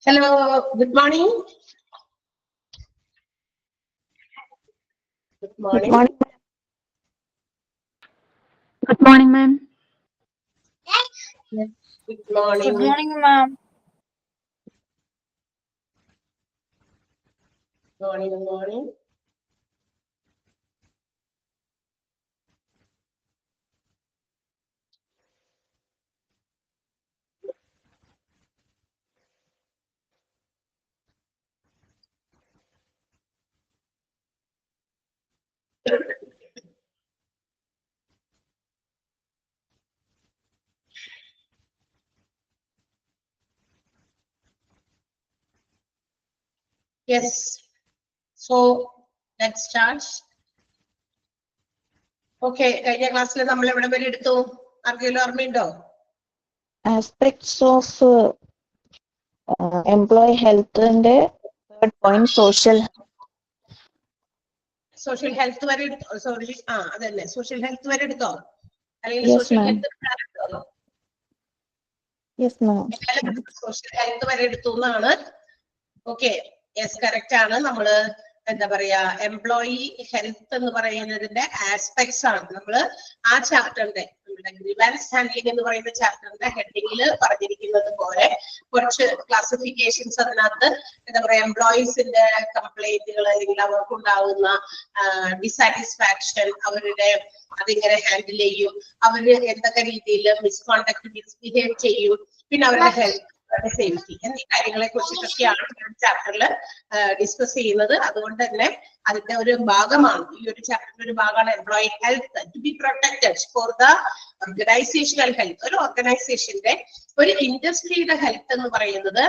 Hello, good morning. Good morning. Good morning. Good morning, ma'am. Yes, good morning. Good morning, ma'am. Good morning, good morning. Yes. So let's start. Okay, കഴിഞ്ഞ ക്ലാസ്സിൽ നമ്മൾ എവിടെ വരെ എടുത്തു? ആർക്കെങ്കിലും ഓർമ്മയുണ്ടോ? Aspects of employee health and third point social health വരെ എടുത്തോ? സോറി, അതല്ലേ social health വരെ എടുത്തോ? അല്ലെങ്കിൽ Yes, social ma'am. health Yes, ma'am. social health വരെ എടുത്തു എന്നാണ്. ഓക്കെ, യെസ്, കറക്റ്റ് ആണ്. നമ്മള് എന്താ പറയാ, എംപ്ലോയി ഹെൽത്ത് എന്ന് പറയുന്നതിന്റെ ആസ്പെക്ട്സ് ആണ് നമ്മള് ആ ചാപ്റ്ററിന്റെ നമ്മുടെ ഗ്രീവൻസ് ഹാൻഡ്ലിംഗ് എന്ന് പറയുന്ന ചാപ്റ്ററിന്റെ ഹെഡിങ്ങിൽ പറഞ്ഞിരിക്കുന്നത് പോലെ കുറച്ച് ക്ലാസിഫിക്കേഷൻസ് അതിനകത്ത് എന്താ പറയാ, എംപ്ലോയീസിന്റെ കംപ്ലൈന്റുകൾ അല്ലെങ്കിൽ അവർക്കുണ്ടാകുന്ന ഡിസാറ്റിസ്ഫാക്ഷൻ, അവരുടെ അതിങ്ങനെ ഹാൻഡിൽ ചെയ്യും, അവര് എന്തൊക്കെ രീതിയിൽ മിസ്കോണ്ടക്ട് മിസ്ബിഹേവ് ചെയ്യും, പിന്നെ അവരുടെ ഹെൽത്ത് സേഫ്റ്റി എന്നീ കാര്യങ്ങളെ കുറിച്ചിട്ടൊക്കെയാണ് ചാപ്റ്ററിൽ ഡിസ്കസ് ചെയ്യുന്നത്. അതുകൊണ്ട് തന്നെ അതിന്റെ ഒരു ഭാഗമാണ്, ഈ ഒരു ചാപ്റ്ററിന്റെ ഒരു ഭാഗമാണ് employee health to be protected for the organizational health. ഒരു ഓർഗനൈസേഷന്റെ, ഒരു ഇൻഡസ്ട്രിയുടെ ഹെൽത്ത് എന്ന് പറയുന്നത്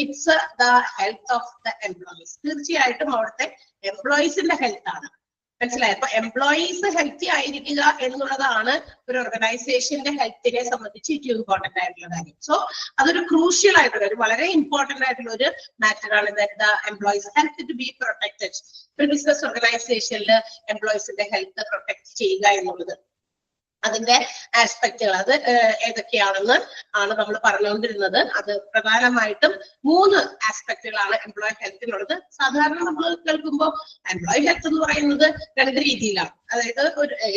it's the health of the employees. തീർച്ചയായിട്ടും അവിടുത്തെ എംപ്ലോയീസിന്റെ ഹെൽത്ത് ആണ്. മനസ്സിലായി? അപ്പൊ എംപ്ലോയീസ് ഹെൽത്തി ആയിരിക്കുക എന്നുള്ളതാണ് ഒരു ഓർഗനൈസേഷന്റെ ഹെൽത്തിനെ സംബന്ധിച്ച് ഏറ്റവും ഇമ്പോർട്ടന്റ് ആയിട്ടുള്ള കാര്യം. സോ അതൊരു ക്രൂഷ്യൽ ആയിട്ടുള്ള ഒരു വളരെ ഇമ്പോർട്ടന്റ് ആയിട്ടുള്ള ഒരു മാറ്റർ ആണ് the employees health to be protected. ഒരു ബിസിനസ് ഓർഗനൈസേഷനിൽ എംപ്ലോയീസിന്റെ ഹെൽത്ത് പ്രൊട്ടക്ട് ചെയ്യുക എന്നുള്ളത്, അതിന്റെ ആസ്പെക്റ്റുകൾ അത് ഏതൊക്കെയാണെന്ന് ആണ് നമ്മൾ പറഞ്ഞുകൊണ്ടിരുന്നത്. അത് പ്രധാനമായിട്ടും 3 ആസ്പെക്റ്റുകളാണ് എംപ്ലോയി ഹെൽത്തിനുള്ളത്. സാധാരണ നമ്മൾ കേൾക്കുമ്പോൾ എംപ്ലോയി ഹെൽത്ത് എന്ന് പറയുന്നത് 2 രീതിയിലാണ്. അതായത്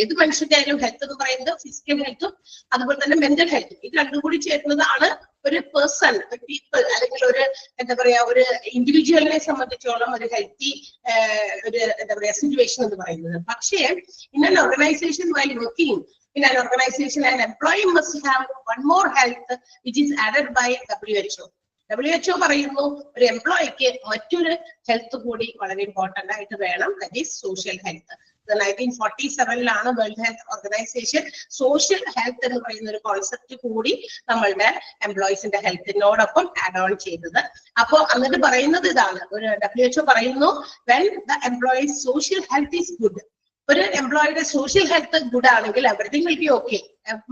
ഏത് മനുഷ്യന്റെ ആയാലും ഹെൽത്ത് എന്ന് പറയുന്നത് ഫിസിക്കൽ ഹെൽത്തും അതുപോലെ തന്നെ മെന്റൽ ഹെൽത്തും, ഇത് രണ്ടും കൂടി ചേരുന്നതാണ് ഒരു പേഴ്സൺ, ഒരു പീപ്പിൾ, അല്ലെങ്കിൽ ഒരു എന്താ പറയാ, ഒരു ഇൻഡിവിജ്വലിനെ സംബന്ധിച്ചോളം ഒരു ഹെൽത്തി ഒരു എന്താ പറയാ സിറ്റുവേഷൻ എന്ന് പറയുന്നത്. പക്ഷേ in an organisation while working in an organization, an employee must have one more health which is added by WHO. WHO പറയുന്നു ഒരു എംപ്ലോയിക്ക് മറ്റൊരു ഹെൽത്ത് കൂടി വളരെ ഇമ്പോർട്ടന്റ് ആയിട്ട് വേണം, that is social health. 1947 world health organisation social health എന്ന് പറയുന്ന ഒരു കോൺസെപ്റ്റ് കൂടി നമ്മളുടെ എംപ്ലോയീസിന്റെ ഹെൽത്തിനോടൊപ്പം ആഡ് ഓൺ ചെയ്തത്. അപ്പോ എന്നിട്ട് പറയുന്നത് ഇതാണ്, ഒരു WHO പറയുന്നു when the employee's social health is good. ഒരു എംപ്ലോയിയുടെ സോഷ്യൽ ഹെൽത്ത് ഗുഡ് ആണെങ്കിൽ എവറിഥിങ് വിൽ ബി ഓക്കെ.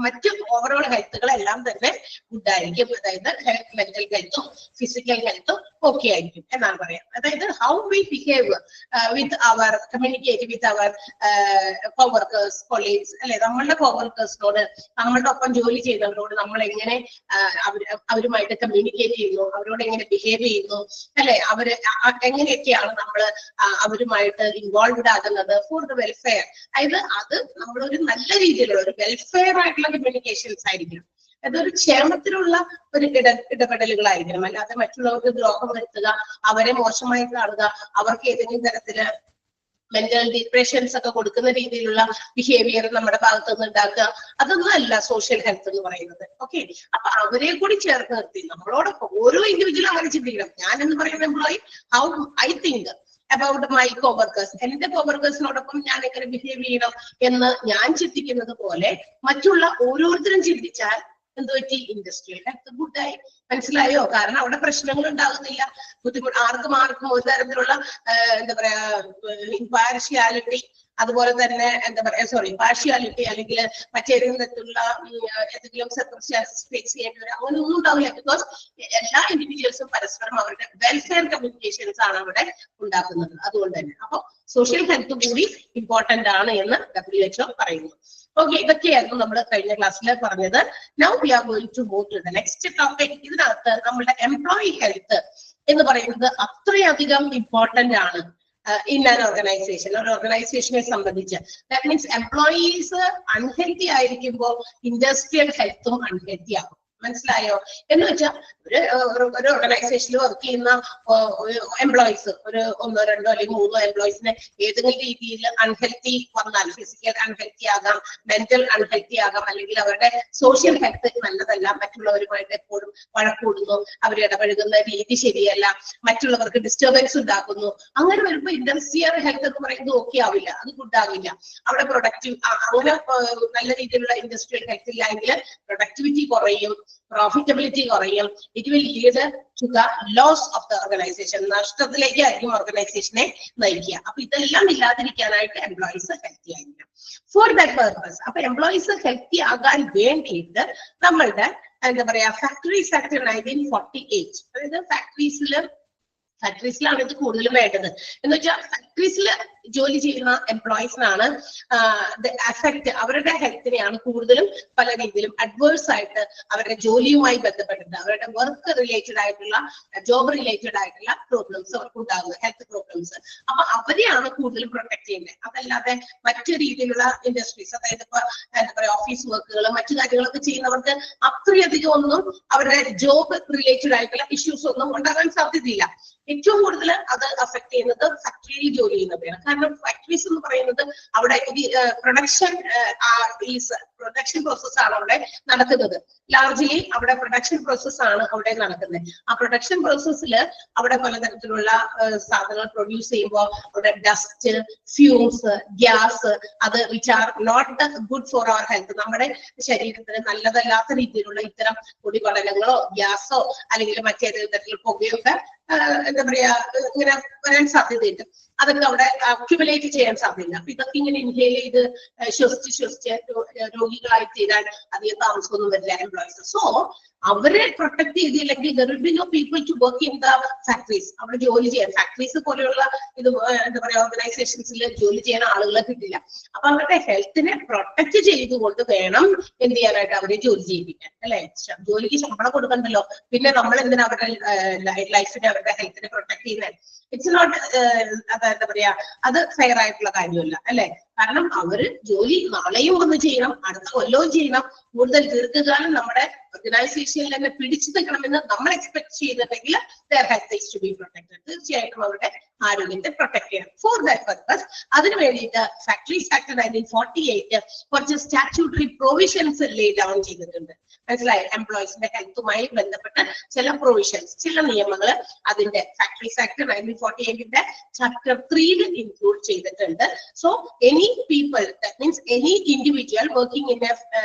മറ്റ് ഓവറോൾ ഹെൽത്തുകളെല്ലാം തന്നെ ഗുഡ് ആയിരിക്കും. അതായത് മെന്റൽ ഹെൽത്തും ഫിസിക്കൽ ഹെൽത്തും ഓക്കെ ആയിരിക്കും എന്നാണ് പറയാം. അതായത് how we behave with our communicate with our coworkers, colleagues, അല്ലെ, നമ്മളുടെ കോവർക്കേഴ്സിനോട്, നമ്മളുടെ ഒപ്പം ജോലി ചെയ്യുന്നവരോട് നമ്മൾ എങ്ങനെ അവരുമായിട്ട് കമ്മ്യൂണിക്കേറ്റ് ചെയ്യുന്നു, അവരോട് എങ്ങനെ ബിഹേവ് ചെയ്യുന്നു, അല്ലെ, അവര് എങ്ങനെയൊക്കെയാണ് നമ്മൾ അവരുമായിട്ട് ഇൻവോൾവ്ഡ് ആകുന്നത് ഫോർ ദ വെൽഫെയർ. അതായത് അത് നമ്മളൊരു നല്ല രീതിയിലുള്ള ഒരു വെൽഫെയർ ആയിട്ടുള്ള കമ്മ്യൂണിക്കേഷൻസ് ആയിരിക്കണം. അതൊരു ക്ഷേമത്തിലുള്ള ഒരു ഇടപെടലുകളായിരിക്കണം. അല്ലാതെ മറ്റുള്ളവർക്ക് ദ്രോഹം വരുത്തുക, അവരെ മോശമായി കാണുക, അവർക്ക് ഏതെങ്കിലും തരത്തില് മെന്റൽ ഡിപ്രഷൻസ് ഒക്കെ കൊടുക്കുന്ന രീതിയിലുള്ള ബിഹേവിയർ നമ്മുടെ ഭാഗത്തു നിന്ന് ഉണ്ടാക്കുക, അതൊന്നും അല്ല സോഷ്യൽ ഹെൽത്ത് എന്ന് പറയുന്നത്. ഓക്കെ, അപ്പൊ അവരെ കൂടി ചേർത്ത് നിർത്തി നമ്മളോടൊപ്പം ഓരോ ഇൻഡിവിജ്വലും അങ്ങനെ ചിന്തിക്കണം. ഞാൻ എന്ന് പറയുന്ന employee, how I think about my coworkers, എന്റെ കോവർക്കേഴ്സിനോടൊപ്പം ഞാൻ എങ്ങനെ ബിഹേവ് ചെയ്യണം എന്ന് ഞാൻ ചിന്തിക്കുന്നത് പോലെ മറ്റുള്ള ഓരോരുത്തരും ചിന്തിച്ചാൽ എന്ത് പറ്റി, ഇൻഡസ്ട്രിയൽ ഹെൽത്ത് ഗുഡായി. മനസ്സിലായോ? കാരണം അവിടെ പ്രശ്നങ്ങൾ ഉണ്ടാകുന്നില്ല, ബുദ്ധിമുട്ട് ആർക്കും ഒരു തരത്തിലുള്ള എന്താ പറയാ ഇംപാർഷ്യാലിറ്റി, അതുപോലെ തന്നെ എന്താ പറയാ പാർഷ്യാലിറ്റി അല്ലെങ്കിൽ മറ്റേതെങ്കിലും തരത്തിലുള്ള ഏതെങ്കിലും സർക്കംസ്റ്റാൻസസ് ഫേസ് ചെയ്യേണ്ടി വരും, അങ്ങനെ ഒന്നും ഉണ്ടാവില്ല. ബിക്കോസ് എല്ലാ ഇൻഡിവിജ്വൽസും പരസ്പരം അവരുടെ വെൽഫെയർ കമ്മ്യൂണിക്കേഷൻസ് ആണ് അവിടെ ഉണ്ടാക്കുന്നത്. അതുകൊണ്ട് തന്നെ അപ്പൊ സോഷ്യൽ ഹെൽത്ത് കൂടി ഇമ്പോർട്ടന്റ് ആണ് എന്ന് WHO പറയുന്നു. ഓക്കെ, ഇതൊക്കെയായിരുന്നു നമ്മൾ കഴിഞ്ഞ ക്ലാസ്സിൽ പറഞ്ഞത്. Now we are going to move to the next topic. ഇതിനകത്ത് നമ്മുടെ എംപ്ലോയി ഹെൽത്ത് എന്ന് പറയുന്നത് അത്രയധികം ഇമ്പോർട്ടന്റ് ആണ് ഇൻ ആൻ ഓർഗനൈസേഷൻ, ഒരു ഓർഗനൈസേഷനെ സംബന്ധിച്ച്. ദാറ്റ് മീൻസ് എംപ്ലോയീസ് അൺഹെൽത്തി ആയിരിക്കുമ്പോൾ ഇൻഡസ്ട്രിയൽ ഹെൽത്തും അൺഹെൽത്തി ആകും. മനസ്സിലായോ? എന്ന് വെച്ചാൽ ഒരു ഓർഗനൈസേഷനിൽ വർക്ക് ചെയ്യുന്ന എംപ്ലോയീസ്, ഒരു 1, 2 അല്ലെങ്കിൽ 3 എംപ്ലോയീസിനെ ഏതെങ്കിലും രീതിയിൽ അൺഹെൽത്തി വന്നാൽ, ഫിസിക്കൽ അൺഹെൽത്തി ആകാം, മെന്റൽ അൺഹെൽത്തി ആകാം, അല്ലെങ്കിൽ അവരുടെ സോഷ്യൽ ഹെൽത്ത് നല്ലതല്ല, മറ്റുള്ളവരുമായിട്ട് എപ്പോഴും വഴക്കൂടുന്നു, അവർ ഇടപഴകുന്ന രീതി ശരിയല്ല, മറ്റുള്ളവർക്ക് ഡിസ്റ്റർബൻസ് ഉണ്ടാക്കുന്നു. അങ്ങനെ വരുമ്പോൾ ഇൻഡസ്ട്രിയൽ ഹെൽത്ത് എന്ന് പറയുന്നത് ഓക്കെ ആവില്ല, അത് ഗുഡ് ആവില്ല. അവിടെ പ്രൊഡക്റ്റീവ് അങ്ങനെ നല്ല രീതിയിലുള്ള ഇൻഡസ്ട്രിയൽ ഹെൽത്ത് ഇല്ലെങ്കിൽ പ്രൊഡക്ടിവിറ്റി കുറയും, പ്രോഫിറ്റബിലിറ്റി കുറയും. It will lead to the loss of the organisation. നഷ്ടത്തിലേക്കായിരിക്കും ഓർഗനൈസേഷനെ നയിക്കുക. അപ്പൊ ഇതെല്ലാം ഇല്ലാതിരിക്കാനായിട്ട് എംപ്ലോയീസ് ഹെൽത്തി ആയിരിക്കണം. ഫോർ ദാറ്റ് പർപ്പസ് അപ്പൊ എംപ്ലോയീസ് ഹെൽത്തി ആകാൻ വേണ്ടിയിട്ട് നമ്മളുടെ എന്താ പറയാ ഫാക്ടറീസ് ആക്ട് 1948, അതായത് ഫാക്ടറീസിലാണ് ഇത് കൂടുതലും വേണ്ടത്. എന്ന് വെച്ചാൽ ഫാക്ടറീസിൽ ജോലി ചെയ്യുന്ന എംപ്ലോയീസിനാണ് അഫക്ട്, അവരുടെ ഹെൽത്തിനെയാണ് കൂടുതലും പല രീതിയിലും അഡ്വേഴ്സ് ആയിട്ട് അവരുടെ ജോലിയുമായി ബന്ധപ്പെട്ടിട്ട് അവരുടെ വർക്ക് റിലേറ്റഡ് ആയിട്ടുള്ള, ജോബ് റിലേറ്റഡ് ആയിട്ടുള്ള പ്രോബ്ലംസ് അവർക്ക് ഉണ്ടാകുന്നത്, ഹെൽത്ത് പ്രോബ്ലംസ്. അപ്പൊ അവരെയാണ് കൂടുതലും പ്രൊട്ടക്ട് ചെയ്യുന്നത്. അതല്ലാതെ മറ്റു രീതിയിലുള്ള ഇൻഡസ്ട്രീസ്, അതായത് ഇപ്പൊ എന്താ പറയാ ഓഫീസ് വർക്കുകൾ, മറ്റു കാര്യങ്ങളൊക്കെ ചെയ്യുന്നവർക്ക് അത്രയധികം ഒന്നും അവരുടെ ജോബ് റിലേറ്റഡ് ആയിട്ടുള്ള ഇഷ്യൂസ് ഒന്നും ഉണ്ടാകാൻ സാധ്യതയില്ല. ഏറ്റവും കൂടുതൽ അത് അഫക്ട് ചെയ്യുന്നത് ഫാക്ടറിയിൽ ജോലി ചെയ്യുന്നവരാണ്. കാരണം ഫാക്ടറീസ് എന്ന് പറയുന്നത് അവിടെ പ്രൊഡക്ഷൻ പ്രോസസ് ആണ് അവിടെ നടക്കുന്നത്. ലാർജ്ലി അവിടെ പ്രൊഡക്ഷൻ പ്രോസസ് ആണ് അവിടെ നടക്കുന്നത്. ആ പ്രൊഡക്ഷൻ പ്രോസസ്സിൽ അവിടെ പലതരത്തിലുള്ള സാധനങ്ങൾ പ്രൊഡ്യൂസ് ചെയ്യുമ്പോൾ അവിടെ ഡസ്റ്റ്, ഫ്യൂംസ്, ഗ്യാസ്, അത് which are not good for our health, നമ്മുടെ ശരീരത്തിന് നല്ലതല്ലാത്ത രീതിയിലുള്ള ഇത്തരം പൊടിപടലങ്ങളോ ഗ്യാസോ അല്ലെങ്കിൽ മറ്റേതെങ്കിലും തരത്തിലുള്ള പുകയൊക്കെ എന്താ പറയാ ഇങ്ങനെ വരാൻ സാധ്യതയുണ്ട്. അതൊക്കെ അവിടെ അക്യുമുലേറ്റ് ചെയ്യാൻ സാധ്യതയില്ല. അപ്പൊ ഇതൊക്കെ ഇങ്ങനെ ഇൻഹേൽ ചെയ്ത് ശ്വസിച്ച് രോഗികളായി തീരാൻ അധികം താമസമൊന്നും വരില്ല എംപ്ലോയീസ്. സോ അവരെ പ്രൊട്ടക്ട് ചെയ്തില്ലെങ്കിൽ there will be no people to work in the factories. അവിടെ ജോലി ചെയ്യാൻ ഫാക്ടറീസ് പോലെയുള്ള ഇത് എന്താ പറയാ ഓർഗനൈസേഷൻസിൽ ജോലി ചെയ്യാൻ ആളുകളെ കിട്ടില്ല. അപ്പൊ അവരുടെ ഹെൽത്തിനെ പ്രൊട്ടക്ട് ചെയ്തുകൊണ്ട് വേണം എന്ത് ചെയ്യാനായിട്ട് അവരെ ജോലി ചെയ്യിപ്പിക്കാൻ, അല്ലെ? ജോലിക്ക് ശമ്പളം കൊടുക്കണ്ടല്ലോ, പിന്നെ നമ്മൾ എന്തിനാ അവരുടെ ലൈഫിനെ അവരുടെ ഹെൽത്തിനെ പ്രൊട്ടക്ട് ചെയ്യുന്നത്? ഇറ്റ്സ് നോട്ട് എന്താ പറയാ അത് ഫെയർ ആയിട്ടുള്ള കാര്യമല്ല, അല്ലെ? കാരണം അവര് ജോലി നാളെയും ഒന്ന് ചെയ്യണം, അടുത്ത കൊല്ലവും ചെയ്യണം, കൂടുതൽ ദീർഘകാലം നമ്മുടെ ഓർഗനൈസേഷനിൽ തന്നെ പിടിച്ചു നിൽക്കണമെന്ന് നമ്മൾ എക്സ്പെക്ട് ചെയ്യുന്നുണ്ടെങ്കിൽ their health is to be protected. തീർച്ചയായിട്ടും അവരുടെ ആരോഗ്യത്തെ പ്രൊട്ടക്ട് ചെയ്യണം. ഫോർ ദാറ്റ് പർപ്പസ് അതിന് വേണ്ടിയിട്ട് ഫാക്ടറീസ് ആക്ട് 1948 കുറച്ച് സ്റ്റാറ്റ്യൂട്ടറി പ്രൊവിഷൻസ് ലേ ഡൗൺ ചെയ്തിട്ടുണ്ട്. മനസ്സിലായി? എംപ്ലോയീസിന്റെ ഹെൽത്തുമായി ബന്ധപ്പെട്ട ചില പ്രൊവിഷൻസ്, ചില നിയമങ്ങൾ അതിന്റെ ഫാക്ടറീസ് ആക്ട് 1948 ചാപ്റ്റർ 3 ഇൻക്ലൂഡ് ചെയ്തിട്ടുണ്ട്. So any people, that means any individual working in A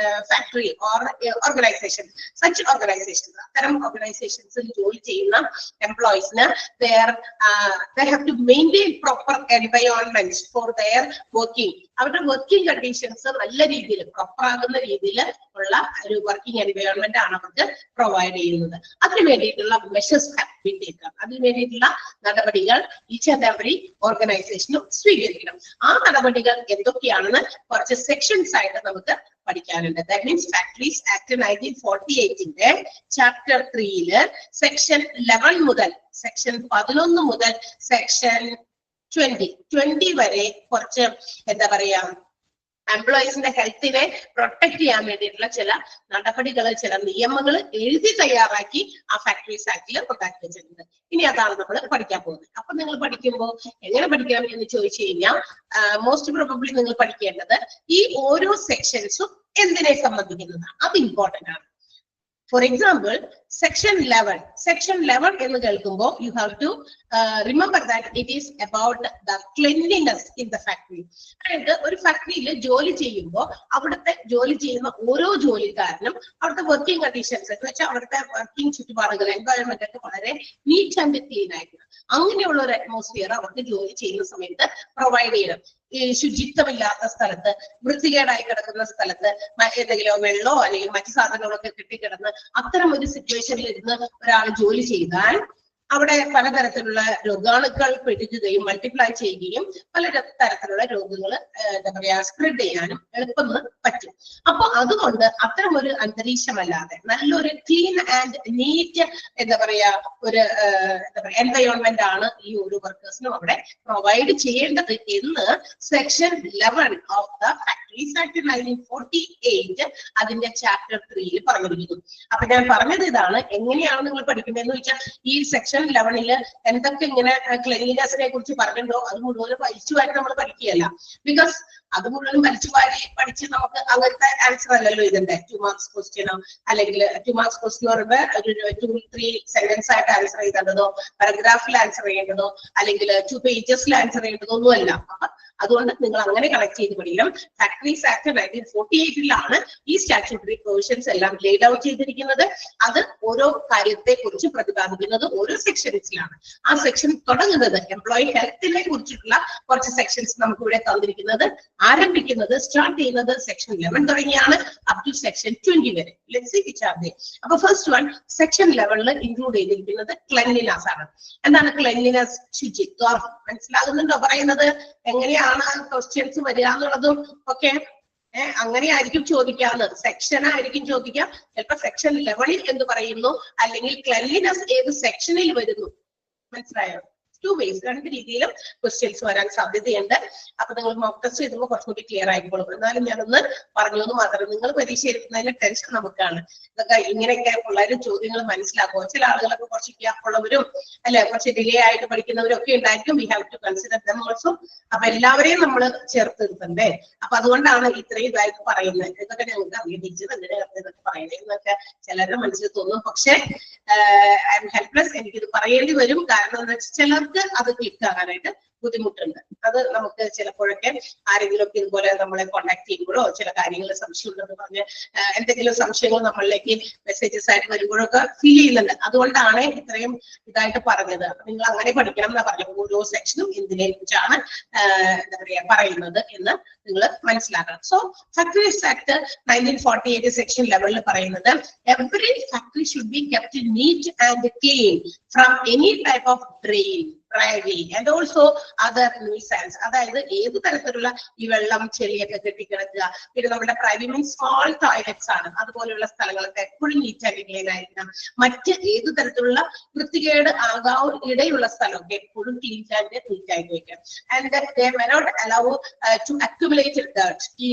factory or organisation, such organisations, അത്തരം ഓർഗനൈസേഷൻസിൽ ജോലി ചെയ്യുന്ന എംപ്ലോയീസിന് they have to maintain proper environment for their working. അവരുടെ വർക്കിംഗ് കണ്ടീഷൻസ് നല്ല രീതിയിൽ പ്രോപ്പർ ആകുന്ന രീതിയിൽ ഉള്ള ഒരു വർക്കിംഗ് എൻവയോൺമെന്റ് ആണ് അവർക്ക് പ്രൊവൈഡ് ചെയ്യുന്നത്. അതിനു വേണ്ടിയിട്ടുള്ള മെഷേഴ്സ് ഹാവ് ബീൻ ടേക്കൺ. അതിനു വേണ്ടിയിട്ടുള്ള നടപടികൾ ഈച്ച് ആൻഡ് എവറി ഓർഗനൈസേഷനും സ്വീകരിക്കണം. ആ നടപടികൾ എന്തൊക്കെയാണെന്ന് കുറച്ച് സെക്ഷൻസ് ആയിട്ട് നമുക്ക് പഠിക്കാനുണ്ട്. That means factories act 1948 chapter 3 section 11 മുതൽ സെക്ഷൻ 11 മുതൽ സെക്ഷൻ 20 വരെ കുറച്ച് എന്താ പറയാ എംപ്ലോയീസിന്റെ ഹെൽത്തിനെ പ്രൊട്ടക്ട് ചെയ്യാൻ വേണ്ടിയിട്ടുള്ള ചില നടപടികൾ, ചില നിയമങ്ങൾ എഴുതി തയ്യാറാക്കി ആ ഫാക്ടറീസ് ആക്ടിൽ ഉണ്ടാക്കി വെച്ചിട്ടുണ്ട്. ഇനി അതാണ് നമ്മൾ പഠിക്കാൻ പോകുന്നത്. അപ്പൊ നിങ്ങൾ പഠിക്കുമ്പോൾ എങ്ങനെ പഠിക്കണം എന്ന് ചോദിച്ചു കഴിഞ്ഞാൽ മോസ്റ്റ് പ്രോബബ്ലി നിങ്ങൾ പഠിക്കേണ്ടത് ഈ ഓരോ സെക്ഷൻസും എന്തിനെ സംബന്ധിക്കുന്നതാണ്. അത് ഇമ്പോർട്ടന്റ് ആണ്. For example, section 11. Section 11 എന്ന് കേൾക്കുമ്പോൾ you have to remember that it is about the cleanliness in the factory. അതായത് ഒരു ഫാക്ടറിയിൽ ജോലി ചെയ്യുമ്പോൾ അവിടുത്തെ ജോലി ചെയ്യുന്ന ഓരോ ജോലിക്കാരനും അവിടുത്തെ വർക്കിംഗ് കണ്ടീഷൻസ് എന്ന് വെച്ചാൽ അവിടുത്തെ വർക്കിംഗ് ചുറ്റുപാടുകൾ, എൻവയോൺമെന്റ് ഒക്കെ വളരെ നീറ്റ് ആൻഡ് ക്ലീൻ ആയിരിക്കണം. അങ്ങനെയുള്ള ഒരു അറ്റ്മോസ്ഫിയർ അവർക്ക് ജോലി ചെയ്യുന്ന സമയത്ത് പ്രൊവൈഡ് ചെയ്യണം. ഈ ശുചിത്വമില്ലാത്ത സ്ഥലത്ത്, വൃത്തികേടായി കിടക്കുന്ന സ്ഥലത്ത് ഏതെങ്കിലും വെള്ളമോ അല്ലെങ്കിൽ മറ്റു സാധനങ്ങളൊക്കെ കെട്ടിക്കിടന്ന് അത്തരം ഒരു സിറ്റുവേഷനിൽ ഇരുന്ന് ഒരാൾ ജോലി ചെയ്താൽ അവിടെ പലതരത്തിലുള്ള രോഗാണുക്കൾ പെരുകുകയും മൾട്ടിപ്ലൈ ചെയ്യുകയും പല തരത്തിലുള്ള രോഗങ്ങൾ എന്താ പറയാ സ്പ്രെഡ് ചെയ്യാനും എളുപ്പം പറ്റും. അപ്പൊ അതുകൊണ്ട് അത്തരം ഒരു അന്തരീക്ഷമല്ലാതെ നല്ലൊരു ക്ലീൻ ആൻഡ് നീറ്റ് എന്താ പറയാ ഒരു എൻവയോൺമെന്റ് ആണ് ഈ ഒരു വർക്കേഴ്സിനും അവിടെ പ്രൊവൈഡ് ചെയ്യേണ്ടത് എന്ന് section 11 of the factories act 1948 അതിന്റെ ചാപ്റ്റർ 3 പറഞ്ഞിരിക്കുന്നു. അപ്പൊ ഞാൻ പറഞ്ഞത് ഇതാണ്, എങ്ങനെയാണ് നിങ്ങൾ പഠിക്കുന്നതെന്ന് വെച്ചാൽ ഈ സെക്ഷൻ 11 എന്തൊക്കെ ഇങ്ങനെ ക്ലീനിനെസിനെ കുറിച്ച് പറഞ്ഞിട്ടുണ്ടോ അത് മുഴുവൻ വലിച്ചുവാരി നമ്മൾ പഠിക്കുകയല്ല. ബിക്കോസ് അത് മുഴുവൻ വലിച്ചുവാരി പഠിച്ച് നമുക്ക് അങ്ങനത്തെ ആൻസർ അല്ലല്ലോ ഇതിന്റെ 2 മാർക്സ് ക്വസ്റ്റ്യനോ അല്ലെങ്കിൽ 2 മാർക്സ് ക്വസ്റ്റ്യൻ പറയുമ്പോൾ ഒരു 2-3 സെന്റൻസ് ആയിട്ട് ആൻസർ ചെയ്യേണ്ടതോ പാരഗ്രാഫിൽ ആൻസർ ചെയ്യേണ്ടതോ അല്ലെങ്കിൽ 2 പേജസിൽ ആൻസർ ചെയ്യേണ്ടതോ ഒന്നുമല്ല. അതുകൊണ്ട് നിങ്ങൾ അങ്ങനെ കണക്ട് ചെയ്ത് പഠിക്കണം. ഫാക്ടറീസ് ആക്ട് 1948 ഈ സ്റ്റാറ്റ്യൂട്ടറി പ്രൊവിഷൻസ് എല്ലാം ലേഡ് ഔട്ട് ചെയ്തിരിക്കുന്നത്. അത് ഓരോ കാര്യത്തെ കുറിച്ച് പ്രതിപാദിക്കുന്നത് ഓരോ സെക്ഷൻസിലാണ്. ആ സെക്ഷൻ തുടങ്ങുന്നത് എംപ്ലോയി ഹെൽത്തിനെ കുറിച്ചിട്ടുള്ള കുറച്ച് സെക്ഷൻസ് നമുക്ക് ഇവിടെ തന്നിരിക്കുന്നത്. ആരംഭിക്കുന്നത് സ്റ്റാർട്ട് ചെയ്യുന്നത് സെക്ഷൻ 11 തുടങ്ങിയാണ് അപ് ടു സെക്ഷൻ 20 വരെ. Let's see which are they. അപ്പൊ ഫസ്റ്റ് വൺ സെക്ഷൻ 11 ഇൻക്ലൂഡ് ചെയ്തിരിക്കുന്നത് ക്ലെൻലിനെസ് ആണ്. എന്താണ് ക്ലെൻലിനെസ്? ശുചിത്വം. മനസ്സിലാകുന്നുണ്ടോ പറയുന്നത്? എങ്ങനെയാണ് ക്വസ്റ്റ്യൻസ് വരിക എന്നുള്ളതും ഒക്കെ അങ്ങനെയായിരിക്കും ചോദിക്കാറ്. സെക്ഷൻ ആയിരിക്കും ചോദിക്കുക. ചിലപ്പോ സെക്ഷൻ 11 എന്ന് പറയുന്നു, അല്ലെങ്കിൽ ക്ലെൻലിനെസ് ഏത് സെക്ഷനിൽ വരുന്നു. മനസ്സിലായോ? 2 ways, 2 രീതിയിലും ക്വസ്റ്റ്യൻസ് വരാൻ സാധ്യതയുണ്ട്. അപ്പൊ നിങ്ങൾ മോക്ക് ടെസ്റ്റ് ചെയ്തുമ്പോൾ കുറച്ചുകൂടി ക്ലിയർ ആയിക്കോളും. എന്നാലും ഞാനൊന്ന് പറഞ്ഞു എന്ന് മാത്രം. നിങ്ങൾ പരീക്ഷ എഴുതുന്നതിന്റെ ടെൻഷൻ നമുക്കാണ്. ഇതൊക്കെ ഇങ്ങനെയൊക്കെ പിള്ളേരും ചോദ്യങ്ങൾ മനസ്സിലാക്കുക. ചില ആളുകളൊക്കെ കുറച്ച് ഗ്യാപ്പുള്ളവരും അല്ലെ കുറച്ച് ഡിലേ ആയിട്ട് പഠിക്കുന്നവരും ഒക്കെ ഉണ്ടായിരിക്കും. We have to consider them also. അപ്പൊ എല്ലാവരെയും നമ്മൾ ചേർത്ത് നിർത്തണ്ടേ? അപ്പൊ അതുകൊണ്ടാണ് ഇത്രയും ഇതായിട്ട് പറയുന്നത്. ഇതൊക്കെ ഞങ്ങൾക്ക് അറിയാം ടീച്ചർ എന്തിനാണ് ഇതൊക്കെ പറയുന്നത് എന്നൊക്കെ ചിലരുടെ മനസ്സിൽ തോന്നും. പക്ഷെ ഐ എം ഹെൽപ്ലെസ്. എനിക്കിത് പറയേണ്ടി വരും. കാരണം എന്താ വെച്ചാൽ ചിലർക്ക് അത് ക്ലിക്ക് ആകാനായിട്ട് ബുദ്ധിമുട്ടുണ്ട്. അത് നമുക്ക് ചിലപ്പോഴൊക്കെ ആരെങ്കിലും ഒക്കെ ഇതുപോലെ നമ്മളെ കോണ്ടാക്ട് ചെയ്യുമ്പോഴോ ചില കാര്യങ്ങൾ സംശയം ഉണ്ടെന്ന് പറഞ്ഞ് എന്തെങ്കിലും സംശയങ്ങൾ നമ്മളിലേക്ക് മെസ്സേജസ് ആയിട്ട് വരുമ്പോഴൊക്കെ ഫീൽ ചെയ്യുന്നുണ്ട്. അതുകൊണ്ടാണ് ഇത്രയും ഇതായിട്ട് പറഞ്ഞത്. നിങ്ങൾ അങ്ങനെ പഠിക്കണം എന്നാ പറഞ്ഞു. ഓരോ സെക്ഷനും എന്തിനെ കുറിച്ചാണ് എന്താ പറയാ പറയുന്നത് എന്ന് നിങ്ങൾ മനസ്സിലാക്കണം. സോ ഫാക്ടറീസ് ആക്ട് 1948 സെക്ഷൻ 11 പറയുന്നത് every factory should be kept neat and clean from any type of drain, privy and also other nuisance. അതായത് ഏത് തരത്തിലുള്ള ഈ വെള്ളം ചെളിയൊക്കെ കെട്ടിക്കിടക്കുക, പിന്നെ നമ്മുടെ പ്രൈവി മീൻസ് സ്മോൾ ടോയ്ലറ്റ്സ് ആണ്, അതുപോലെയുള്ള സ്ഥലങ്ങളൊക്കെ എപ്പോഴും നീറ്റ് ആൻഡ് ക്ലീൻ ആയിരിക്കണം. മറ്റ് ഏത് തരത്തിലുള്ള വൃത്തികേട് ആകാൻ ഇടയുള്ള സ്ഥലമൊക്കെ എപ്പോഴും ക്ലീൻ ആൻഡ് നീറ്റ് ആയിട്ട് വെക്കണം. And they may not allow to accumulate dirt. ഈ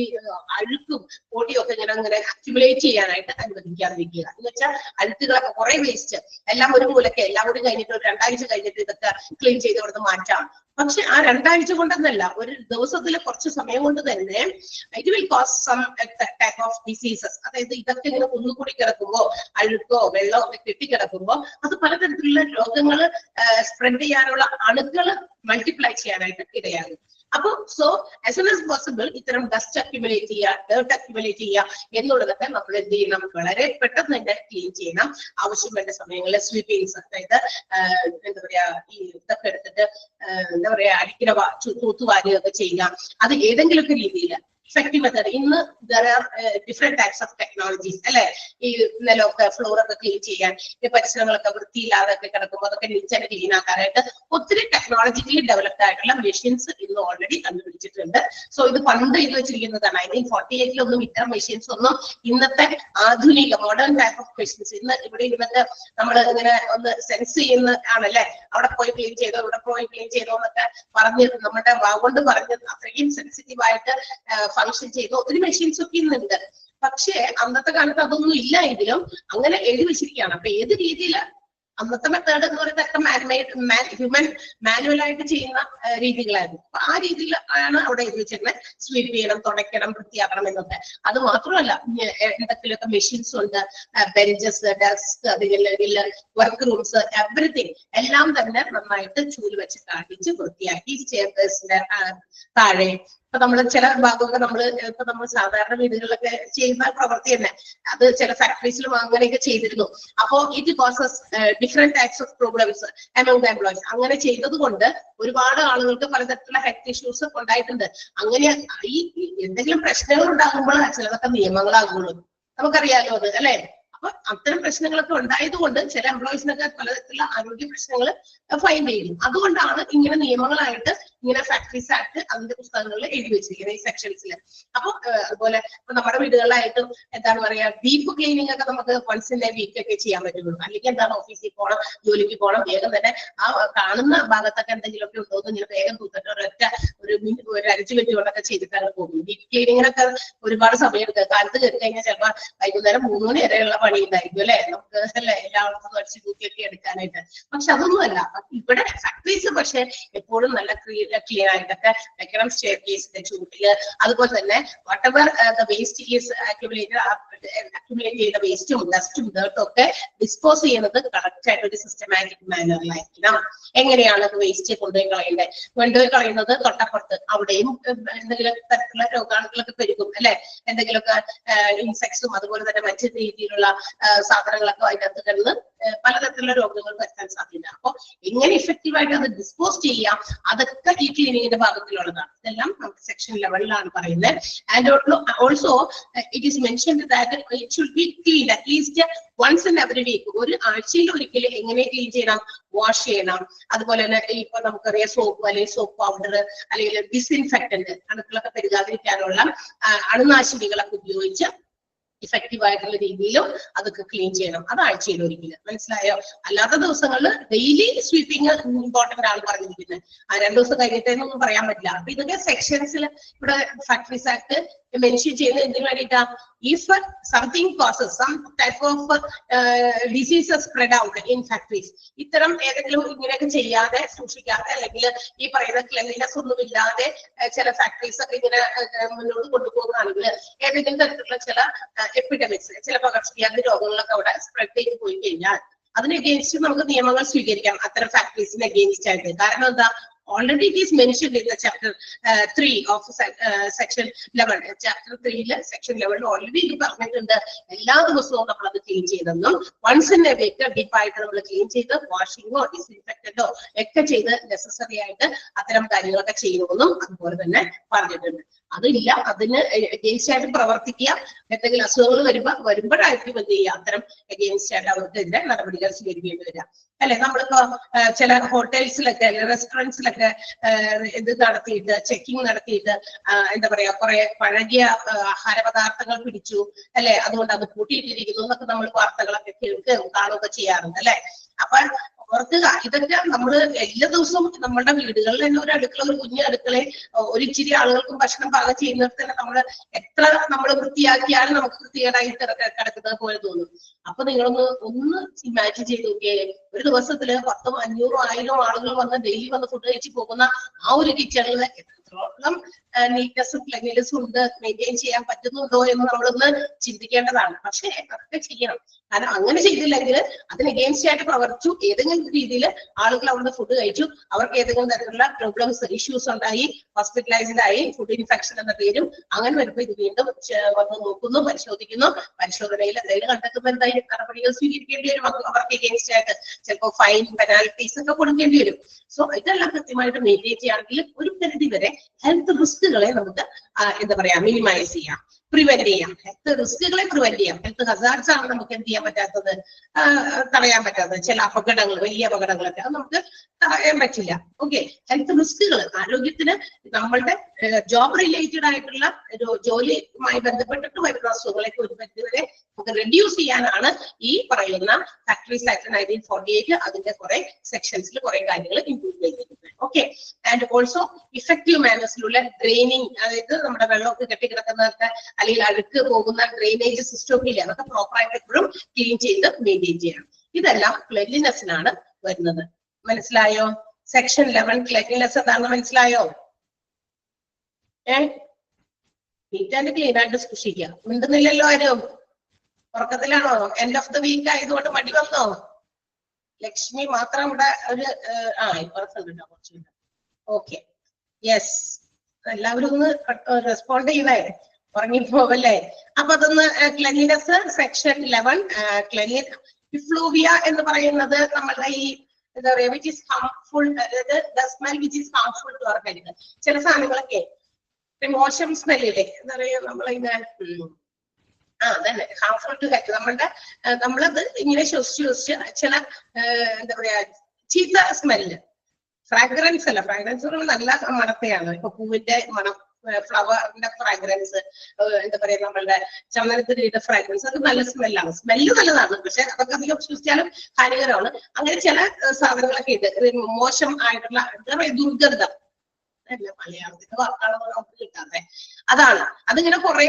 അഴുക്കും പൊടിയൊക്കെ ഇങ്ങനെ അക്യുമുലേറ്റ് ചെയ്യാനായിട്ട് അനുവദിക്കാതിരിക്കുക. എന്ന് വെച്ചാൽ അഴുക്കുകളൊക്കെ കുറെ വേസ്റ്റ് എല്ലാം ഒരു മൂലക്ക് എല്ലാം കൂടി കഴിഞ്ഞിട്ട് ഒരു 2 ആഴ്ച കഴിഞ്ഞിട്ട് ഇതൊക്കെ ക്ലീൻ ചെയ്ത് കൊടുത്ത് മാറ്റാം. പക്ഷെ ആ 2 ആഴ്ച കൊണ്ടൊന്നല്ല, ഒരു ദിവസത്തിലെ കുറച്ച് സമയം കൊണ്ട് തന്നെ it will cause some type of diseases. അതായത് ഇതൊക്കെ ഇങ്ങനെ കുന്നുകൂടി കിടക്കുമ്പോ അഴുക്കോ വെള്ളമോ ഒക്കെ കെട്ടിക്കിടക്കുമ്പോ അത് പലതരത്തിലുള്ള രോഗങ്ങൾ സ്പ്രെഡ് ചെയ്യാനുള്ള അണുക്കൾ മൾട്ടിപ്ലൈ ചെയ്യാനായിട്ട് ഇടയാകും. അപ്പൊ so as soon as possible ഇത്തരം ഡസ്റ്റ് അക്യുമുലേറ്റ് ചെയ്യുക, ഡേർട്ട് അക്യുമുലേറ്റ് ചെയ്യുക എന്നുള്ളതൊക്കെ നമ്മൾ എന്ത് ചെയ്യണം? വളരെ പെട്ടെന്ന് തന്നെ ക്ലീൻ ചെയ്യണം. ആവശ്യം വേണ്ട സമയങ്ങളിൽ സ്വീപ്പിങ്സ്, അതായത് എന്താ പറയാ ഈ ഇതൊക്കെ എടുത്തിട്ട് എന്താ പറയാ അടിക്കുന്ന തൂത്തുവാരുകയൊക്കെ ചെയ്യുക. അത് ഏതെങ്കിലുമൊക്കെ രീതിയിൽ effective method. ഇന്ന് there are different types of technologies അല്ലെ? ഈ നിലമൊക്കെ ഫ്ലോറൊക്കെ ക്ലീൻ ചെയ്യാൻ, ഈ പരിസരങ്ങളൊക്കെ വൃത്തിയില്ലാതെ കിടക്കുമ്പോൾ അതൊക്കെ നീറ്റായിട്ട് ക്ലീൻ ആക്കാനായിട്ട് ഒത്തിരി ടെക്നോളജിക്കലി ഡെവലപ്ഡ് ആയിട്ടുള്ള മെഷീൻസ് ഇന്ന് ഓൾറെഡി കണ്ടുപിടിച്ചിട്ടുണ്ട്. സോ ഇത് പണ്ട് ഇത് വെച്ചിരിക്കുന്നതാണ്. 1948 ഇത്തരം മെഷീൻസ് ഒന്നും ഇന്നത്തെ ആധുനിക മോഡേൺ ടൈപ്പ് ഓഫ് മെഷീൻസ് ഇന്ന് ഇവിടെ ഇരുന്നിട്ട് നമ്മൾ ഇങ്ങനെ ഒന്ന് സെൻസ് ചെയ്യുന്ന ആണല്ലേ, അവിടെ പോയി ക്ലീൻ ചെയ്തോ ഇവിടെ പോയി ക്ലീൻ ചെയ്തോ എന്നൊക്കെ പറഞ്ഞ് നമ്മുടെ വാഗോണ്ട് പറഞ്ഞ് അത്രയും സെൻസിറ്റീവ് ആയിട്ട് ഫങ്ഷൻ ചെയ്യുന്ന ഒത്തിരി മെഷീൻസ് ഒക്കെ ഇന്നുണ്ട്. പക്ഷേ അന്നത്തെ കാലത്ത് അതൊന്നും ഇല്ല എങ്കിലും അങ്ങനെ എഴുതി വെച്ചിരിക്കുകയാണ്. അപ്പൊ ഏത് രീതിയിൽ അന്നത്തെ മെത്തേഡ് എന്ന് പറയുന്നത് ഹ്യൂമൻ മാനുവലായിട്ട് ചെയ്യുന്ന രീതികളായിരുന്നു. അപ്പൊ ആ രീതിയിൽ ആണ് അവിടെ എഴുതി വെച്ചിരുന്നത്. സ്വീപ്പ് ചെയ്യണം, തുടയ്ക്കണം, വൃത്തിയാക്കണം എന്നൊക്കെ. അത് മാത്രമല്ല എന്തൊക്കെയൊക്കെ മെഷീൻസ് ഉണ്ട്, ബെഞ്ചസ്, ഡെസ്ക്, അതിൽ വർക്ക് റൂംസ്, എവറിത്തിങ് എല്ലാം തന്നെ നന്നായിട്ട് ചൂല് വെച്ചിട്ട് അടിച്ച് വൃത്തിയാക്കി ചെയർപേഴ്സിന്റെ താഴെ. ഇപ്പൊ നമ്മള് ചില ഭാഗമൊക്കെ നമ്മൾ സാധാരണ വീടുകളിലൊക്കെ ചെയ്യുന്ന പ്രവൃത്തി തന്നെ അത് ചില ഫാക്ടറീസിലും അങ്ങനെയൊക്കെ ചെയ്തിരുന്നു. അപ്പോ it causes different types of problems among the employees. അങ്ങനെ ചെയ്തത് കൊണ്ട് ഒരുപാട് ആളുകൾക്ക് പലതരത്തിലുള്ള ഹെൽത്ത് ഇഷ്യൂസ് ഉണ്ടായിട്ടുണ്ട്. അങ്ങനെ ഈ എന്തെങ്കിലും പ്രശ്നങ്ങൾ ഉണ്ടാകുമ്പോൾ ചിലതൊക്കെ നിയമങ്ങളാകുള്ളൂ. നമുക്കറിയാലോ അത് അല്ലെ. അപ്പൊ അത്തരം പ്രശ്നങ്ങളൊക്കെ ഉണ്ടായതുകൊണ്ട് ചില എംപ്ലോയീസിനൊക്കെ പലതരത്തിലുള്ള ആരോഗ്യ പ്രശ്നങ്ങൾ ഫൈൻഡ് ചെയ്യുന്നു. അതുകൊണ്ടാണ് ഇങ്ങനെ നിയമങ്ങളായിട്ട് ഇങ്ങനെ ഫാക്ടറീസ് ആക്ട് അതിന്റെ പുസ്തകങ്ങളിൽ എഴുതി വെച്ചിരിക്കുന്നത് ഈ സെക്ഷൻസിൽ. അപ്പൊ അതുപോലെ നമ്മുടെ വീടുകളിലായിട്ടും എന്താണ് പറയാ, ഡീപ്പ് ക്ലീനിങ് ഒക്കെ നമുക്ക് വൺസ് ഇൻ എ വീക്ക് ഒക്കെ ചെയ്യാൻ പറ്റുള്ളൂ. അല്ലെങ്കിൽ എന്താണ് ഓഫീസിൽ പോകണം, ജോലിക്ക് പോകണം, വേഗം തന്നെ ആ കാണുന്ന ഭാഗത്തൊക്കെ എന്തെങ്കിലുമൊക്കെ ഉണ്ടോ എന്ന് ഇങ്ങനെ വേഗം തൂത്തിട്ട് ഒരൊറ്റ ഒരു 5 മിനിറ്റ് കൊണ്ടൊക്കെ ചെയ്തിട്ടാണ് പോകുന്നത്. ഡീപ്പ് ക്ലീനിങ്ങിനൊക്കെ ഒരുപാട് സമയം എടുക്കുക. കാലത്ത് കയറി കഴിഞ്ഞാൽ ചിലപ്പോൾ വൈകുന്നേരം 3 മണി വരെയുള്ള പണി ഉണ്ടായിരിക്കും അല്ലെ നമുക്ക്, അല്ലെ എല്ലാവർക്കും അടിച്ചു തൂക്കിയൊക്കെ എടുക്കാനായിട്ട്. പക്ഷെ അതൊന്നുമല്ല ഇവിടെ ഫാക്ടറീസ്. പക്ഷെ എപ്പോഴും നല്ല ക്ലീൻ ആയിട്ടൊക്കെ വെക്കണം. സ്റ്റെയർ കേസിന്റെ ചൂട്ടില്, അതുപോലെ തന്നെ whatever the waste is accumulate ചെയ്ത വേസ്റ്റും ഡസ്റ്റും ഡേർട്ടും ഒക്കെ ഡിസ്പോസ് ചെയ്യുന്നത് കറക്റ്റ് ആയിട്ട് ഒരു സിസ്റ്റമാറ്റിക് മാനറിലായിരിക്കണം. എങ്ങനെയാണ് വേസ്റ്റ് കൊണ്ടുപോയി കളയുന്നത്? തൊട്ടപ്പുറത്ത് അവിടെയും എന്തെങ്കിലും തരത്തിലുള്ള രോഗാണുക്കളൊക്കെ പെരുകും അല്ലെ, എന്തെങ്കിലുമൊക്കെ ഇൻസെക്ട്സും അതുപോലെ തന്നെ മറ്റു രീതിയിലുള്ള സാധനങ്ങളൊക്കെ അതിനകത്ത് കിടന്ന് പലതരത്തിലുള്ള രോഗങ്ങൾ വരുത്താൻ സാധ്യത. അപ്പൊ എങ്ങനെ ഇഫക്റ്റീവായിട്ട് അത് ഡിസ്പോസ് ചെയ്യാം, അതൊക്കെ ഈ ക്ലീനിങ്ങിന്റെ ഭാഗത്തിലുള്ളതാണ്. ഇതെല്ലാം നമുക്ക് സെക്ഷൻ ലെവലിലാണ് പറയുന്നത്. And also it is mentioned that it should be clean at least once in every week. ഒരു ആഴ്ചയിൽ ഒരിക്കൽ എങ്ങനെ ക്ലീൻ ചെയ്യണം? വാഷ് ചെയ്യണം. അതുപോലെ തന്നെ ഇപ്പൊ നമുക്കറിയാം സോപ്പ് അല്ലെങ്കിൽ സോപ്പ് പൗഡർ അല്ലെങ്കിൽ ഡിസ്ഇൻഫെക്ടന്റ് അണുക്കളൊക്കെ പെരുകാതിരിക്കാനുള്ള അണുനാശിനികളൊക്കെ ഉപയോഗിച്ച് ഇഫക്റ്റീവ് ആയിട്ടുള്ള രീതിയിലും അതൊക്കെ ക്ലീൻ ചെയ്യണം. അത് ആഴ്ചയിൽ ഒരിക്കലും. മനസ്സിലായോ? അല്ലാത്ത ദിവസങ്ങളിൽ ഡെയിലി സ്വീപ്പിംഗ് ഇമ്പോർട്ടന്റ് ആണ് പറഞ്ഞിരിക്കുന്നത്. 2 ദിവസം കഴിഞ്ഞിട്ടൊന്നും പറയാൻ പറ്റില്ല. അപ്പൊ ഇതൊക്കെ സെക്ഷൻസിൽ ഇവിടെ ഫാക്ടറീസ് ആക്ട് മെൻഷൻ ചെയ്യുന്നത് എന്തിനു വേണ്ടിയിട്ടാ? If something causes some type of diseases spread out in factories, ഇത്തരം ഏതെങ്കിലും ഇങ്ങനെയൊക്കെ ചെയ്യാതെ സൂക്ഷിക്കാതെ അല്ലെങ്കിൽ ഈ പറയുന്ന ക്ലെൻലിനെസ് ഒന്നും ഇല്ലാതെ ചില ഫാക്ടറീസ് ഒക്കെ ഇങ്ങനെ മുന്നോട്ട് കൊണ്ടുപോകുകയാണെങ്കിൽ ഏതെങ്കിലും തരത്തിലുള്ള ചില എപ്പിഡമിക്സ്, ചില പകർച്ചവ്യാധി രോഗങ്ങളൊക്കെ അവിടെ സ്പ്രെഡ് ചെയ്ത് പോയി കഴിഞ്ഞാൽ അതിന് അഗേൻസ്റ്റ് നമുക്ക് നിയമങ്ങൾ സ്വീകരിക്കാം അത്തരം ഫാക്ടറീസിന് അഗേൻസ്റ്റ് ആയിട്ട്. കാരണം എന്താ? Already it is mentioned in the chapter 3 of section 11. Chapter 3 section 11 already ഇത് പറഞ്ഞിട്ടുണ്ട്. എല്ലാ ദിവസവും നമ്മൾ അത് ക്ലീൻ ചെയ്തെന്നും വൺസ് ഇൻ എ വീക്ക് ഡീപ്പായിട്ട് നമ്മൾ ക്ലീൻ ചെയ്ത് വാഷിങ്ങോ ഡിസ്ഇൻഫെക്റ്റന്റോ ഒക്കെ ചെയ്ത് നെസസറി ആയിട്ട് അത്തരം കാര്യങ്ങളൊക്കെ ചെയ്യുമെന്നും അതുപോലെ തന്നെ പറഞ്ഞിട്ടുണ്ട്. അതില്ല, അതിന് അഗെയിൻസ്റ്റ് ആയിട്ട് പ്രവർത്തിക്കുക. എന്തെങ്കിലും അസുഖങ്ങൾ വരുമ്പോഴായിരിക്കും എന്ത് ചെയ്യുക? അത്തരം അഗെയിൻസ്റ്റ് ആയിട്ട് അവർക്കെതിരെ നടപടികൾ സ്വീകരിക്കേണ്ടി വരിക അല്ലെ. നമ്മളിപ്പോ ചില ഹോട്ടൽസിലൊക്കെ റെസ്റ്റോറൻറ്റ്സിലൊക്കെ ഇത് നടത്തിയിട്ട് ചെക്കിംഗ് നടത്തിയിട്ട് എന്താ പറയാ കുറെ പഴകിയ ആഹാര പദാർത്ഥങ്ങൾ പിടിച്ചു അല്ലെ, അതുകൊണ്ട് അത് പൂട്ടിയിട്ടിരിക്കുന്നു എന്നൊക്കെ നമ്മൾ വാർത്തകളൊക്കെ കേൾക്കുകയും കാണുകയൊക്കെ ചെയ്യാറുണ്ട് അല്ലെ. അപ്പൊ ഓർക്കുക, ഇതൊക്കെ നമ്മൾ എല്ലാ ദിവസവും നമ്മുടെ വീടുകളിൽ തന്നെ ഒരു അടുക്കള, ഒരു കുഞ്ഞു അടുക്കളയിൽ ഒരു ഇച്ചിരി ആളുകൾക്കും ഭക്ഷണം പാകം ചെയ്യുന്നിടത്ത് തന്നെ നമ്മൾ എത്ര നമ്മൾ വൃത്തിയാക്കിയാലും നമുക്ക് വൃത്തികേടായിട്ട് കിടക്കുന്നത് പോലെ തോന്നും. അപ്പൊ നിങ്ങളൊന്ന് ഇമാജിൻ ചെയ്ത് നോക്കിയേ, ഒരു ദിവസത്തില് 10, 500, 1000 ആളുകൾ വന്ന് ഡെയിലി വന്ന് ഫുഡ് കഴിച്ച് പോകുന്ന ആ ഒരു കിച്ചണിൽ എത്രത്തോളം നീറ്റ്നെസ്സും ക്ലീൻനെസ്സും ഉണ്ട്, മെയിൻറ്റെയിൻ ചെയ്യാൻ പറ്റുന്നുണ്ടോ എന്ന് നമ്മളൊന്ന് ചിന്തിക്കേണ്ടതാണ്. പക്ഷെ അതൊക്കെ ചെയ്യണം. കാരണം അങ്ങനെ ചെയ്തില്ലെങ്കിൽ അതിന് അഗെയിൻസ്റ്റ് ആയിട്ട് പ്രവർത്തിച്ചു, ഏതെങ്കിലും രീതിയിൽ ആളുകൾ അവിടുന്ന് ഫുഡ് കഴിച്ചു, അവർക്ക് ഏതെങ്കിലും തരത്തിലുള്ള പ്രോബ്ലംസ്, ഇഷ്യൂസ് ഉണ്ടായി, ഹോസ്പിറ്റലൈസ്ഡ് ആയി, ഫുഡ് ഇൻഫെക്ഷൻ എന്ന പേരും അങ്ങനെ വരുമ്പോൾ ഇത് വീണ്ടും വന്ന് നോക്കുന്നു, പരിശോധിക്കുന്നു. പരിശോധനയിൽ എന്തെങ്കിലും കണ്ടെത്തുമ്പോൾ എന്തായാലും നടപടികൾ സ്വീകരിക്കേണ്ടി വരും. അവർക്ക് അഗെയിൻസ്റ്റ് ആയിട്ട് ചിലപ്പോൾ ഫൈൻ, പെനാൽറ്റീസ് ഒക്കെ കൊടുക്കേണ്ടി വരും. സോ ഇതെല്ലാം കൃത്യമായിട്ട് മെയിൻറ്റെയിൻ ചെയ്യുകയാണെങ്കിൽ ഒരു പരിധി വരെ ഹെൽത്ത് റിസ്കുകളെ നമുക്ക് എന്താ പറയാ മിനിമൈസ് ചെയ്യാം, പ്രിവെന്റ് ചെയ്യാം. ഹെൽത്ത് റിസ്കുകളെ പ്രിവെന്റ് ചെയ്യാം. ഹെൽത്ത് ഹസാർഡ്സ് ആണ് നമുക്ക് എന്ത് ചെയ്യാൻ പറ്റാത്തത്, തടയാൻ പറ്റാത്തത്. ചില അപകടങ്ങൾ, വലിയ അപകടങ്ങളൊക്കെ അത് നമുക്ക് തടയാൻ പറ്റില്ല. ഓക്കെ, ഹെൽത്ത് റിസ്കുകൾ, ആരോഗ്യത്തിന് നമ്മളുടെ ജോബ് റിലേറ്റഡ് ആയിട്ടുള്ള ജോലിയുമായി ബന്ധപ്പെട്ടിട്ട് വരുന്ന അസുഖങ്ങളൊക്കെ ഒരു പരിധിവരെ നമുക്ക് റെഡ്യൂസ് ചെയ്യാനാണ് ഈ പറയുന്ന ഫാക്ടറീസ് ആക്ട് 1948 അതിന്റെ കുറെ സെക്ഷൻസിൽ കുറെ കാര്യങ്ങൾ ഇൻക്ലൂഡ് ചെയ്തിട്ടുണ്ട്. ഓക്കെ, ആൻഡ് ഓൾസോ ഇഫക്റ്റീവ് മാനേഴ്സിലുള്ള ഡ്രെയിനിങ്, അതായത് നമ്മുടെ വെള്ളമൊക്കെ കെട്ടിക്കിടക്കുന്നതൊക്കെ അല്ലെങ്കിൽ അഴുക്ക് പോകുന്ന ഡ്രെയിനേജ് സിസ്റ്റം ഒക്കെ ഇല്ല, അതൊക്കെ പ്രോപ്പറായിട്ട് എപ്പോഴും ക്ലീൻ ചെയ്ത് മെയിൻറ്റെയിൻ ചെയ്യണം. ഇതെല്ലാം ക്ലെൻലിനെസ്സിനാണ് വരുന്നത്. മനസ്സിലായോ? സെക്ഷൻ 11 ക്ലെൻലിനെസ് എന്താണെന്ന് മനസ്സിലായോ? നീറ്റ് ആൻഡ് ക്ലീൻ ആയിട്ട് സൂക്ഷിക്കുക. മിണ്ടുന്നില്ലല്ലോ ആരും? ഉറക്കത്തിലാണോ? എൻഡ് ഓഫ് ദ വീക്ക് ആയതുകൊണ്ട് മടി വന്നോ? ലക്ഷ്മി മാത്രം ഇവിടെ ഒരു ഇപ്പുറത്തുണ്ടോ കുറച്ചുണ്ട്. ഓക്കെ, യെസ്, എല്ലാവരും ഒന്ന് റെസ്പോണ്ട് ചെയ്തേ, ഉറങ്ങിപ്പോവല്ലേ? അപ്പൊ അതൊന്ന് ക്ലെൻലിനെസ് സെക്ഷൻ 11 ഇഫ്ലൂവിയ എന്ന് പറയുന്നത് നമ്മളുടെ ഈ എന്താ പറയാ വിച്ച് ഇസ് ഹാർംഫുൾ, അതായത് the smell which is harmful to our health. ചില സാധനങ്ങളൊക്കെ മോശം സ്മെല്ലില്ലേ, എന്താ പറയാ നമ്മളിങ്ങനെ അതന്നെ ഹാർംഫുൾ ടു ഹെൽത്ത്. നമ്മളത് ഇങ്ങനെ ശ്വസിച്ച് ചില എന്താ പറയാ ചീത്ത സ്മെല്ല്, ഫ്രാഗ്രൻസ് അല്ല, ഫ്രാഗ്രൻസുകൾ നല്ല മണത്തെയാണ്. ഇപ്പൊ പൂവിന്റെ മണം, ഫ്ലവറിന്റെ ഫ്രാഗ്രൻസ്, എന്താ പറയാ നമ്മളുടെ ചന്ദനത്തിന്റെ ഫ്രാഗ്രൻസ്, അത് നല്ല സ്മെല്ലാണ്. സ്മെല്ല് നല്ലതാണ്, പക്ഷെ അതൊക്കെ അധികം ശ്വസിച്ചാലും ഹാനികരമാണ്. അങ്ങനെ ചില സാധനങ്ങളൊക്കെ ഉണ്ട് മോശം ആയിട്ടുള്ള എന്താ പറയാ ദുർഗന്ധം. മലയാളത്തിന്റെ വാക്കാണ് നമുക്ക് കിട്ടാതെ. അതാണ് അതിങ്ങനെ കുറെ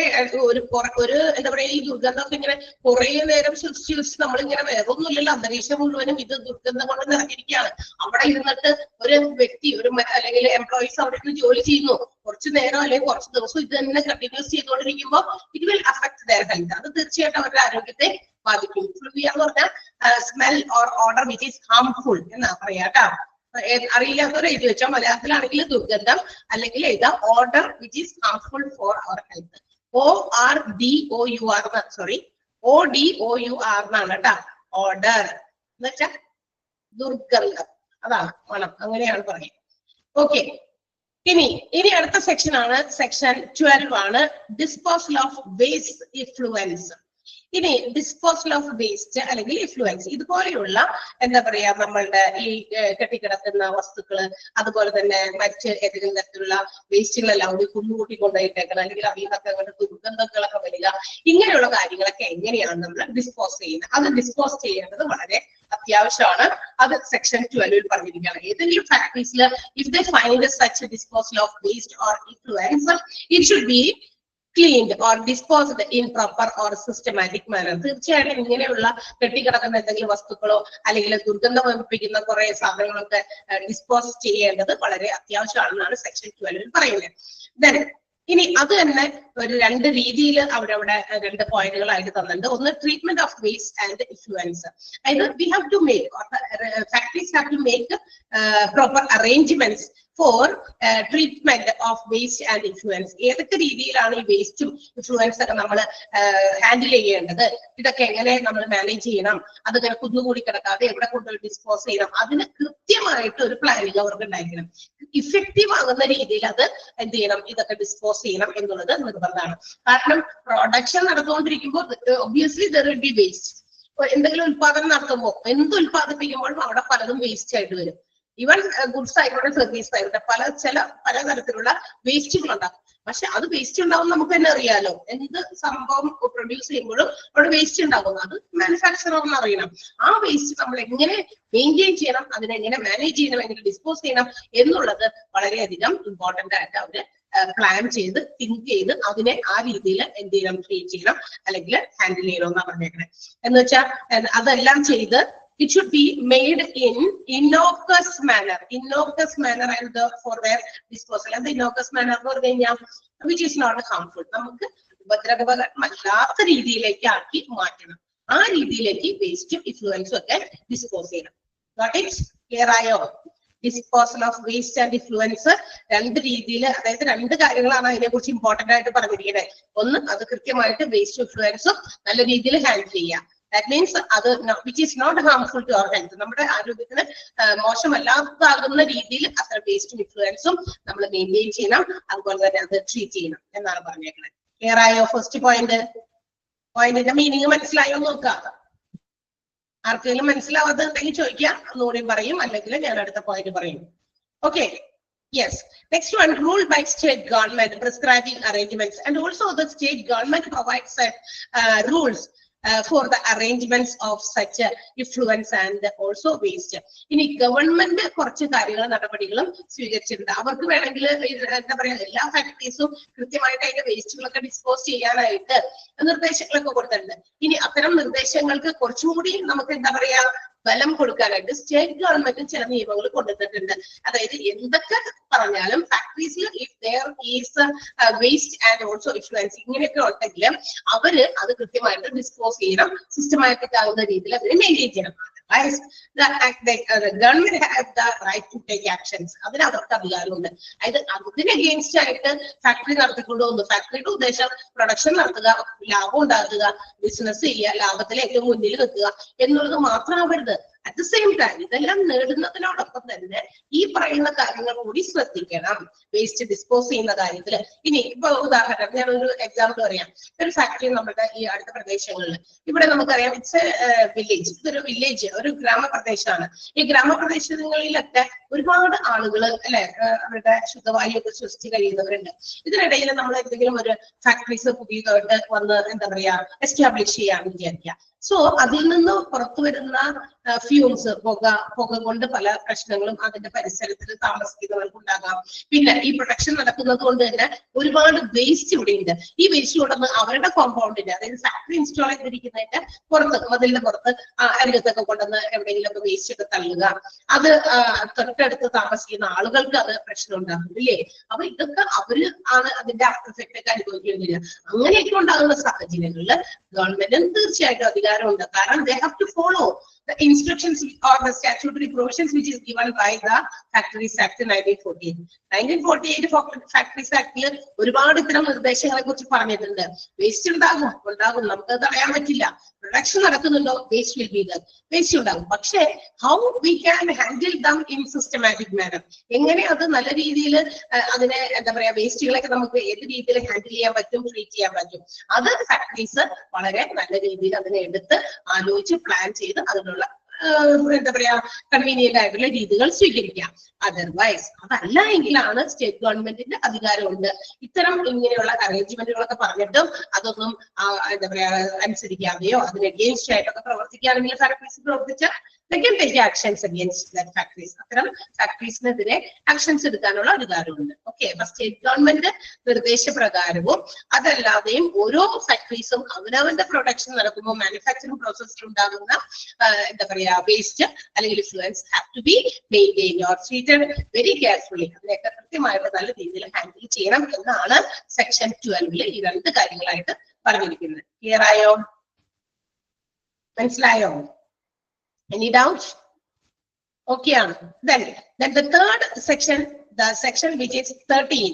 ഒരു എന്താ പറയാ ഈ ദുർഗന്ധമൊക്കെ ഇങ്ങനെ കുറെ നേരം ശ്വസിച്ച് നമ്മളിങ്ങനെ വേറൊന്നുമില്ലല്ലോ, അന്തരീക്ഷം മുഴുവനും ഇത് ദുർഗന്ധം കൊണ്ട് നിറഞ്ഞിരിക്കുകയാണ്. അവിടെ ഇരുന്നിട്ട് ഒരു വ്യക്തി അല്ലെങ്കിൽ എംപ്ലോയീസ് അവിടെ ഇരുന്ന് ജോലി ചെയ്യുന്നു, കുറച്ചു നേരം അല്ലെങ്കിൽ കുറച്ച് ദിവസം ഇത് തന്നെ കണ്ടിന്യൂസ് ചെയ്തുകൊണ്ടിരിക്കുമ്പോൾ it will affect there health. അത് തീർച്ചയായിട്ടും അവരുടെ ആരോഗ്യത്തെ ബാധിക്കും. ഫ്ലൂയിയ എന്ന് പറഞ്ഞാൽ smell or order which is harmful എന്നാ പറയാ കേട്ടോ. അറിയില്ലാത്തവർ എഴുതി വെച്ചാൽ മലയാളത്തിലാണെങ്കിൽ ദുർഗന്ധം, അല്ലെങ്കിൽ എഴുതാ odour which is harmful for our health. ORDOUR, sorry ODOUR എന്നാണ് കേട്ടോ. ഓർഡർ എന്ന് വെച്ചാൽ ദുർഗന്ധം, അതാണ് മണം, അങ്ങനെയാണ് പറയുന്നത്. ഓക്കെ, ഇനി അടുത്ത സെക്ഷൻ ആണ് സെക്ഷൻ 12 ആണ് ഡിസ്പോസൽ ഓഫ് വേസ്റ്റ് ഇൻഫ്ലുവൻസ്. ഇനി ഡിസ്പോസൽ ഓഫ് വേസ്റ്റ് അല്ലെങ്കിൽ ഇൻഫ്ലുവൻസ്, ഇതുപോലെയുള്ള എന്താ പറയാ നമ്മളുടെ ഈ കെട്ടിക്കിടക്കുന്ന വസ്തുക്കള്, അതുപോലെ തന്നെ മറ്റ് ഏതെങ്കിലും തരത്തിലുള്ള വേസ്റ്റുകളെല്ലാം കൂടി കുന്നുകൂട്ടി കൊണ്ടുപോയിട്ടേക്കണം, അല്ലെങ്കിൽ അതിൽ നിന്നൊക്കെ അങ്ങോട്ട് ദുർഗന്ധങ്ങളൊക്കെ വരിക, ഇങ്ങനെയുള്ള കാര്യങ്ങളൊക്കെ എങ്ങനെയാണ് നമ്മൾ ഡിസ്പോസ് ചെയ്യുന്നത്? അത് ഡിസ്പോസ് ചെയ്യേണ്ടത് വളരെ അത്യാവശ്യമാണ്. അത് സെക്ഷൻ 12 പറഞ്ഞിരിക്കുകയാണ്. ഏതെങ്കിലും ഫാക്ടറീസിൽ if they find such disposal of waste or effluents it should be cleaned or disposed in proper or systematic manner. തീർച്ചയായിട്ടും ഇങ്ങനെയുള്ള കെട്ടിക്കിടക്കുന്ന എന്തെങ്കിലും വസ്തുക്കളോ അല്ലെങ്കിൽ ദുർഗന്ധം വമിപ്പിക്കുന്ന കുറെ സാധനങ്ങളൊക്കെ ഡിസ്പോസ് ചെയ്യേണ്ടത് വളരെ അത്യാവശ്യമാണെന്നാണ് സെക്ഷൻ 12 പറയുന്നത്. Then ഇനി അത് തന്നെ ഒരു രണ്ട് രീതിയിൽ അവിടെ രണ്ട് പോയിന്റുകളായിട്ട് തന്നിട്ടുണ്ട്. ഒന്ന് treatment of waste and effluents. അതായത് we have to make factories have to make proper arrangements for treatment of waste and effluents. ഏതൊക്കെ രീതിയിലാണ് ഈ വേസ്റ്റും ഇൻഫ്ലുവൻസ് ഒക്കെ നമ്മൾ ഹാൻഡിൽ ചെയ്യേണ്ടത്, ഇതൊക്കെ എങ്ങനെ നമ്മൾ മാനേജ് ചെയ്യണം, അതിങ്ങനെ കുന്നുകൂടി കിടക്കാതെ എവിടെ കൊണ്ടുപോയി ഡിസ്പോസ് ചെയ്യണം, അതിന് കൃത്യമായിട്ട് ഒരു പ്ലാനിങ് അവർക്ക് ഉണ്ടായിരിക്കണം. ഇഫക്റ്റീവ് ആകുന്ന രീതിയിൽ അത് എന്ത് ചെയ്യണം, ഇതൊക്കെ ഡിസ്പോസ് ചെയ്യണം എന്നുള്ളത് നിർബന്ധമാണ്. കാരണം പ്രൊഡക്ഷൻ നടന്നുകൊണ്ടിരിക്കുമ്പോൾ obviously there will be waste. എന്തെങ്കിലും ഉത്പാദനം നടത്തുമ്പോൾ എന്ത് ഉത്പാദിപ്പിക്കുമ്പോഴും അവിടെ പലതും വേസ്റ്റ് ആയിട്ട് വരും. ഈവൻ ഗുഡ്സ് ആയിക്കോട്ടെ സർവീസ് ആയിക്കോട്ടെ പലതരത്തിലുള്ള വേസ്റ്റുകൾ ഉണ്ടാകും. പക്ഷെ അത് വേസ്റ്റ് ഉണ്ടാവും നമുക്ക് തന്നെ അറിയാലോ. എന്ത് സംഭവം പ്രൊഡ്യൂസ് ചെയ്യുമ്പോഴും അവിടെ വേസ്റ്റ് ഉണ്ടാകും. അത് മാനുഫാക്ചററിന് അറിയണം. ആ വേസ്റ്റ് നമ്മൾ എങ്ങനെ മെയിൻറ്റെയിൻ ചെയ്യണം, അതിനെങ്ങനെ മാനേജ് ചെയ്യണം, എങ്ങനെ ഡിസ്പോസ് ചെയ്യണം എന്നുള്ളത് വളരെയധികം ഇമ്പോർട്ടന്റ് ആയിട്ട് അവര് പ്ലാൻ ചെയ്ത് തിങ്ക് ചെയ്ത് അതിനെ ആ രീതിയിൽ എന്ത് ചെയ്യണം, ട്രീറ്റ് ചെയ്യണം അല്ലെങ്കിൽ ഹാൻഡിൽ ചെയ്യണം എന്നാണ് പറഞ്ഞേക്കണേ. എന്ന് വെച്ചാൽ അതെല്ലാം ചെയ്ത് it should be made in innocuous manner and for their disposal. And the innocuous manner എന്ന് പറഞ്ഞു കഴിഞ്ഞാൽ which is not harmful, നമുക്ക് ഉപദ്രവകരമല്ലാത്ത രീതിയിലേക്ക് ആക്കി മാറ്റണം. ആ രീതിയിലേക്ക് വേസ്റ്റും ഇൻഫ്ലുവൻസും ഒക്കെ ഡിസ്പോസ് ചെയ്യണം. Got it? Clear ആയോ? Disposal of waste and influence രണ്ട് രീതിയിൽ, അതായത് രണ്ട് കാര്യങ്ങളാണ് അതിനെ കുറിച്ച് ഇമ്പോർട്ടന്റ് ആയിട്ട് പറഞ്ഞിരിക്കുന്നത്. ഒന്ന്, അത് കൃത്യമായിട്ട് വേസ്റ്റ് ഇൻഫ്ലുവൻസും നല്ല രീതിയിൽ ഹാൻഡിൽ ചെയ്യാം. That means അത് which is not harmful to our health, നമ്മുടെ ആരോഗ്യത്തിന് മോശമല്ലാതാകുന്ന രീതിയിൽ അത്ര വേസ്റ്റും ഇൻഫ്ലുവൻസും നമ്മൾ മെയിൻറ്റെയിൻ ചെയ്യണം. അതുപോലെ തന്നെ അത് ട്രീറ്റ് ചെയ്യണം എന്നാണ് പറഞ്ഞേക്കുന്നത്. ക്ലിയർ ആയോ? ഫസ്റ്റ് പോയിന്റിന്റെ മീനിങ് മനസ്സിലായോ നോക്കാം. ആർക്കെങ്കിലും മനസ്സിലാവാത്തുണ്ടെങ്കിൽ ചോദിക്കാം, ഒന്നുകൂടി പറയും, അല്ലെങ്കിൽ ഞാൻ അടുത്ത പോയിന്റ് പറയും. Okay, yes. Next one, rule by state government prescribing arrangements, and also the state government provides rules for the arrangements of such influence and also waste. ഇനി ഗവൺമെന്റ് കുറച്ച് കാര്യങ്ങളും നടപടികളും സ്വീകരിച്ചിട്ടുണ്ട്. അവർക്ക് വേണമെങ്കിൽ എന്താ പറയാ എല്ലാ ഫാക്ടറീസും കൃത്യമായിട്ട് അതിന്റെ വേസ്റ്റുകളൊക്കെ ഡിസ്പോസ് ചെയ്യാനായിട്ട് നിർദ്ദേശങ്ങളൊക്കെ കൊടുത്തിട്ടുണ്ട്. ഇനി അത്തരം നിർദ്ദേശങ്ങൾക്ക് കുറച്ചുകൂടി നമുക്ക് എന്താ പറയാ ബലം കൊടുക്കാനായിട്ട് സ്റ്റേറ്റ് ഗവൺമെന്റ് ചില നിയമങ്ങൾ കൊണ്ടുവന്നിട്ടുണ്ട്. അതായത് എന്തൊക്കെ പറഞ്ഞാലും ഫാക്ടറീസിൽ if there is waste and also effluents ഇങ്ങനെയൊക്കെ ഉണ്ടെങ്കിൽ അവര് അത് കൃത്യമായിട്ട് ഡിസ്പോസ് ചെയ്യണം, സിസ്റ്റമാറ്റിക് ആകുന്ന രീതിയിൽ അതിനെ മെയിൻറ്റെയിൻ ചെയ്യണം. Government have the right to take actions. അതിന് അവർക്ക് അധികാരമുണ്ട്. അതായത് അതിന് അഗെയിൻസ്റ്റ് ആയിട്ട് ഫാക്ടറി നടത്തിക്കൊണ്ടു വന്നു. ഫാക്ടറിയുടെ ഉദ്ദേശം പ്രൊഡക്ഷൻ നടത്തുക, ലാഭം ഉണ്ടാക്കുക, ബിസിനസ് ചെയ്യുക, ലാഭത്തിൽ ഏറ്റവും മുന്നിൽ നിൽക്കുക എന്നുള്ളത് മാത്രമാവരുത്. അറ്റ് ദ സെയിം ടൈം ഇതെല്ലാം നേടുന്നതിനോടൊപ്പം തന്നെ ഈ പറയുന്ന കാര്യങ്ങൾ കൂടി ശ്രദ്ധിക്കണം വേസ്റ്റ് ഡിസ്പോസ് ചെയ്യുന്ന കാര്യത്തിൽ. ഇനി ഇപ്പൊ ഉദാഹരണം ഞാനൊരു എക്സാമ്പിൾ പറയാം. ഒരു ഫാക്ടറി നമ്മുടെ ഈ അടുത്ത പ്രദേശങ്ങളിൽ, ഇവിടെ നമുക്കറിയാം ഇറ്റ്സ് വില്ലേജ്, ഇതൊരു വില്ലേജ്, ഒരു ഗ്രാമപ്രദേശമാണ്. ഈ ഗ്രാമപ്രദേശങ്ങളിലൊക്കെ ഒരുപാട് ആളുകൾ അല്ലെ അവരുടെ ശുദ്ധവായു ഒക്കെ ശ്വസിച്ച് കഴിയുന്നവരുണ്ട്. ഇതിനിടയിൽ നമ്മൾ എന്തെങ്കിലും ഒരു ഫാക്ടറീസ് പുതിയതായിട്ട് വന്ന് എന്താ പറയാ എസ്റ്റാബ്ലിഷ് ചെയ്യാന്ന് വിചാരിക്കുക. സോ അതിൽ നിന്ന് പുറത്തു വരുന്ന ഫ്യൂംസ്, പുക കൊണ്ട് പല പ്രശ്നങ്ങളും അതിന്റെ പരിസരത്തിൽ താമസിക്കുന്നവർക്ക് ഉണ്ടാകാം. പിന്നെ ഈ പ്രൊഡക്ഷൻ നടക്കുന്നത് കൊണ്ട് തന്നെ ഒരുപാട് വേസ്റ്റ് ഇവിടെ ഉണ്ട്. ഈ വേസ്റ്റ് കൊണ്ടുവന്ന് അവരുടെ കോമ്പൗണ്ടിന്റെ, അതായത് ഫാക്ടറി ഇൻസ്റ്റാൾ ചെയ്തിരിക്കുന്നതിന്റെ പുറത്ത്, മതിലിന്റെ പുറത്ത് അരികത്തൊക്കെ കൊണ്ടുവന്ന് എവിടെയെങ്കിലുമൊക്കെ വേസ്റ്റ് ഒക്കെ തള്ളുക. അത് തൊട്ടടുത്ത് താമസിക്കുന്ന ആളുകൾക്ക് അത് പ്രശ്നം ഉണ്ടാകും ഇല്ലേ? അപ്പൊ ഇതൊക്കെ അവര് ആണ് അതിന്റെ ആഫ്റ്റർ എഫക്റ്റ് ഒക്കെ അനുഭവിക്കേണ്ടി വരിക. അങ്ങനെയൊക്കെ ഉണ്ടാകുന്ന സാഹചര്യങ്ങളിൽ ഗവൺമെന്റിന് തീർച്ചയായിട്ടും അധികാരമുണ്ട്. കാരണം they have to follow the instructions or the statutory provisions which is given by the Factories Act 1948. 1948 Factories Actൽ ഒരുപാട് ഇത്തരം നിർദ്ദേശങ്ങളെ കുറിച്ച് പറഞ്ഞിട്ടുണ്ട്. വേസ്റ്റ് ഉണ്ടാകും, നമുക്ക് തടയാൻ പറ്റില്ല. പ്രൊഡക്ഷൻ നടക്കുന്നുണ്ടോ, waste will be there, waste ഉണ്ടാകും. പക്ഷേ how we can handle them in systematic manor, എങ്ങനെ അത് നല്ല രീതിയിൽ അതിനെ എന്താ പറയാ വേസ്റ്റുകളൊക്കെ നമുക്ക് ഏത് രീതിയിൽ ഹാൻഡിൽ ചെയ്യാൻ പറ്റും, ട്രീറ്റ് ചെയ്യാൻ പറ്റും, അത് ഫാക്ടറീസ് വളരെ നല്ല രീതിയിൽ അതിനെ എടുത്ത് ആലോചിച്ച് പ്ലാൻ ചെയ്ത് അതിനുള്ള എന്താ പറയാ കൺവീനിയന്റ് ആയിട്ടുള്ള രീതികൾ സ്വീകരിക്കാം. അതർവൈസ് അതല്ല എങ്കിലാണ് സ്റ്റേറ്റ് ഗവൺമെന്റിന്റെ അധികാരമുണ്ട് ഇത്തരം ഇങ്ങനെയുള്ള അറേഞ്ച്മെന്റുകളൊക്കെ പറഞ്ഞിട്ടും അതൊന്നും എന്താ പറയാ അനുസരിക്കാതെയോ അതിന് അഗേൻസ്റ്റ് ആയിട്ടൊക്കെ പ്രവർത്തിക്കുകയാണെങ്കിൽ ഫാക്ടറീസ് പ്രവർത്തിച്ചാൽ they can take actions against that factories. അത്തരം ഫാക്ടറീസിനെതിരെ ആക്ഷൻസ് എടുക്കാനുള്ള അധികാരമുണ്ട്. ഓക്കെ, അപ്പൊ സ്റ്റേറ്റ് ഗവൺമെന്റ് നിർദ്ദേശപ്രകാരവും അതല്ലാതെയും ഓരോ ഫാക്ടറീസും അവനവന്റെ പ്രൊഡക്ഷൻ നടക്കുമ്പോൾ മാനുഫാക്ചറിംഗ് പ്രോസസ്സിൽ ഉണ്ടാകുന്ന എന്താ പറയാ വേസ്റ്റ് അല്ലെങ്കിൽ effluents have to be maintained or treated very carefully. അതിനെയൊക്കെ കൃത്യമായിട്ട് നല്ല രീതിയിൽ ഹാൻഡിൽ ചെയ്യണം എന്നാണ് സെക്ഷൻ 12 ഈ രണ്ട് കാര്യങ്ങളായിട്ട് പറഞ്ഞിരിക്കുന്നത്. ക്ലിയർ ആയോ? മനസ്സിലായോ? Any doubts? Okay. Then the third section, the section which is 13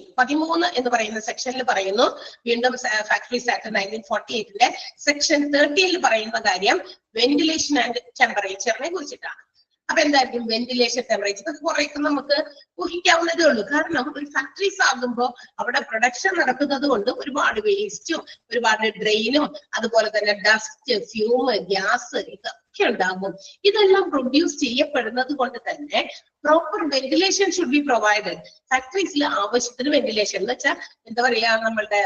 എന്ന് പറയുന്ന സെക്ഷനിൽ പറയുന്നു, വീണ്ടും ഫാക്ടറീസ് ആക്ട് 1948 സെക്ഷൻ 13 പറയുന്ന കാര്യം വെന്റിലേഷൻ ആൻഡ് ടെമ്പറേച്ചറിനെ കുറിച്ചിട്ടാണ്. അപ്പൊ എന്തായിരിക്കും വെന്റിലേഷൻ, ടെമ്പറേച്ചർ? ഇതൊക്കെ കുറേയൊക്കെ നമുക്ക് ഊഹിക്കാവുന്നതേ ഉള്ളൂ. കാരണം ഒരു ഫാക്ടറീസ് ആകുമ്പോൾ അവിടെ പ്രൊഡക്ഷൻ നടക്കുന്നത് കൊണ്ട് ഒരുപാട് വേസ്റ്റും ഒരുപാട് ഡ്രെയിനും അതുപോലെ തന്നെ ഡസ്റ്റ്, ഫ്യൂം, ഗ്യാസ് ഇതൊക്കെ ഉണ്ടാകും. ഇതെല്ലാം പ്രൊഡ്യൂസ് ചെയ്യപ്പെടുന്നത് കൊണ്ട് തന്നെ proper ventilation should be provided. ഫാക്ടറീസിൽ ആവശ്യത്തിന് വെന്റിലേഷൻ എന്ന് വെച്ചാൽ എന്താ പറയാ, നമ്മളുടെ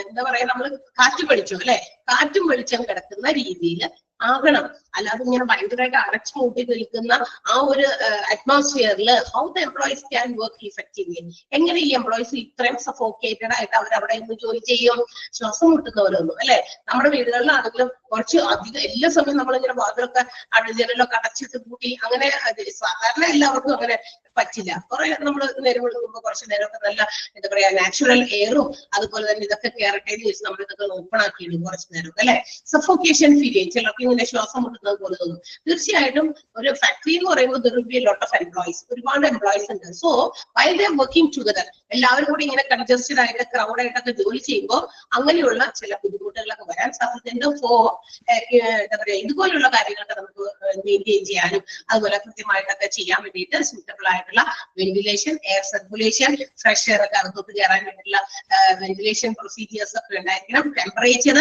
എന്താ പറയാ, നമ്മൾ കാറ്റ് വെളിച്ചം അല്ലെ, കാറ്റും വെളിച്ചം കിടക്കുന്ന രീതിയിൽ ആകണം. അല്ലാതെ ഇങ്ങനെ ഭയങ്കരമായിട്ട് അടച്ചു മൂട്ടി നിൽക്കുന്ന ആ ഒരു അറ്റ്മോസ്ഫിയറിൽ how the employees can work effectively? എങ്ങനെ ഈ എംപ്ലോയീസ് ഇത്രയും സഫോക്കേറ്റഡ് ആയിട്ട് അവരവിടെ നിന്ന് ജോലി ചെയ്യും? ശ്വാസം മുട്ടുന്നവരൊന്നും അല്ലെ. നമ്മുടെ വീടുകളിലാണെങ്കിലും കുറച്ച് അധികം എല്ലാ സമയം നമ്മളിങ്ങനെ വാതിലൊക്കെ ജനലൊക്കെ അടച്ചിട്ട് കൂട്ടി അങ്ങനെ സാധാരണ എല്ലാവർക്കും അങ്ങനെ പറ്റില്ല. കുറെ നമ്മൾ നേരം കൊടുക്കുമ്പോൾ കുറച്ച് നേരമൊക്കെ നല്ല എന്താ പറയാ നാച്ചുറൽ എയറും അതുപോലെ തന്നെ ഇതൊക്കെ കയറട്ടെ എന്ന് വെച്ച് നമ്മൾ ഇതൊക്കെ ഓപ്പൺ ആക്കിയിടും കുറച്ച് നേരം അല്ലെ. സഫോക്കേഷൻ ഫീൽ ചെയ്യും, ചിലർക്ക് ഇങ്ങനെ ശ്വാസം മുട്ടുന്നത് പോലെ തോന്നും. തീർച്ചയായിട്ടും ഒരു ഫാക്ടറി എന്ന് പറയുമ്പോൾ there will be a lot of employees, ഒരുപാട് എംപ്ലോയീസ് ഉണ്ട്. So while they are working together, എല്ലാവരും കൂടി ഇങ്ങനെ കൺജസ്റ്റഡ് ആയിട്ട് ക്രൗഡ് ആയിട്ടൊക്കെ ജോലി ചെയ്യുമ്പോൾ അങ്ങനെയുള്ള ചില ബുദ്ധിമുട്ടുകളൊക്കെ വരാൻ സാധ്യതയുണ്ട്. എന്താ പറയാ ഇതുപോലുള്ള കാര്യങ്ങളൊക്കെ നമുക്ക് മെയിൻറ്റെയിൻ ചെയ്യാനും അതുപോലെ കൃത്യമായിട്ടൊക്കെ ചെയ്യാൻ വേണ്ടിയിട്ട് സൂട്ടബിൾ ആയിട്ടുള്ള ventilation, air circulation, fresh air ഒക്കെ അകത്തോട്ട് കയറാൻ വേണ്ടിയിട്ടുള്ള വെന്റിലേഷൻ പ്രൊസീജിയേഴ്സ് ഒക്കെ ഉണ്ടായിരിക്കണം. ടെമ്പറേച്ചർ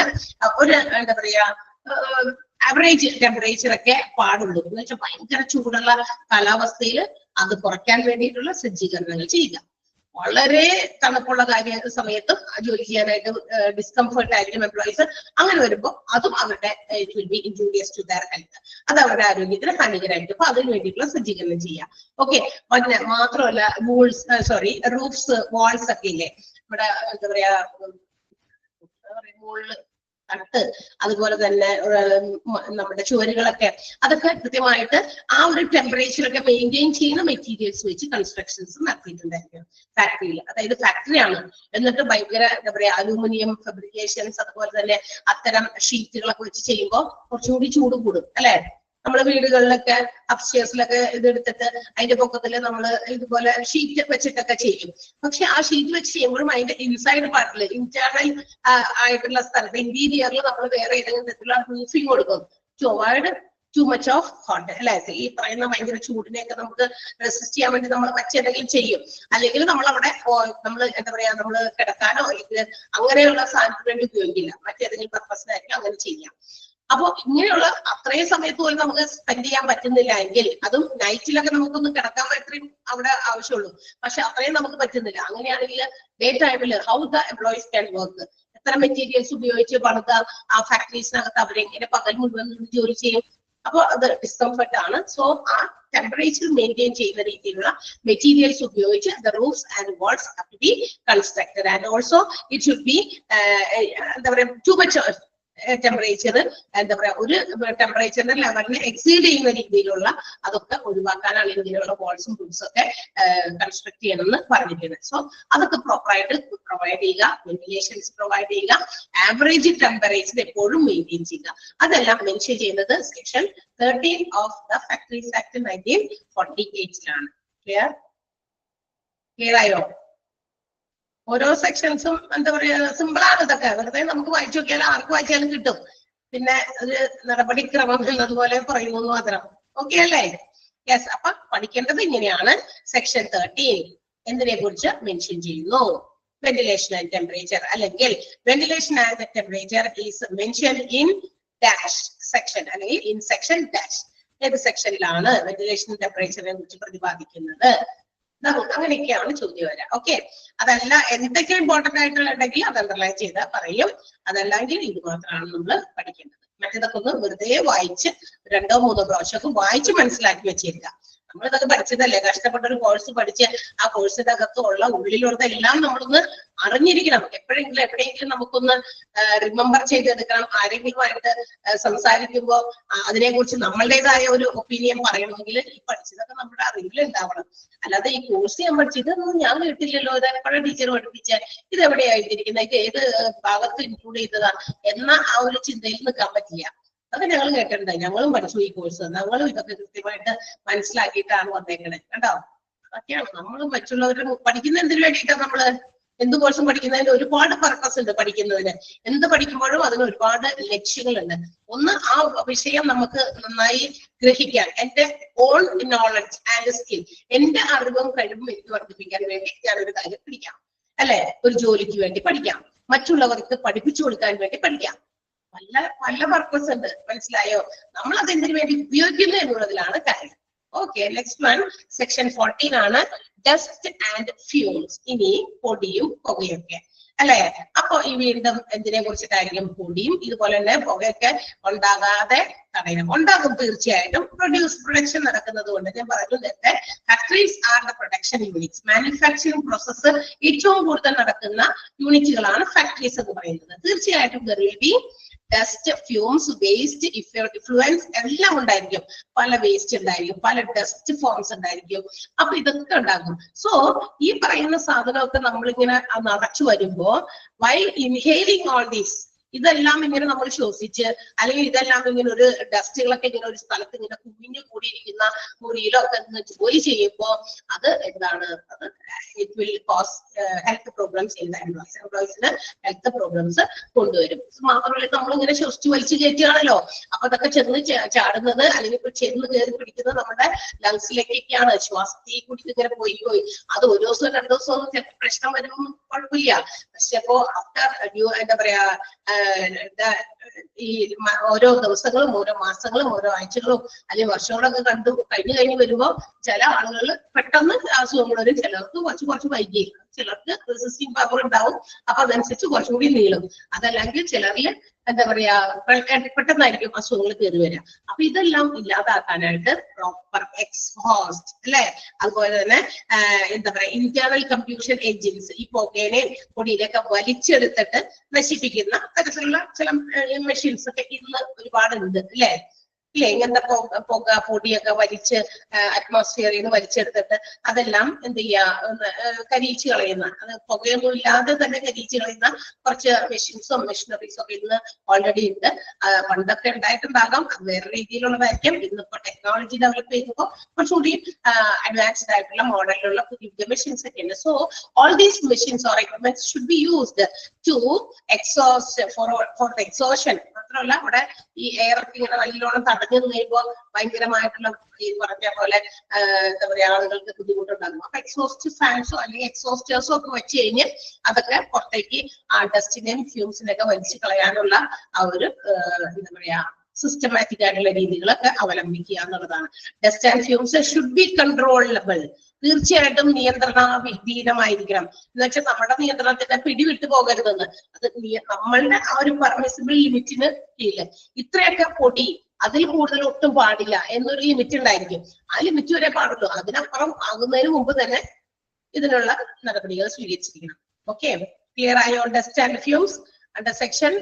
ഒരു എന്താ പറയാ ആവറേജ് ടെമ്പറേച്ചർ ഒക്കെ പാടുള്ളൂ. എന്ന് വെച്ചാൽ ഭയങ്കര ചൂടുള്ള കാലാവസ്ഥയിൽ അത് കുറയ്ക്കാൻ വേണ്ടിയിട്ടുള്ള സജ്ജീകരണങ്ങൾ ചെയ്യുക. വളരെ തണുപ്പുള്ള സമയത്തും ജോലി ചെയ്യാനായിട്ട് ഡിസ്കംഫർട്ട് ആയിരിക്കും എംപ്ലോയീസ്. അങ്ങനെ വരുമ്പോൾ അതും അവരുടെ it will be injurious to their health, അത് അവരുടെ ആരോഗ്യത്തിന് ഹാനികരമായിരിക്കും. അപ്പൊ അതിന് വേണ്ടിയിട്ടുള്ള സജ്ജീകരണം ചെയ്യാം. ഓക്കെ, പിന്നെ മാത്രമല്ല റൂഫ്സ്, വാൾസ് ഒക്കെ ഇല്ലേ ഇവിടെ എന്താ പറയാ മുകളിൽ തട്ട്, അതുപോലെ തന്നെ നമ്മുടെ ചുവരുകളൊക്കെ അതൊക്കെ കൃത്യമായിട്ട് ആ ഒരു ടെമ്പറേച്ചറൊക്കെ മെയിൻറ്റെയിൻ ചെയ്യുന്ന മെറ്റീരിയൽസ് വെച്ച് കൺസ്ട്രക്ഷൻസ് നടത്തിയിട്ടുണ്ടായിരിക്കും ഫാക്ടറിയിൽ. അതായത് ഫാക്ടറിയാണ് എന്നിട്ട് ഭയങ്കര എന്താ പറയാ അലൂമിനിയം ഫാബ്രിക്കേഷൻസ് അതുപോലെ തന്നെ അത്തരം ഷീറ്റുകളൊക്കെ വെച്ച് ചെയ്യുമ്പോൾ കുറച്ചുകൂടി ചൂട് കൂടും അല്ലെ. നമ്മളെ വീടുകളിലൊക്കെ അപ്സ്റ്റേഴ്സിലൊക്കെ ഇതെടുത്തിട്ട് അതിന്റെ പൊക്കത്തില് നമ്മൾ ഇതുപോലെ ഷീറ്റ് വെച്ചിട്ടൊക്കെ ചെയ്യും. പക്ഷെ ആ ഷീറ്റ് വെച്ച് ചെയ്യുമ്പോഴും അതിന്റെ ഇൻസൈഡ് പാർട്ടില് ഇന്റേണൽ ആയിട്ടുള്ള സ്ഥലത്ത് ഇന്റീരിയറിൽ നമ്മൾ വേറെ ഏതെങ്കിലും തരത്തിലുള്ള റൂഫിങ് കൊടുക്കും. ചൊവ്വാട് ടു മച്ച് ഓഫ് ഹോട്ട് അല്ലെ. ഈ പറയുന്ന ഭയങ്കര ചൂടിനെയൊക്കെ നമുക്ക് റെസിസ്റ്റ് ചെയ്യാൻ വേണ്ടി നമ്മൾ മറ്റെന്തെങ്കിലും ചെയ്യും. അല്ലെങ്കിൽ നമ്മൾ അവിടെ നമ്മൾ എന്താ പറയാ നമ്മൾ കിടക്കാനോ അല്ലെങ്കിൽ അങ്ങനെയുള്ള സാധനത്തിന് വേണ്ടി ഉപയോഗിക്കില്ല, മറ്റേതെങ്കിലും പർപ്പസിനായിരിക്കും അങ്ങനെ ചെയ്യാം. അപ്പൊ ഇങ്ങനെയുള്ള അത്രയും സമയത്ത് പോലും നമുക്ക് സ്പെൻഡ് ചെയ്യാൻ പറ്റുന്നില്ല എങ്കിൽ, അതും നൈറ്റിലൊക്കെ നമുക്കൊന്ന് കിടക്കാൻ അത്രയും അവിടെ ആവശ്യമുള്ളൂ, പക്ഷെ അത്രയും നമുക്ക് പറ്റുന്നില്ല. അങ്ങനെയാണെങ്കിൽ ഡേ ടൈമിൽ how the employees can work, എത്ര മെറ്റീരിയൽസ് ഉപയോഗിച്ച് പണിത ആ ഫാക്ടറീസിനകത്ത് അവരെങ്ങനെ പകൽ മുഴുവൻ ജോലി ചെയ്യും. അപ്പൊ അത് ഡിസ്കംഫർട്ട് ആണ്. സോ ആ ടെമ്പറേച്ചർ മെയിൻറ്റെയിൻ ചെയ്യുന്ന രീതിയിലുള്ള മെറ്റീരിയൽസ് ഉപയോഗിച്ച് the roofs and walls have to be constructed, and also it should be എന്താ പറയാ too much ടെമ്പറേച്ചർ എന്താ പറയാ ഒരു ടെമ്പറേച്ചറിന്റെ ലെവലിനെ എക്സീഡ് ചെയ്യുന്ന രീതിയിലുള്ള അതൊക്കെ ഒഴിവാക്കാനാണ് ഇങ്ങനെയുള്ള വാൾസും റൂഫ്സും ഒക്കെ കൺസ്ട്രക്ട് ചെയ്യണമെന്ന് പറഞ്ഞിരിക്കുന്നത്. സോ അതൊക്കെ പ്രോപ്പറായിട്ട് പ്രൊവൈഡ് ചെയ്യുക, വെന്റിലേഷൻസ് പ്രൊവൈഡ് ചെയ്യുക, ആവറേജ് ടെമ്പറേച്ചർ എപ്പോഴും മെയിൻറ്റെയിൻ ചെയ്യുക. അതെല്ലാം മെൻഷൻ ചെയ്യുന്നത് section 13 of the factories act 1948 clear ആയോ? ഓരോ സെക്ഷൻസും എന്താ പറയാ സിമ്പിൾ ആണ്. ഇതൊക്കെ വെറുതെ നമുക്ക് വായിച്ചു നോക്കിയാലും ആർക്ക് വായിച്ചാലും കിട്ടും. പിന്നെ ഒരു നടപടിക്രമം എന്നതുപോലെ പറയുന്നു മാത്രം. ഓക്കെ അല്ലേ? യെസ്. അപ്പൊ പഠിക്കേണ്ടത് ഇങ്ങനെയാണ്. സെക്ഷൻ 13 എന്തിനെ കുറിച്ച് മെൻഷൻ ചെയ്യുന്നു? വെന്റിലേഷൻ ആൻഡ് ടെമ്പറേച്ചർ, അല്ലെങ്കിൽ ventilation and temperature is mention in dash section, അല്ലെങ്കിൽ ഇൻ സെക്ഷൻ ഡാഷ്. ഏത് സെക്ഷനിലാണ് വെന്റിലേഷൻ ടെമ്പറേച്ചറിനെ കുറിച്ച് പ്രതിപാദിക്കുന്നത്? അങ്ങനെയൊക്കെയാണ് ചോദ്യം വരാം. ഓക്കെ, അതല്ല എന്തൊക്കെ ഇമ്പോർട്ടന്റ് ആയിട്ടുണ്ടെങ്കിൽ അത് അണ്ടർലൈൻ ചെയ്താൽ പറയും. അതല്ലെങ്കിൽ ഇത് മാത്രമാണ് നമ്മൾ പഠിക്കേണ്ടത്. മറ്റേതൊക്കെ ഒന്ന് വെറുതെ വായിച്ച് 2 3 പ്രാവശ്യമൊക്കെ വായിച്ച് മനസ്സിലാക്കി വെച്ചിരിക്കുക. നമ്മളിതൊക്കെ പഠിച്ചതല്ലേ, കഷ്ടപ്പെട്ട ഒരു കോഴ്സ് പഠിച്ച് ആ കോഴ്സിന്റെ അകത്തുള്ള ഉള്ളിലുള്ളതെല്ലാം നമ്മളൊന്ന് അറിഞ്ഞിരിക്കണം. എപ്പോഴെങ്കിലും എവിടെയെങ്കിലും നമുക്കൊന്ന് റിമെമ്പർ ചെയ്തെടുക്കണം. ആരെങ്കിലുമായിട്ട് സംസാരിക്കുമ്പോൾ അതിനെ കുറിച്ച് നമ്മളുടേതായ ഒരു ഒപ്പീനിയൻ പറയണമെങ്കിൽ ഈ പഠിച്ചതൊക്കെ നമ്മുടെ അറിവിൽ ഉണ്ടാവണം. അല്ലാതെ ഈ കോഴ്സ് ഞാൻ പഠിച്ചു ഇതൊന്നും ഞാൻ കേട്ടില്ലല്ലോ, ഇത് എപ്പോഴും ടീച്ചർ പഠിപ്പിച്ച, ഇത് എവിടെയായിട്ടിരിക്കുന്നത്, ഇത് ഏത് ഭാഗത്ത് ഇൻക്ലൂഡ് ചെയ്തതാ എന്ന ആ ഒരു ചിന്തയിൽ നിൽക്കാൻ പറ്റില്ല. അതൊക്കെ ഞങ്ങൾ കേട്ടിട്ടുണ്ട്, ഞങ്ങളും പഠിച്ചു ഈ കോഴ്സ്, ഞങ്ങളും ഇതൊക്കെ കൃത്യമായിട്ട് മനസ്സിലാക്കിയിട്ടാണ് വന്നേക്കണേ. കേട്ടോ, അതൊക്കെയാണ് നമ്മൾ മറ്റുള്ളവർ പഠിക്കുന്ന എന്തിനു വേണ്ടിയിട്ടാണ് നമ്മള് എന്ത് കോഴ്സും പഠിക്കുന്നതിന് ഒരുപാട് പർപ്പസ് ഉണ്ട്. പഠിക്കുന്നതിന് എന്ത് പഠിക്കുമ്പോഴും അതിന് ഒരുപാട് ലക്ഷ്യങ്ങളുണ്ട്. ഒന്ന്, ആ വിഷയം നമുക്ക് നന്നായി ഗ്രഹിക്കാൻ, എന്റെ ഓൺ നോളജ് ആൻഡ് സ്കിൽ, എന്റെ അറിവും കഴിവും എനിക്ക് വർദ്ധിപ്പിക്കാൻ വേണ്ടി ഞാനൊരു കാര്യം പഠിക്കാം അല്ലെ, ഒരു ജോലിക്ക് വേണ്ടി പഠിക്കാം, മറ്റുള്ളവർക്ക് പഠിപ്പിച്ചു കൊടുക്കാൻ വേണ്ടി പഠിക്കാം. പല പർപ്പസ് ഉണ്ട്. മനസ്സിലായോ? നമ്മൾ അത് എന്തിനു വേണ്ടി ഉപയോഗിക്കുന്നു എന്നുള്ളതിലാണ് കാര്യം. ഓക്കെ, നെക്സ്റ്റ് വൺ സെക്ഷൻ 14 ആണ് ഡസ്റ്റ് ആൻഡ് ഫ്യൂംസ്. ഇനി പൊടിയും പുകയൊക്കെ അല്ലെ. അപ്പൊ ഈ വീണ്ടും എന്തിനെ കുറിച്ചിട്ടായിരിക്കും? പൊടിയും ഇതുപോലെ തന്നെ പുകയൊക്കെ ഉണ്ടാകാതെ തടയണം. ഉണ്ടാകും തീർച്ചയായിട്ടും. പ്രൊഡക്ഷൻ നടക്കുന്നത് കൊണ്ട് ഞാൻ പറഞ്ഞു നേരത്തെ, factories are the production units. Manufacturing process ഏറ്റവും കൂടുതൽ നടക്കുന്ന യൂണിറ്റുകളാണ് ഫാക്ടറീസ് എന്ന് പറയുന്നത്. തീർച്ചയായിട്ടും there will be dust, fumes, waste, influence എല്ലാം ഉണ്ടായിരിക്കും. പല വേസ്റ്റ് ഉണ്ടായിരിക്കും, പല ഡസ്റ്റ് ഫോംസ് ഉണ്ടായിരിക്കും. അപ്പൊ ഇതൊക്കെ ഉണ്ടാകും. സോ ഈ പറയുന്ന സാധനമൊക്കെ നമ്മളിങ്ങനെ നടച്ചു വരുമ്പോ while inhaling all these, ഇതെല്ലാം ഇങ്ങനെ നമ്മൾ ശ്വസിച്ച്, അല്ലെങ്കിൽ ഇതെല്ലാം ഇങ്ങനെ ഒരു ഡസ്റ്റുകളൊക്കെ ഇങ്ങനെ ഒരു സ്ഥലത്ത് ഇങ്ങനെ കുഞ്ഞു കൂടിയിരിക്കുന്ന മുറിയിലോ ഒക്കെ ജോലി ചെയ്യുമ്പോൾ അത് എന്താണ്, അത് it will cause health problems in the employees. എംപ്ലോയീസിന് ഹെൽത്ത് പ്രോബ്ലംസ് കൊണ്ടുവരും. മാത്രമല്ല നമ്മളിങ്ങനെ ശ്വസിച്ച് വലിച്ചു കയറ്റുകയാണല്ലോ, അപ്പൊ അതൊക്കെ ചെന്ന് ചാടുന്നത് അല്ലെങ്കിൽ ഇപ്പൊ ചെന്ന് കയറി പിടിക്കുന്നത് നമ്മുടെ ലങ്സിലേക്കൊക്കെയാണ്. ശ്വാസത്തിൽ കൂടി ഇങ്ങനെ പോയി അത് ഒരു ദിവസവും 2 ദിവസവും ചിലപ്പോൾ പ്രശ്നം വരുമ്പോൾ കുഴപ്പമില്ല. പക്ഷെ അപ്പോ ആഫ്റ്റർ എന്താ പറയാ ഈ ഓരോ ദിവസങ്ങളും ഓരോ മാസങ്ങളും ഓരോ ആഴ്ചകളും അല്ലെങ്കിൽ വർഷങ്ങളൊക്കെ കഴിഞ്ഞ് വരുമ്പോ ചില ആളുകൾ പെട്ടെന്ന് അസുഖങ്ങൾ വരും. ചിലർക്ക് കുറച്ച് വൈകി, ചിലർക്ക് റെസിസ്റ്റിംഗ് പവർ ഉണ്ടാവും, അപ്പൊ അതനുസരിച്ച് കുറച്ചും കൂടി നീളും. അതല്ലെങ്കിൽ ചിലരിൽ എന്താ പറയാ പെട്ടെന്നായിരിക്കും അസുഖങ്ങൾ കയറി വരിക. അപ്പൊ ഇതെല്ലാം ഇല്ലാതാക്കാനായിട്ട് പ്രോപ്പർ എക്സ്ഹോസ്റ്റ് അല്ലെ, അതുപോലെ തന്നെ എന്താ പറയാ ഇന്റേണൽ കമ്പ്യൂഷൻ എഞ്ചിൻസ്, ഈ പുകേനെ പൊടിയിലൊക്കെ വലിച്ചെടുത്തിട്ട് നശിപ്പിക്കുന്ന തരത്തിലുള്ള ചില മെഷീൻസ് ഒക്കെ ഇന്ന് ഒരുപാടുണ്ട് അല്ലെ. ഇങ്ങനത്തെ പൊടിയൊക്കെ വലിച്ച് അറ്റ്മോസ്ഫിയറിൽ നിന്ന് വലിച്ചെടുത്തിട്ട് അതെല്ലാം എന്ത് ചെയ്യാ, കരിയിച്ച് കളയുന്ന, അത് പുകയൊന്നും ഇല്ലാതെ തന്നെ കരിയിച്ച് കളയുന്ന കുറച്ച് മെഷീൻസും മെഷീനറീസും ഒക്കെ ഇന്ന് ഓൾറെഡി ഉണ്ട്. പണ്ടൊക്കെ ഉണ്ടായിട്ടുണ്ടാകാം, അത് വേറെ രീതിയിലുള്ളതായിരിക്കും. ഇന്നിപ്പോ ടെക്നോളജി ഡെവലപ്പ് ചെയ്യുമ്പോൾ കുറച്ചുകൂടി അഡ്വാൻസ്ഡ് ആയിട്ടുള്ള മോഡലിലുള്ള പുതിയ മെഷീൻസ് ഒക്കെ ഉണ്ട്. So all these machines or equipments should be used to exhaust for the exhaustion. മാത്രമല്ല അവിടെ ഈ എയർ ഒക്കെ ഇങ്ങനെ നല്ലോണം തടഞ്ഞു കഴിയുമ്പോൾ ഭയങ്കരമായിട്ടുള്ള ഈ പറഞ്ഞ പോലെ എന്താ പറയാ ആളുകൾക്ക് ബുദ്ധിമുട്ടുണ്ടാകും. അപ്പൊ എക്സോസ്റ്റ് ഫാൻസോ അല്ലെങ്കിൽ എക്സോസ്റ്റേഴ്സോ ഒക്കെ വെച്ച് കഴിഞ്ഞ് അതൊക്കെ പുറത്തേക്ക് ആ ഡസ്റ്റിനെയും ഫ്യൂംസിനെയൊക്കെ വലിച്ചു കളയാനുള്ള ആ ഒരു എന്താ പറയാ സിസ്റ്റമാറ്റിക് ആയിട്ടുള്ള രീതികളൊക്കെ അവലംബിക്കുക എന്നുള്ളതാണ്. Dust and fumes should be controllable. തീർച്ചയായിട്ടും നിയന്ത്രണ വിധീനമായിരിക്കണം. എന്ന് വെച്ചാൽ നമ്മുടെ നിയന്ത്രണത്തിന്റെ പിടിവിട്ടു പോകരുതെന്ന്. അത് നമ്മളുടെ ആ ഒരു പെർമിസിബിൾ ലിമിറ്റിന് കീഴില് ഇത്രയൊക്കെ പൊടി അതിൽ കൂടുതൽ ഒട്ടും പാടില്ല എന്നൊരു ലിമിറ്റ് ഉണ്ടായിരിക്കും. ആ ലിമിറ്റ് വരെ പാടുള്ളൂ. അതിനപ്പുറം ആകുന്നതിന് മുമ്പ് തന്നെ ഇതിനുള്ള നടപടികൾ സ്വീകരിച്ചിരിക്കണം. ഓക്കെ, ക്ലിയർ ആയോ? Dust and fumes under section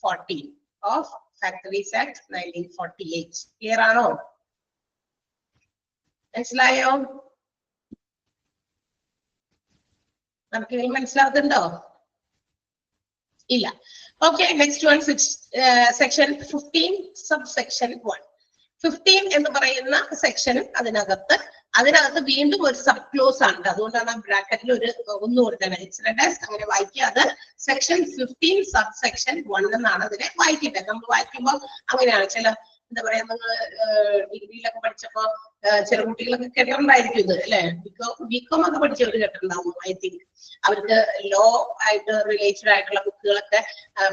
14 of factories act 1948. Clear ആണോ? മനസ്സിലായോ? നമുക്ക് മനസ്സിലാവുന്നുണ്ടോ? ഇല്ല. Okay, next one section 15 subsection 1. 15 എന്ന് പറയുന്ന സെക്ഷനും അതിനകത്ത് വീണ്ടും ഒരു സബ് ക്ലോസ് ആണ്. അതുകൊണ്ടാണ് ബ്രാക്കറ്റിൽ ഒരു ഒന്ന് കൊടുത്തത്. അങ്ങനെ വായിക്കാതെ സെക്ഷൻ 15 സബ്സെക്ഷൻ 1 എന്നാണ് അതിനെ വായിക്കേണ്ടത്. നമ്മൾ വായിക്കുമ്പോൾ അങ്ങനെയാണ്. ചില എന്താ പറയാ, നിങ്ങൾ ഡിഗ്രിയിലൊക്കെ പഠിച്ചപ്പോ ചില കുട്ടികളൊക്കെ കേട്ടിട്ടുണ്ടായിരിക്കും ഇത് അല്ലെ. ബികോം ഒക്കെ പഠിച്ചവർ കേട്ടിട്ടുണ്ടാവും. ഐ തിങ്ക് അവർക്ക് ലോ ആയിട്ട് റിലേറ്റഡ് ആയിട്ടുള്ള ബുക്കുകളൊക്കെ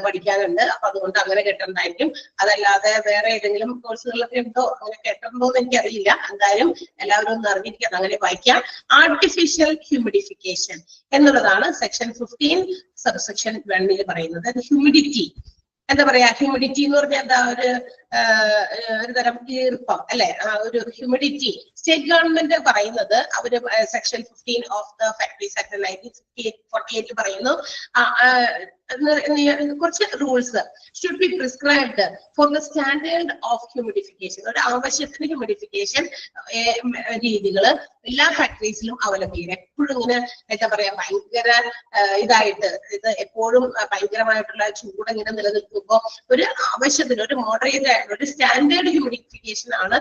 പഠിക്കാനുണ്ട്. അപ്പൊ അതുകൊണ്ട് അങ്ങനെ കേട്ടിട്ടുണ്ടായിരിക്കും. അതല്ലാതെ വേറെ ഏതെങ്കിലും കോഴ്സുകളൊക്കെ ഉണ്ടോ അങ്ങനെ കേട്ടിട്ടുണ്ടോ എന്ന് എനിക്കറിയില്ല. എന്തായാലും എല്ലാവരും ഒന്ന് അറിഞ്ഞിരിക്കാം, അങ്ങനെ വായിക്കാം. ആർട്ടിഫിഷ്യൽ ഹ്യൂമിഡിഫിക്കേഷൻ എന്നുള്ളതാണ് സെക്ഷൻ 15 സബ്സെക്ഷൻ 1 പറയുന്നത്. ഹ്യൂമിഡിറ്റി എന്താ പറയാ, ഹ്യൂമിഡിറ്റി എന്ന് പറഞ്ഞാൽ എന്താ, ഒരു തരം ഈർപ്പം അല്ലെ, ഒരു ഹ്യൂമിഡിറ്റി. സ്റ്റേറ്റ് ഗവൺമെന്റ് പറയുന്നത് അവര് section 15 of the factories act 1948 പറയുന്നു കുറച്ച് rules should be prescribed for the standard of humidification. ഒരു ആവശ്യത്തിന് ഹ്യൂമിഡിഫിക്കേഷൻ രീതികള് എല്ലാ ഫാക്ടറീസിലും അവലംബിക്കണം. എപ്പോഴും ഇങ്ങനെ എന്താ പറയാ ഭയങ്കര ഇതായിട്ട് ഇത് എപ്പോഴും ഭയങ്കരമായിട്ടുള്ള ചൂട് ഇങ്ങനെ നിലനിൽക്കുമ്പോൾ ഒരു ആവശ്യത്തിന് ഒരു മോഡറേറ്റ് ആയിട്ടുള്ള ഒരു സ്റ്റാൻഡേർഡ് ഹ്യൂമിഡിഫിക്കേഷൻ ആണ്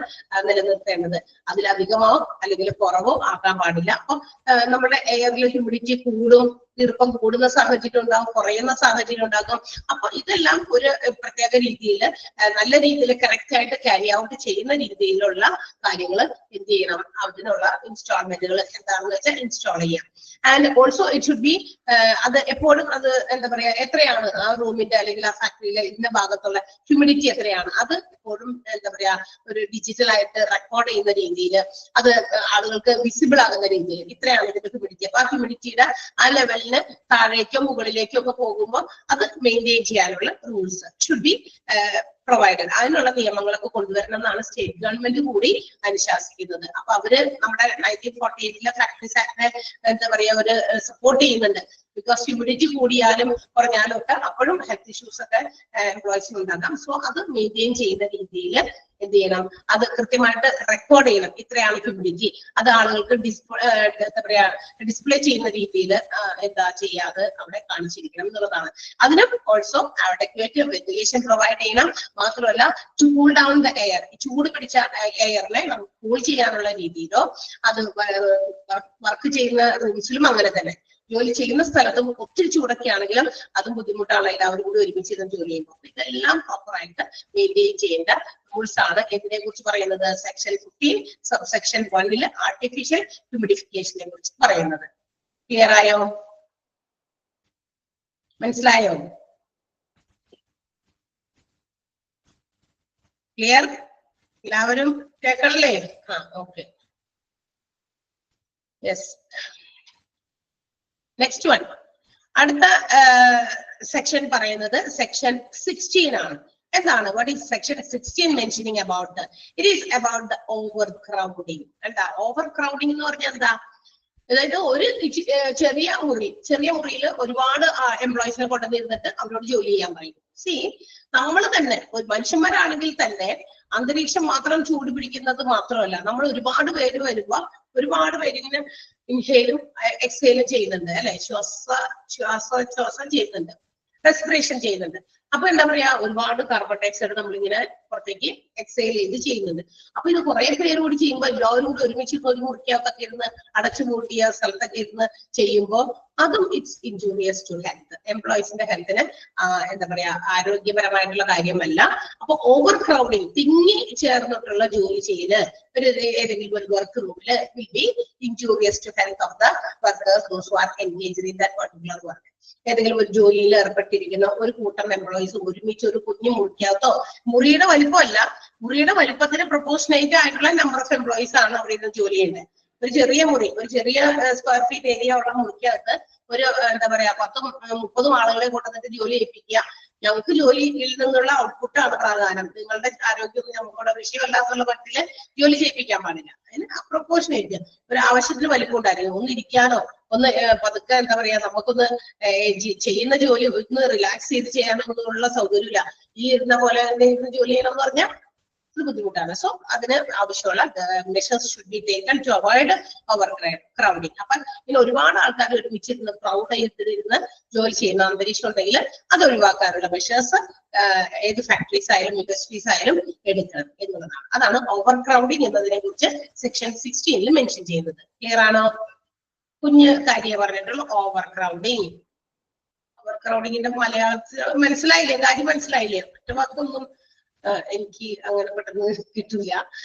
നിലനിർത്തേണ്ടത്. അതിലധികമോ അല്ലെങ്കിൽ കുറവോ ആക്കാൻ പാടില്ല. അപ്പൊ നമ്മുടെ എയറിൽ ഹ്യൂമിഡിറ്റി കൂടും, ഈർപ്പം കൂടുന്ന സാഹചര്യം ഉണ്ടാകും, കുറയുന്ന സാഹചര്യം ഉണ്ടാകും. അപ്പൊ ഇതെല്ലാം ഒരു പ്രത്യേക രീതിയിൽ നല്ല രീതിയിൽ കറക്റ്റ് ആയിട്ട് ക്യാരി ഔട്ട് ചെയ്യുന്ന രീതിയിലുള്ള കാര്യങ്ങൾ എന്ത് ചെയ്യണം, അതിനുള്ള ഇൻസ്റ്റാൾമെന്റുകൾ എന്താണെന്ന് വെച്ചാൽ ഇൻസ്റ്റാൾ ചെയ്യാം. And also it should B അത് എപ്പോഴും അത് എന്താ പറയാ എത്രയാണ് ആ റൂമിന്റെ അല്ലെങ്കിൽ ആ ഫാക്ടറിയിലെ ഇന്ന ഭാഗത്തുള്ള ഹ്യൂമിഡിറ്റി എത്രയാണ് അത് എപ്പോഴും എന്താ പറയാ ഒരു ഡിജിറ്റൽ ആയിട്ട് റെക്കോർഡ് ചെയ്യുന്ന രീതിയിൽ അത് ആളുകൾക്ക് വിസിബിൾ ആകുന്ന രീതിയിൽ ഇത്രയാണ് ഇതിന്റെ ഹ്യൂമിഡിറ്റി. അപ്പൊ ആ ഹ്യൂമിഡിറ്റിയുടെ ആ ലെവലിന് താഴേക്കോ മുകളിലേക്കോ ഒക്കെ പോകുമ്പോൾ അത് മെയിൻറ്റെയിൻ ചെയ്യാനുള്ള റൂൾസ് ഷുഡ് ബി പ്രൊവൈഡഡ്. അതിനുള്ള നിയമങ്ങളൊക്കെ കൊണ്ടുവരണം എന്നാണ് സ്റ്റേറ്റ് ഗവൺമെന്റ് കൂടി അനുശാസിക്കുന്നത്. അപ്പൊ അവര് നമ്മുടെ 1948 ഫാക്ടറീസ് ആക്ടിനെ എന്താ പറയാ ഒരു സപ്പോർട്ട് ചെയ്യുന്നുണ്ട്. ബിക്കോസ് ഹ്യൂമിഡിറ്റി കൂടിയാലും കുറഞ്ഞാലും ഒക്കെ അപ്പോഴും ഹെൽത്ത് ഇഷ്യൂസ് ഒക്കെ എംപ്ലോയീസിന് ഉണ്ടാകാം. സോ അത് മെയിൻറ്റെയിൻ ചെയ്യുന്ന രീതിയിൽ എന്ത് ചെയ്യണം, അത് കൃത്യമായിട്ട് റെക്കോർഡ് ചെയ്യണം. ഇത്രയാണ് ഹ്യൂമിഡിറ്റി. അത് ആളുകൾക്ക് എന്താ പറയാ ഡിസ്പ്ലേ ചെയ്യുന്ന രീതിയിൽ എന്താ ചെയ്യാതെ അവിടെ കാണിച്ചിരിക്കണം എന്നുള്ളതാണ്. അതിനും ഓൾസോ അഡക്വേറ്റ് വെന്റിലേഷൻ പ്രൊവൈഡ് ചെയ്യണം. മാത്രമല്ല കൂൾ ഡൗൺ ദ എയർ, ചൂട് പിടിച്ച എയറിനെ നമുക്ക് കൂൾ ചെയ്യാനുള്ള രീതിയിലോ, അത് വർക്ക് ചെയ്യുന്ന റൂംസിലും അങ്ങനെ തന്നെ ജോലി ചെയ്യുന്ന സ്ഥലത്തും ഒത്തിരി ചൂടൊക്കെ ആണെങ്കിലും അതും ബുദ്ധിമുട്ടാണ്. എല്ലാവരും കൂടി ഒരുമിച്ച് ഇരുന്ന് ജോലി ചെയ്യുമ്പോൾ ഇതെല്ലാം പ്രോപ്പറായിട്ട് മെയിൻറ്റെയിൻ ചെയ്യേണ്ട റൂൾസ് ആണ് ഇതിനെ കുറിച്ച് പറയുന്നത്. സെക്ഷൻ 15 സബ്സെക്ഷൻ 1 ആർട്ടിഫിഷ്യൽ ഹ്യൂമിഡിഫിക്കേഷനെ കുറിച്ച് പറയുന്നത്. ക്ലിയർ ആയോ? മനസ്സിലായോ? ക്ലിയർ? എല്ലാവരും കേൾക്കണല്ലേ? Okay, yes. നെക്സ്റ്റ് വൺ, അടുത്ത സെക്ഷൻ പറയുന്നത് സെക്ഷൻ 16 ആണ്. എന്താണ് what is section 16 mentioning about? It is about the overcrowding. എന്താ ഓവർ ക്രൗഡിങ് എന്ന് പറഞ്ഞാൽ എന്താ? അതായത് ഒരു ചെറിയ മുറിയിൽ ഒരുപാട് എംപ്ലോയീസിനെ കൊണ്ടുവന്നിരുന്നിട്ട് അവരോട് ജോലി ചെയ്യാൻ പറയും. സി, നമ്മൾ തന്നെ മനുഷ്യന്മാരാണെങ്കിൽ തന്നെ അന്തരീക്ഷം മാത്രം ചൂട് പിടിക്കുന്നത് മാത്രമല്ല, നമ്മൾ ഒരുപാട് പേര് വരുമ്പോ ഒരുപാട് പേര് ഇങ്ങനെ ഇൻഹേലും എക്സേലും ചെയ്യുന്നുണ്ട് അല്ലെ, ശ്വാസം ചെയ്യുന്നുണ്ട്. റെസ്പിറേഷൻ ചെയ്യുന്നുണ്ട്. അപ്പൊ എന്താ പറയാ, ഒരുപാട് കാർബൺ ഡയോക്സൈഡ് നമ്മളിങ്ങനെ പുറത്തേക്ക് എക്സൈൽ ചെയ്ത് ചെയ്യുന്നുണ്ട്. അപ്പൊ ഇത് കുറെ പേര് കൂടി ചെയ്യുമ്പോൾ എല്ലാവരും കൂടി ഒരുമിച്ച് ഒരു മുറിക്കകത്തൊക്കെ ഇരുന്ന് അടച്ചു മൂട്ടിയ സ്ഥലത്തൊക്കെ ഇരുന്ന് ചെയ്യുമ്പോൾ അതും ഇറ്റ്സ് ഇൻജൂറിയസ് ടു ഹെൽത്ത്. എംപ്ലോയീസിന്റെ ഹെൽത്തിന് എന്താ പറയാ ആരോഗ്യപരമായിട്ടുള്ള കാര്യമല്ല. അപ്പൊ ഓവർ ക്രൗഡിങ്, തിങ്ങി ചേർന്നിട്ടുള്ള ജോലി ചെയ്യല് ഏതെങ്കിലും ഒരു വർക്ക് റൂമില് will be injurious to health of the workers those who are engaged in that particular work. ഏതെങ്കിലും ഒരു ജോലിയിൽ ഏർപ്പെട്ടിരിക്കുന്ന ഒരു കൂട്ടം എംപ്ലോയീസ് ഒരുമിച്ച് ഒരു കുഞ്ഞു മുറിക്കകത്തോ, മുറിയുടെ വലിപ്പമല്ല, മുറിയുടെ വലിപ്പത്തിന് പ്രൊപ്പോർഷനേറ്റ് ആയിട്ടുള്ള നമ്പർ ഓഫ് എംപ്ലോയീസ് ആണ് അവിടെ ഇരുന്ന് ജോലി ചെയ്യുന്നത്. ഒരു ചെറിയ മുറി, ഒരു ചെറിയ സ്ക്വയർ ഫീറ്റ് ഏരിയ ഉള്ള മുറിക്കകത്ത് ഒരു എന്താ പറയാ 10-30 ആളുകളെ കൊണ്ടുവന്നിട്ട് ജോലി ചെയ്യിപ്പിക്കുക. ഞങ്ങൾക്ക് ജോലിയിൽ നിന്നുള്ള ഔട്ട്പുട്ടാണ് പ്രാധാന്യം, നിങ്ങളുടെ ആരോഗ്യം നമുക്കുള്ള വിഷയമല്ലാത്തുള്ള മട്ടില് ജോലി ചെയ്യിപ്പിക്കാൻ പാടില്ല. അതിന് പ്രൊപ്പോർഷനേറ്റ് ഒരു ആവശ്യത്തിന് വലിപ്പം ഉണ്ടായിരിക്കും. ഒന്ന് ഇരിക്കാനോ ഒന്ന് പതുക്കെ എന്താ പറയാ നമുക്കൊന്ന് ചെയ്യുന്ന ജോലി ഒന്ന് റിലാക്സ് ചെയ്ത് ചെയ്യാനൊന്നുള്ള സൗകര്യമില്ല. ഈ ഇരുന്ന പോലെ ജോലി ചെയ്യണമെന്ന് പറഞ്ഞാൽ ബുദ്ധിമുട്ടാണ്. സോ അതിന് ആവശ്യമുള്ള measures should be taken to avoid overcrowding. അപ്പൊ ഇങ്ങനെ ഒരുപാട് ആൾക്കാർ ഒരുമിച്ചിരുന്ന് ക്രൗഡ് ചെയ്തിരുന്ന് ജോലി ചെയ്യുന്ന അന്തരീക്ഷം ഉണ്ടെങ്കിൽ അത് ഒഴിവാക്കാനുള്ള മെഷേഴ്സ് ഏത് ഫാക്ടറീസ് ആയാലും ഇൻഡസ്ട്രീസ് ആയാലും എടുക്കണം എന്നുള്ളതാണ്. അതാണ് ഓവർ ക്രൗഡിങ് എന്നതിനെ കുറിച്ച് സെക്ഷൻ 16 മെൻഷൻ ചെയ്യുന്നത്. ക്ലിയർ ആണോ? കുഞ്ഞ് കാര്യം പറഞ്ഞിട്ടുള്ള ഓവർ ക്രൗഡിങ്. ഓവർ ക്രൗഡിങ്ങിന്റെ മലയാളത്തിൽ മനസ്സിലായില്ലേ? കാര്യം മനസ്സിലായില്ലേ? മറ്റു വാക്കൊന്നും എനിക്ക് അങ്ങനെ പെട്ടെന്ന് കിട്ടില്ല.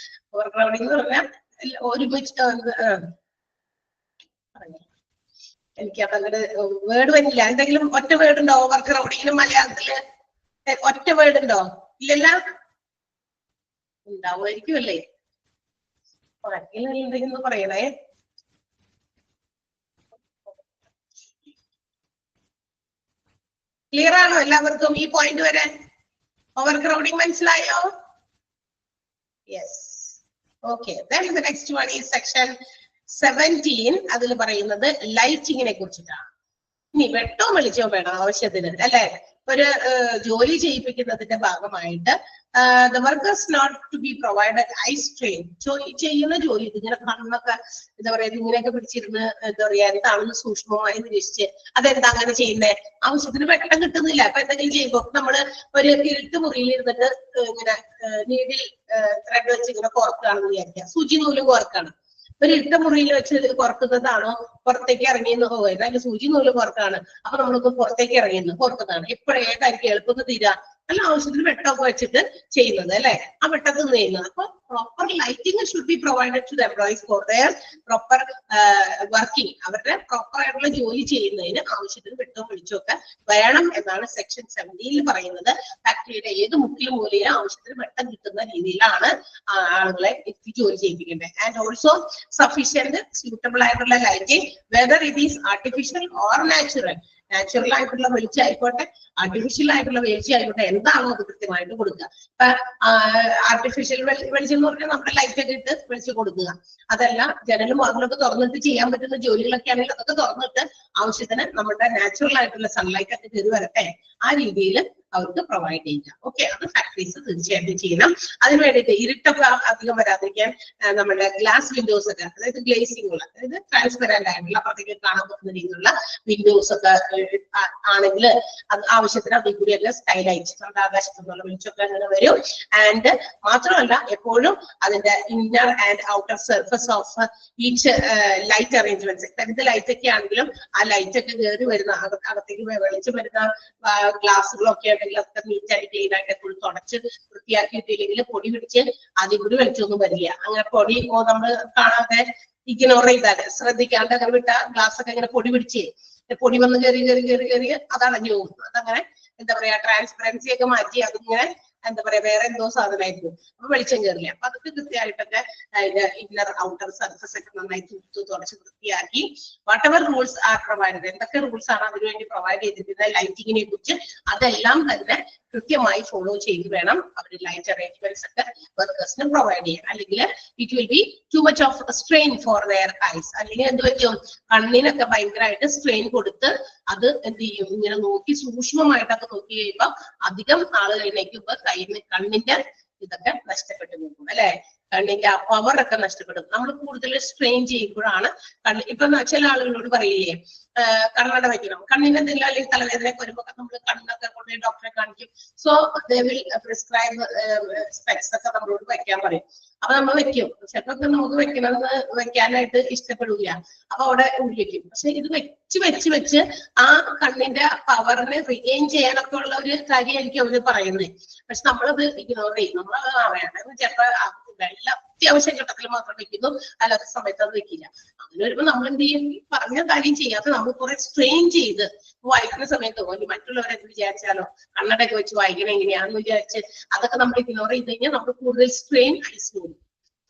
ഓവർ ക്രൗഡിങ് എന്ന് പറഞ്ഞാൽ ഒരുമിച്ച് എനിക്ക് അതങ്ങനെ വേർഡ് വരില്ല. എന്തെങ്കിലും ഒറ്റ വേർഡ് ഉണ്ടോ ഓവർ ക്രൗഡിങ്ങിന് മലയാളത്തില്? ഒറ്റ വേർഡ് ഉണ്ടോ? ഇല്ലല്ല, ഉണ്ടാവുമായിരിക്കും അല്ലേ? എന്തെങ്കിലും പറയണേ. ക്ലിയർ ആണോ എല്ലാവർക്കും ഈ പോയിന്റ് വരെ? ഓവർ ക്രൗഡിങ് മനസ്സിലായോ? Yes. Okay, then the next one is section 17. അതിൽ പറയുന്നത് ലൈറ്റിങ്ങിനെ കുറിച്ചിട്ടാണ്. ഇനി വെട്ടോ വെളിച്ചോ വേണം ആവശ്യത്തിന്, അല്ലെ? ഒരു ജോലി ചെയ്യിപ്പിക്കുന്നതിന്റെ ഭാഗമായിട്ട് the workers not to be provided eye strain. ചെയ്യുന്ന ജോലി ഇങ്ങനെ കണ്ണൊക്കെ എന്താ പറയാ ഇങ്ങനെയൊക്കെ പിടിച്ചിരുന്ന് എന്താ പറയാ എന്താണെന്ന് സൂക്ഷ്മമായി നിരീക്ഷിച്ച് അതെന്താ അങ്ങനെ ചെയ്യുന്നത്, ആവശ്യത്തിന് വെട്ടം കിട്ടുന്നില്ല. അപ്പൊ എന്തെങ്കിലും ചെയ്യുമ്പോൾ നമ്മള് ഒരു ഇരുട്ട് മുറിയിൽ ഇരുന്നിട്ട് ഇങ്ങനെ നീഡിൽ ത്രെഡ് വെച്ച് ഇങ്ങനെ കോർക്കുകയാണെന്ന് വിചാരിക്കുക. സൂചി നൂല് കോർക്കാണ്. ഒരു ഇരുട്ട മുറിയിൽ വെച്ച് കോർക്കുന്നതാണോ പുറത്തേക്ക് ഇറങ്ങിയെന്ന് പോകുന്നത്? അതിന് സൂചി നൂല് കോർക്കാണ്. അപ്പൊ നമ്മളൊന്ന് പുറത്തേക്ക് ഇറങ്ങിയെന്ന് കോർക്കുന്നതാണ്. എപ്പോഴേതായിരിക്കും എളുപ്പം തീരാ? നല്ല ആവശ്യത്തിന് വെട്ടമൊക്കെ വെച്ചിട്ട് ചെയ്യുന്നത്, അല്ലെ? ആ വെട്ടത്തിൽ നിന്ന് ചെയ്യുന്നത്. അപ്പൊ proper lighting should be provided to the employees for their proper working. അവരുടെ പ്രോപ്പർ ആയിട്ടുള്ള ജോലി ചെയ്യുന്നതിന് ആവശ്യത്തിന് വെട്ടവും വെളിച്ചവും ഒക്കെ വേണം എന്നാണ് സെക്ഷൻ 17 പറയുന്നത്. ഫാക്ടറിയുടെ ഏത് മുക്കിലും മൂലയിലും ആവശ്യത്തിന് വെട്ടം കിട്ടുന്ന രീതിയിലാണ് ആളുകളെ എത്തി ജോലി ചെയ്യിപ്പിക്കേണ്ടത്. ആൻഡ് ഓൾസോ സഫീഷ്യന്റ് സ്യൂട്ടബിൾ ആയിട്ടുള്ള lighting, whether it is artificial or natural. Natural ആയിട്ടുള്ള വെളിച്ചമായിക്കോട്ടെ ആർട്ടിഫിഷ്യൽ ആയിട്ടുള്ള വെളിച്ചമായിക്കോട്ടെ, എന്താണോ അത് കൃത്യമായിട്ട് കൊടുക്കുക. ഇപ്പൊ ആർട്ടിഫിഷ്യൽ വെളിച്ചം എന്ന് പറഞ്ഞാൽ നമ്മുടെ ലൈറ്റ് ഒക്കെ ഇട്ട് വെളിച്ചം കൊടുക്കുക. അതല്ല ജനലും വാതിലൊക്കെ തുറന്നിട്ട് ചെയ്യാൻ പറ്റുന്ന ജോലികളൊക്കെ ആണെങ്കിൽ അതൊക്കെ തുറന്നിട്ട് ആവശ്യത്തിന് നമ്മുടെ നാച്ചുറൽ ആയിട്ടുള്ള സൺലൈറ്റ് ഒക്കെ കയറി വരട്ടെ, ആ രീതിയിൽ അവർക്ക് പ്രൊവൈഡ് ചെയ്യുക. ഓക്കെ, അത് ഫാക്ടറീസ് തീർച്ചയായിട്ടും ചെയ്യണം. അതിന് വേണ്ടിയിട്ട് ഇരുട്ടൊക്കെ അധികം വരാതിരിക്കാൻ നമ്മുടെ ഗ്ലാസ് വിൻഡോസ് ഒക്കെ, അതായത് ഗ്ലേസിംഗ് ഉള്ള, അതായത് ട്രാൻസ്പെറന്റ് ആയിട്ടുള്ള അപ്പുറത്തേക്ക് കാണാൻ പറ്റുന്ന രീതിയിലുള്ള വിൻഡോസ് ഒക്കെ ആണെങ്കിൽ അത് ആവശ്യത്തിന് അതിൽ കൂടിയൊക്കെ സ്റ്റൈലൈറ്റ് നമ്മുടെ ആകാശത്തുനിന്നുള്ള വെളിച്ചമൊക്കെ അങ്ങനെ വരും. ആൻഡ് മാത്രമല്ല എപ്പോഴും അതിന്റെ inner and outer surface of each light arrangements, എന്ത് ലൈറ്റ് ഒക്കെ ആണെങ്കിലും ആ ലൈറ്റ് ഒക്കെ കയറി വരുന്ന അകത്തേക്ക് വെളിച്ചം വരുന്ന ഗ്ലാസുകളൊക്കെ ഉണ്ടെങ്കിൽ അതൊക്കെ നീറ്റായിട്ട് ക്ലീൻ ആയിട്ട് എപ്പോഴും തുടച്ച് വൃത്തിയാക്കിയിട്ടില്ലെങ്കിൽ പൊടി പിടിച്ച് അതിൽ കൂടി വെളിച്ചമൊന്നും വരില്ല. അങ്ങനെ പൊടി നമ്മൾ കാണാതെ ഇഗ്നോർ ചെയ്താല് ശ്രദ്ധിക്കാണ്ട് അങ്ങനെ വിട്ട ഗ്ലാസ് ഒക്കെ ഇങ്ങനെ പൊടി പിടിച്ച് പൊടി വന്ന് കയറി അത് അടഞ്ഞു പോകും. അതങ്ങനെ എന്താ പറയാ ട്രാൻസ്പെറൻസി ഒക്കെ മാറ്റി അതിങ്ങനെ എന്താ പറയാ വേറെ എന്തോ സാധനമായിരിക്കും. അപ്പൊ വെളിച്ചം കയറില്ല. അപ്പൊ അതൊക്കെ കൃത്യമായിട്ടൊക്കെ അതിന്റെ ഇന്നർ ഔട്ടർ സർഫസ് ഒക്കെ നന്നായി തുടച്ച് വൃത്തിയാക്കി what ever rules are provided, എന്തൊക്കെ റൂൾസ് ആണ് അതിനുവേണ്ടി പ്രൊവൈഡ് ചെയ്തിട്ടുള്ളത് ലൈറ്റിങ്ങിനെ കുറിച്ച്, അതെല്ലാം തന്നെ കൃത്യമായി ഫോളോ ചെയ്ത് വേണം അവർ ലൈറ്റ് അറേഞ്ച്മെന്റ്സ് ഒക്കെ വർക്കേഴ്സിന് പ്രൊവൈഡ് ചെയ്യാൻ. അല്ലെങ്കിൽ it will be too much of strain for their eyes. അല്ലെങ്കിൽ എന്ത് പറ്റും, കണ്ണിനൊക്കെ ഭയങ്കരമായിട്ട് സ്ട്രെയിൻ കൊടുത്ത് അത് എന്ത് ചെയ്യും, ഇങ്ങനെ നോക്കി സൂക്ഷ്മമായിട്ടൊക്കെ നോക്കി കഴിയുമ്പോൾ അധികം നാള് കഴിഞ്ഞേക്കുമ്പോ കണ്ണിന്റെ ഇതൊക്കെ നഷ്ടപ്പെട്ടു പോകും, അല്ലെ? കണ്ണിന്റെ ആ പവർ ഒക്കെ നഷ്ടപ്പെടും. നമ്മൾ കൂടുതൽ സ്ട്രെയിൻ ചെയ്യുമ്പോഴാണ് ഇപ്പൊ ചില ആളുകളോട് പറയില്ലേ കണ്ണട വെക്കണം, കണ്ണിന് എന്തെങ്കിലും അല്ലെങ്കിൽ തലവേദനയൊക്കെ വരുമ്പോ നമ്മൾ കണ്ണൊക്കെ കൊണ്ട് ഡോക്ടറെ കാണിക്കും. So they will prescribe specs ഒക്കെ നമ്മളോട് വെക്കാൻ പറയും. അപ്പൊ നമ്മൾ വെക്കും. ചിലപ്പോ നമുക്ക് വെക്കാനായിട്ട് ഇഷ്ടപ്പെടില്ല, അപ്പൊ അവിടെ ഉള്ളിക്കും. പക്ഷെ ഇത് വെച്ച് ആ കണ്ണിന്റെ പവറിനെ റിഗെയിൻ ചെയ്യാനൊക്കെ ഉള്ള ഒരു കാര്യമായിരിക്കും അവര് പറയുന്നത്. പക്ഷെ നമ്മളത് ഇഗ്നോർ ചെയ്യും. നമ്മളത് വേണം ചിലപ്പോ വെള്ളം അത്യാവശ്യം ഘട്ടത്തിൽ മാത്രം വെക്കുന്നു, അല്ലാത്ത സമയത്ത് അത് വെക്കില്ല. അങ്ങനെ വരുമ്പോ നമ്മൾ എന്ത് ചെയ്യും? പറഞ്ഞ കാര്യം ചെയ്യാതെ നമ്മൾ കുറെ സ്ട്രെയിൻ ചെയ്ത് വായിക്കുന്ന സമയത്ത് മറ്റുള്ളവരൊക്കെ വിചാരിച്ചാലോ കണ്ണടയൊക്കെ വെച്ച് വായിക്കണം എങ്ങനെയാണെന്ന് വിചാരിച്ച് അതൊക്കെ നമ്മൾ ഇഗ്നോർ ചെയ്ത് കഴിഞ്ഞാൽ നമ്മൾ കൂടുതൽ സ്ട്രെയിൻ ആയി പോകും.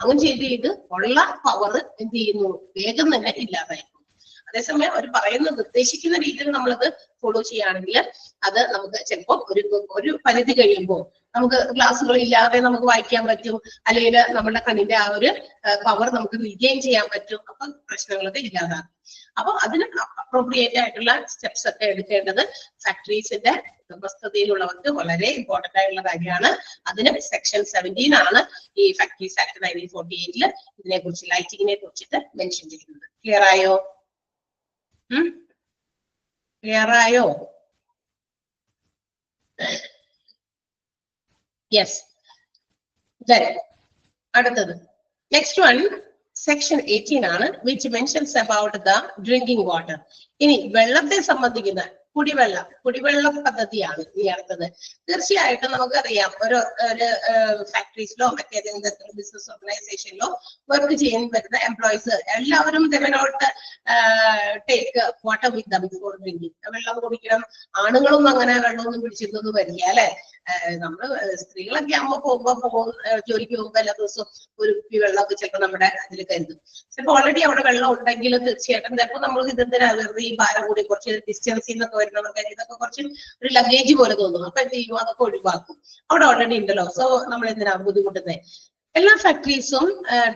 അങ്ങനെ ചെയ്ത് ഉള്ള പവർ എന്ത് ചെയ്യുന്നു? വേഗം തന്നെ ഇല്ലാതായി. അതേസമയം അവർ പറയുന്ന നിർദ്ദേശിക്കുന്ന രീതിയിൽ നമ്മളത് ഫോളോ ചെയ്യുകയാണെങ്കിൽ അത് നമുക്ക് ചിലപ്പോൾ ഒരു പരിധി കഴിയുമ്പോൾ നമുക്ക് ഗ്ലാസുകൾ ഇല്ലാതെ നമുക്ക് വായിക്കാൻ പറ്റും, അല്ലെങ്കിൽ നമ്മുടെ കണ്ണിന്റെ ആ ഒരു പവർ നമുക്ക് റീഗെയിൻ ചെയ്യാൻ പറ്റും. അപ്പൊ പ്രശ്നങ്ങളൊക്കെ ഇല്ലാതാകും. അപ്പൊ അതിന് അപ്രോപ്രിയേറ്റ് ആയിട്ടുള്ള സ്റ്റെപ്സ് ഒക്കെ എടുക്കേണ്ടത് ഫാക്ടറീസിന്റെ ഉടമസ്ഥതയിലുള്ളവർക്ക് വളരെ ഇമ്പോർട്ടന്റ് ആയിട്ടുള്ള കാര്യമാണ്. അതിന് സെക്ഷൻ 17 ആണ് ഈ ഫാക്ടറീസ് ആക്ട് 1948 ഇതിനെ കുറിച്ച് ലൈറ്റിങ്ങിനെ കുറിച്ചിട്ട് മെൻഷൻ ചെയ്യുന്നത്. ക്ലിയർ ആയോ? ക്ലിയർ ആയോ? യെസ്. അടുത്തത് നെക്സ്റ്റ് വൺ സെക്ഷൻ 18 ആണ്, which mentions about the drinking water. ഇനി വെള്ളത്തെ സംബന്ധിക്കുന്ന കുടിവെള്ള പദ്ധതിയാണ് ഈ അടുത്തത്. തീർച്ചയായിട്ടും നമുക്കറിയാം ഒരു ഫാക്ടറീസിലോ മറ്റേതെങ്കിലും ബിസിനസ് ഓർഗനൈസേഷനിലോ വർക്ക് ചെയ്യാൻ വരുന്ന എംപ്ലോയീസ് എല്ലാവരും ടേക്ക് വാട്ടർ വിത്ത് ദം ബിഫോർ ഡ്രിങ്കിങ്. വെള്ളം കുടിക്കണം. ആണുങ്ങളൊന്നും അങ്ങനെ വെള്ളമൊന്നും പിടിച്ചിട്ടൊന്നും വരില്ല അല്ലെ. നമ്മള് സ്ത്രീകളൊക്കെ പോകുമ്പോ ജോലിക്ക് പോകുമ്പോ എല്ലാ ദിവസവും ഒരു കുപ്പി വെള്ളമൊക്കെ ചിലപ്പോൾ നമ്മുടെ അതിൽ കരുതും. ചിലപ്പോൾ ഓൾറെഡി അവിടെ വെള്ളം ഉണ്ടെങ്കിലും തീർച്ചയായിട്ടും ചിലപ്പോൾ നമ്മൾ ഇതെന്തിനാ വെറുതെ ഈ ഭാരം കൂടി കുറച്ച് ഡിസ്റ്റൻസിൽ നിന്നൊക്കെ വരുന്നവർക്ക് ഇതൊക്കെ കുറച്ച് ഒരു ലഗേജ് പോലെ തോന്നും. അപ്പൊ എന്ത് ചെയ്യും? അതൊക്കെ ഒഴിവാക്കും. അവിടെ ഓൾറെഡി ഉണ്ടല്ലോ. സോ നമ്മൾ എന്തിനാ ബുദ്ധിമുട്ടുന്നത്? എല്ലാ ഫാക്ടറീസും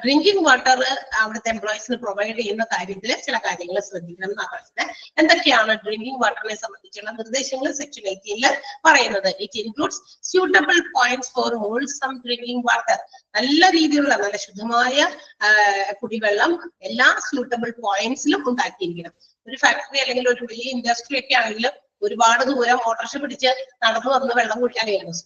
ഡ്രിങ്കിങ് വാട്ടർ അവിടുത്തെ എംപ്ലോയീസിന് പ്രൊവൈഡ് ചെയ്യുന്ന കാര്യത്തിൽ ചില കാര്യങ്ങൾ ശ്രദ്ധിക്കണം എന്നാണ് പറയുന്നത്. എന്തൊക്കെയാണ് ഡ്രിങ്കിങ് വാട്ടറിനെ സംബന്ധിച്ചുള്ള നിർദ്ദേശങ്ങൾ സെക്ഷൻ 18 പറയുന്നത്? It includes suitable points for wholesome drinking water. നല്ല രീതിയിലുള്ള നല്ല ശുദ്ധമായ കുടിവെള്ളം എല്ലാ സ്യൂട്ടബിൾ പോയിന്റ്സിലും ഉണ്ടാക്കിയിരിക്കണം. ഒരു ഫാക്ടറി അല്ലെങ്കിൽ ഒരു വലിയ ഇൻഡസ്ട്രി ഒക്കെ ആണെങ്കിലും ഒരുപാട് ദൂരം ഓട്ടോറിക്ഷ പിടിച്ച് നടന്നു വന്ന് വെള്ളം കുടിക്കാനായിരുന്നു.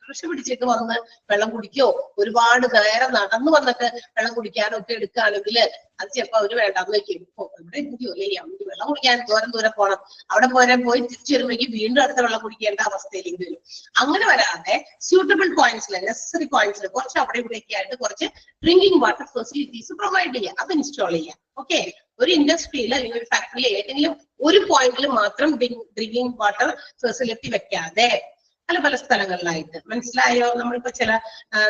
ഓട്ടോറിക്ഷ പിടിച്ചിട്ട് വന്ന് വെള്ളം കുടിക്കോ, ഒരുപാട് നേരം നടന്നു വന്നിട്ട് വെള്ളം കുടിക്കാനോ ഒക്കെ എടുക്കുകയാണെങ്കിൽ അത് ചിലപ്പോൾ അവര് വേണ്ടാന്ന് വെക്കും. ഇവിടെ ജോലി ചെയ്യാം, വെള്ളം കുടിക്കാൻ ദൂരം പോകണം, അവിടെ പോയി തിരിച്ചു വരുമ്പോഴേക്കും വീണ്ടും അടുത്ത വെള്ളം കുടിക്കേണ്ട അവസ്ഥയിലേക്ക് വരും. അങ്ങനെ വരാതെ സ്യൂട്ടബിൾ പോയിന്റ്സിൽ നെസസറി പോയിന്റ്സിൽ കുറച്ച് അവിടെ ഇവിടെയൊക്കെ ആയിട്ട് കുറച്ച് ഡ്രിങ്കിങ് വാട്ടർ ഫെസിലിറ്റീസ് പ്രൊവൈഡ് ചെയ്യാം, അത് ഇൻസ്റ്റാൾ ചെയ്യാം. ഓക്കെ. ഒരു ഇൻഡസ്ട്രിയിൽ അല്ലെങ്കിൽ ഒരു ഫാക്ടറിയിൽ ഏതെങ്കിലും ഒരു പോയിന്റിൽ മാത്രം ഡ്രിങ്കിങ് വാട്ടർ ഫെസിലിറ്റി വെക്കാതെ പല സ്ഥലങ്ങളിലായിട്ട്. മനസ്സിലായോ? നമ്മളിപ്പോ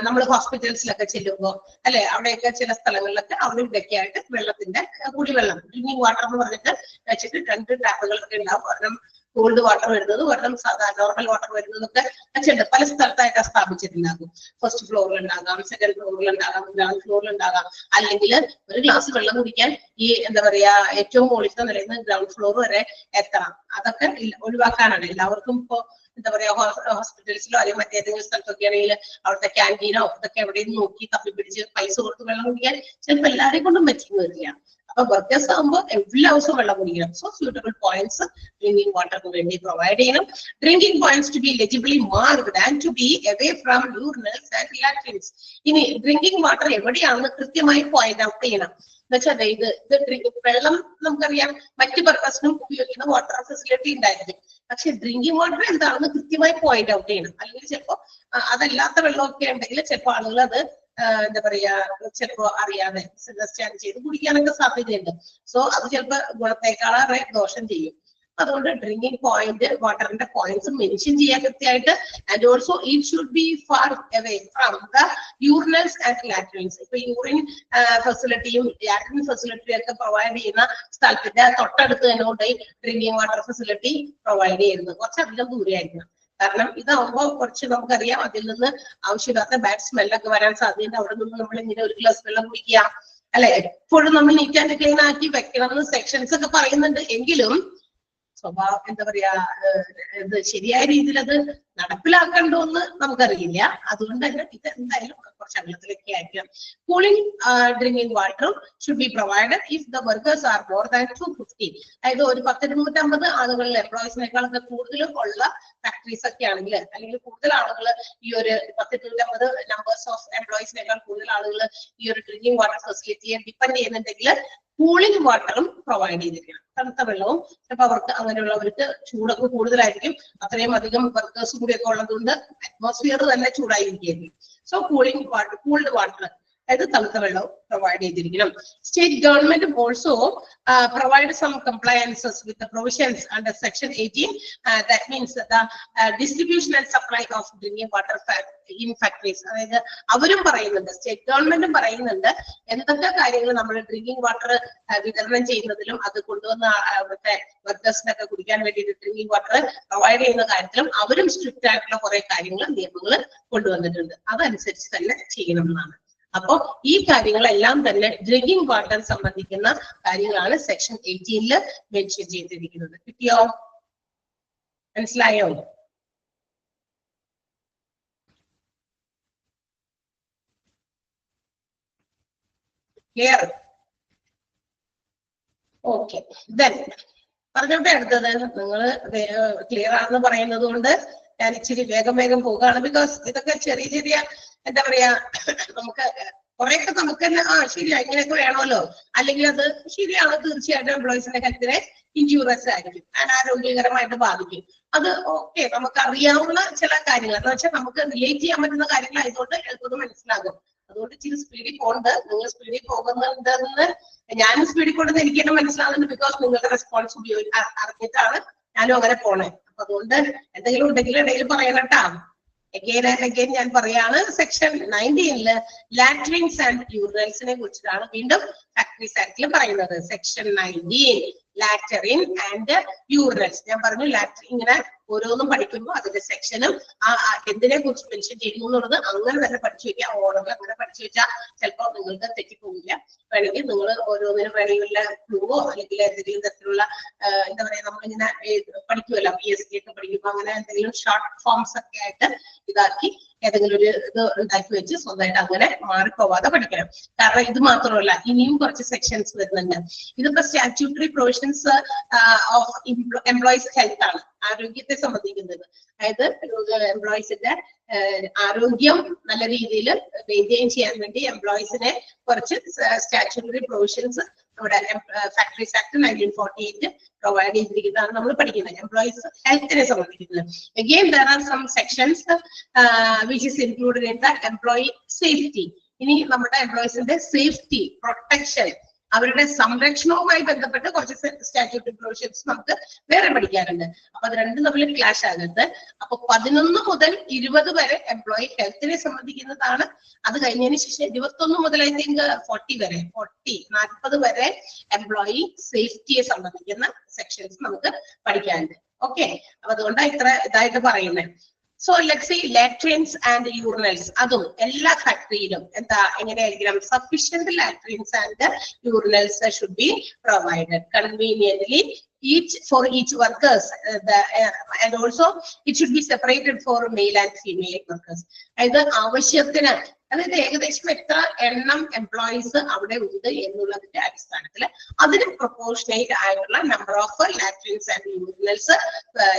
നമ്മൾ ഹോസ്പിറ്റൽസിലൊക്കെ ചെല്ലുമ്പോ അല്ലെ, അവിടെയൊക്കെ ചില സ്ഥലങ്ങളിലൊക്കെ അവിടെ ഇവിടെയൊക്കെ ആയിട്ട് വെള്ളത്തിന്റെ കുടിവെള്ളം ഡ്രിങ്കിങ് വാട്ടർ എന്ന് പറഞ്ഞിട്ട് വെച്ചിട്ട് 2 ടാപ്പുകളൊക്കെ ഉണ്ടാവും. ഒരെണ്ണം കോൾഡ് വാട്ടർ വരുന്നത്, ഒരെണ്ണം സാധാരണ നോർമൽ വാട്ടർ വരുന്നതൊക്കെ വെച്ചിട്ട് പല സ്ഥലത്തായിട്ട് സ്ഥാപിച്ചിട്ടുണ്ടാകും. ഫസ്റ്റ് ഫ്ലോറിൽ ഉണ്ടാകാം, സെക്കൻഡ് ഫ്ലോറിൽ ഉണ്ടാകാം, ഗ്രൗണ്ട് ഫ്ലോറിൽ ഉണ്ടാകാം. അല്ലെങ്കിൽ ഒരു ഗ്ലാസ് വെള്ളം കുടിക്കാൻ ഈ എന്താ പറയാ ഏറ്റവും മുകളിലത്തെ നിലയിൽ നിന്ന് ഗ്രൗണ്ട് ഫ്ലോർ വരെ എത്തണം. അതൊക്കെ ഒഴിവാക്കാനാണ്. എല്ലാവർക്കും ഇപ്പോ എന്താ പറയാ ഹോസ്പിറ്റൽസിലോ അല്ലെങ്കിൽ മറ്റേതെങ്കിലും സ്ഥലത്തൊക്കെ ആണെങ്കിൽ അവിടുത്തെ ക്യാൻറ്റീനോ ഇതൊക്കെ എവിടെയും നോക്കി തപ്പിപ്പിടിച്ച് പൈസ കൊടുത്ത് വെള്ളം കുടിക്കാൻ ചിലപ്പോൾ എല്ലാവരെയും കൊണ്ടും പറ്റുന്ന വരില്ല. അപ്പൊ വർക്കേഴ്സ് ആകുമ്പോൾ എല്ലാ ദിവസവും വെള്ളം കുടിക്കണം. സോ സ്യൂട്ടബിൾ പോയിന്റ്സ് ഡ്രിങ്കിങ് വാട്ടറിന് വേണ്ടി പ്രൊവൈഡ് ചെയ്യണം. Drinking points to be legibly marked and to be away from urinals and latrines. ഇനി ഡ്രിങ്കിങ് വാട്ടർ എവിടെയാണെന്ന് കൃത്യമായി പോയിന്റ് ഔട്ട് ചെയ്യണം. എന്നുവെച്ചാൽ ഇത് വെള്ളം നമുക്കറിയാം മറ്റു പർപ്പസിനും ഉപയോഗിക്കുന്ന വാട്ടർ ഫെസിലിറ്റി ഉണ്ടായിരിക്കും. പക്ഷെ ഡ്രിങ്കിങ് വാട്ടർ എന്താണെന്ന് കൃത്യമായി പോയിന്റ് ഔട്ട് ചെയ്യണം. അല്ലെങ്കിൽ ചിലപ്പോ അതല്ലാത്ത വെള്ളമൊക്കെ ഉണ്ടെങ്കിൽ ചിലപ്പോൾ ആളുകൾ അത് എന്താ പറയാ ചിലപ്പോ അറിയാതെ സ്റ്റാൻഡ് ചെയ്ത് കുടിക്കാനൊക്കെ സാധ്യതയുണ്ട്. സോ അത് ചിലപ്പോ ഗുണത്തേക്കാളേറെ ദോഷം ചെയ്യും. അതുകൊണ്ട് ഡ്രിങ്കിങ് പോയിന്റ് വാട്ടറിന്റെ പോയിന്റ്സ് മെൻഷൻ ചെയ്യാൻ കൃത്യമായിട്ട്. And also it should be far away from the urinals and latrines. ഇപ്പൊ യൂറിൻ ഫെസിലിറ്റിയും ലാട്രിൻ ഫെസിലിറ്റിയും ഒക്കെ പ്രൊവൈഡ് ചെയ്യുന്ന സ്ഥലത്തിന്റെ തൊട്ടടുത്ത് തന്നെ കൊണ്ട് ഡ്രിങ്കിങ് വാട്ടർ ഫെസിലിറ്റി പ്രൊവൈഡ് ചെയ്യുന്നത് കുറച്ചധികം ദൂരെയായിരിക്കണം. കാരണം ഇതാവുമ്പോൾ കുറച്ച് നമുക്കറിയാം അതിൽ നിന്ന് ആവശ്യമില്ലാത്ത ബാഡ് സ്മെല്ലൊക്കെ വരാൻ സാധ്യതയുണ്ട്. അവിടെ നിന്ന് നമ്മൾ ഇങ്ങനെ ഒരു ഗ്ലാസ് വെള്ളം കുടിക്കുക അല്ലെ, എപ്പോഴും നമ്മൾ നീറ്റ് ആൻഡ് ക്ലീൻ ആക്കി വെക്കണം എന്ന് സെക്ഷൻസ് ഒക്കെ പറയുന്നുണ്ട്. എങ്കിലും സ്വഭാവം എന്താ പറയാ ശരിയായ രീതിയിൽ അത് നടപ്പിലാക്കണ്ടോ എന്ന് നമുക്കറിയില്ല. അതുകൊണ്ട് തന്നെ ഇത് എന്തായാലും കുറച്ച് അകലത്തിലേക്ക് ആയിരിക്കണം. കൂളിംഗ് ഡ്രിങ്കിങ് വാട്ടറും should be provided if the workers are more than 250. അതായത് ഒരു 250 ആളുകളിൽ എംപ്ലോയീസിനേക്കാളൊക്കെ കൂടുതൽ ഉള്ള ഫാക്ടറീസ് ഒക്കെ ആണെങ്കിൽ, അല്ലെങ്കിൽ കൂടുതൽ ആളുകൾ ഈ ഒരു 250 നമ്പേഴ്സ് ഓഫ് എംപ്ലോയീസിനേക്കാൾ കൂടുതൽ ആളുകൾ ഈ ഒരു ഡ്രിങ്കിങ് വാട്ടർ ഫെസിലിറ്റിയെ ഡിപ്പെൻഡ് ചെയ്യുന്നുണ്ടെങ്കിൽ കൂളിംഗ് വാട്ടറും പ്രൊവൈഡ് ചെയ്തിരിക്കണം. തണുത്ത വെള്ളവും ചിലപ്പോൾ അവർക്ക് അങ്ങനെയുള്ളവർക്ക് ചൂടൊക്കെ കൂടുതലായിരിക്കും. അത്രയും അധികം വർക്കേഴ്സ് കൂടിയൊക്കെ ഉള്ളതുകൊണ്ട് അറ്റ്മോസ്ഫിയർ തന്നെ ചൂടായിരിക്കും. So cooling water, cooled water, അതായത് തണുത്ത വെള്ളം പ്രൊവൈഡ് ചെയ്തിരിക്കണം. State government also provide some compliances with the provisions under section 18. That means the distribution and supply of drinking water in factories. അതായത് അവരും പറയുന്നുണ്ട്, സ്റ്റേറ്റ് ഗവൺമെന്റും പറയുന്നുണ്ട് എന്തൊക്കെ കാര്യങ്ങൾ നമ്മൾ ഡ്രിങ്കിങ് വാട്ടർ വിതരണം ചെയ്യുന്നതിലും അത് കൊണ്ടുവന്ന അവിടുത്തെ വർക്കേഴ്സിനൊക്കെ കുടിക്കാൻ വേണ്ടിയിട്ട് ഡ്രിങ്കിങ് വാട്ടർ പ്രൊവൈഡ് ചെയ്യുന്ന കാര്യത്തിലും അവരും സ്ട്രിക്റ്റ് ആയിട്ടുള്ള കുറെ കാര്യങ്ങൾ, നിയമങ്ങൾ കൊണ്ടുവന്നിട്ടുണ്ട്. അതനുസരിച്ച് തന്നെ ചെയ്യണമെന്നാണ്. അപ്പോ ഈ കാര്യങ്ങളെല്ലാം തന്നെ ഡ്രിങ്കിങ് വാട്ടർ സംബന്ധിക്കുന്ന കാര്യങ്ങളാണ് സെക്ഷൻ 18 മെൻഷൻ ചെയ്തിരിക്കുന്നത്. കിട്ടിയോ? മനസ്സിലായോ? ക്ലിയർ? ഓക്കെ, ദെൻ പറഞ്ഞോട്ടെ. അടുത്തത് നിങ്ങൾ ക്ലിയർ ആണെന്ന് പറയുന്നത് കൊണ്ട് ഞാൻ ഇച്ചിരി വേഗം പോവുകയാണ്. ബിക്കോസ് ഇതൊക്കെ ചെറിയ ചെറിയ എന്താ പറയാ, നമുക്ക് കുറെയൊക്കെ നമുക്ക് തന്നെ ശരിയാ ഇങ്ങനെയൊക്കെ വേണമല്ലോ, അല്ലെങ്കിൽ അത് ശരിയാണ്, തീർച്ചയായിട്ടും എംപ്ലോയീസിന്റെ ഹെൽത്തിനെ ഇൻജൂറസ് ആയിരിക്കും, അനാരോഗ്യകരമായിട്ട് ബാധിക്കും. അത് ഓക്കെ, നമുക്ക് അറിയാവുന്ന ചില കാര്യങ്ങൾ എന്ന് വെച്ചാൽ നമുക്ക് റിലേറ്റ് ചെയ്യാൻ പറ്റുന്ന കാര്യങ്ങളായതുകൊണ്ട് എളുപ്പം മനസ്സിലാകും. അതുകൊണ്ട് ഇച്ചിരി സ്പീഡിൽ പോകുന്നുണ്ട്. നിങ്ങൾ സ്പീഡിൽ പോകുന്നുണ്ടെന്ന് ഞാനും സ്പീഡിൽ കൊണ്ടെന്ന് എനിക്ക് തന്നെ മനസ്സിലാകുന്നുണ്ട്. ബിക്കോസ് നിങ്ങളുടെ റെസ്പോൺസിബിലിറ്റി അറിഞ്ഞിട്ടാണ് ഞാനും അങ്ങനെ പോണേ. അപ്പൊ അതുകൊണ്ട് എന്തെങ്കിലും ഉണ്ടെങ്കിൽ ഇടയിൽ പറയണട്ടാ. Again and again ഞാൻ പറയാണ്, സെക്ഷൻ 19 ലാട്രിൻസ് ആൻഡ് യൂറിനൽസിനെ കുറിച്ചിട്ടാണ് വീണ്ടും ഫാക്ടറീസ് ആക്ടിൽ പറയുന്നത്. Section 19 latrine and urinals. ഞാൻ പറഞ്ഞു ലാറ്ററിൻ, ഇങ്ങനെ ഓരോന്നും പഠിക്കുമ്പോൾ അതിന്റെ സെക്ഷനും എന്തിനെ കുറിച്ച് മെൻഷൻ ചെയ്യുന്നു എന്നുള്ളത് അങ്ങനെ തന്നെ പഠിച്ചു വെക്കുക. ഓർഡറിൽ അങ്ങനെ പഠിച്ചു വെച്ചാൽ ചിലപ്പോൾ നിങ്ങൾക്ക് തെറ്റിപ്പോകില്ല. വേണമെങ്കിൽ നിങ്ങൾ ഓരോന്നിനും വേണമെങ്കിൽ ക്ലൂവോ അല്ലെങ്കിൽ എന്തെങ്കിലും തരത്തിലുള്ള എന്താ പറയാ, നമ്മളിങ്ങനെ പഠിക്കുമല്ലോ, PSC ഒക്കെ പഠിക്കുമ്പോൾ അങ്ങനെ എന്തെങ്കിലും ഷോർട്ട് ഫോംസ് ഒക്കെ ആയിട്ട് ഇതാക്കി ഏതെങ്കിലും ഒരു ഇത് ഉണ്ടാക്കി വെച്ച് സ്വന്തമായിട്ട് അങ്ങനെ മാറിപ്പോവാതെ പഠിക്കണം. കാരണം ഇത് മാത്രമല്ല, ഇനിയും കുറച്ച് സെക്ഷൻസ് വരുന്നുണ്ട്. ഇതിപ്പോ statutory provisions of employees health ആണ്, ആരോഗ്യത്തെ സംബന്ധിക്കുന്നത്. അതായത് എംപ്ലോയീസിന്റെ ആരോഗ്യം നല്ല രീതിയിൽ മെയിൻറ്റെയിൻ ചെയ്യാൻ വേണ്ടി എംപ്ലോയീസിനെ കുറച്ച് സ്റ്റാറ്റ്യൂട്ടറി പ്രൊവിഷൻസ് നമ്മുടെ ഫാക്ടറീസ് ആക്ട് 1948 പ്രൊവൈഡ് ചെയ്തിരിക്കുന്നതാണ് നമ്മൾ പഠിക്കുന്നത്, employees ഹെൽത്തിനെ സംബന്ധിക്കുന്നത്. Again, there are some sections which is included in the employee safety. ഇനി നമ്മുടെ എംപ്ലോയീസിന്റെ സേഫ്റ്റി, പ്രൊട്ടക്ഷൻ, അവരുടെ സംരക്ഷണവുമായി ബന്ധപ്പെട്ട് കുറച്ച് സ്റ്റാറ്റ്യൂട്ടറി പ്രൊവിഷൻസ് നമുക്ക് വേറെ പഠിക്കാറുണ്ട്. അപ്പൊ അത് രണ്ടും തമ്മിൽ ക്ലാഷ് ആകരുത്. അപ്പൊ 11 മുതൽ 20 വരെ എംപ്ലോയി ഹെൽത്തിനെ സംബന്ധിക്കുന്നതാണ്. അത് കഴിഞ്ഞതിന് ശേഷം 21 മുതൽ ഐ തിങ്ക് 40 വരെ എംപ്ലോയി സേഫ്റ്റിയെ സംബന്ധിക്കുന്ന സെക്ഷൻസ് നമുക്ക് പഠിക്കാനുണ്ട്. ഓക്കെ, അപ്പൊ അതുകൊണ്ടാണ് ഇത്ര ഇതായിട്ട് പറയുന്നത്. So let's say latrines and urinals, അതും എല്ലാ ഫാക്ടറിയിലും എന്താ എങ്ങനെയായിരിക്കണം, sufficient latrines and urinals should be provided conveniently for each workers, and also it should be separated for male and female workers. അതായത് ആവശ്യത്തിന്, അതായത് ഏകദേശം എത്ര എണ്ണം എംപ്ലോയീസ് അവിടെ ഉണ്ട് എന്നുള്ളതിന്റെ അടിസ്ഥാനത്തിൽ അതിന് പ്രൊപ്പോർഷനേറ്റ് ആയിട്ടുള്ള നമ്പർ ഓഫ് ലാട്രിൻസ് ആൻഡ് യൂറിനൽസ്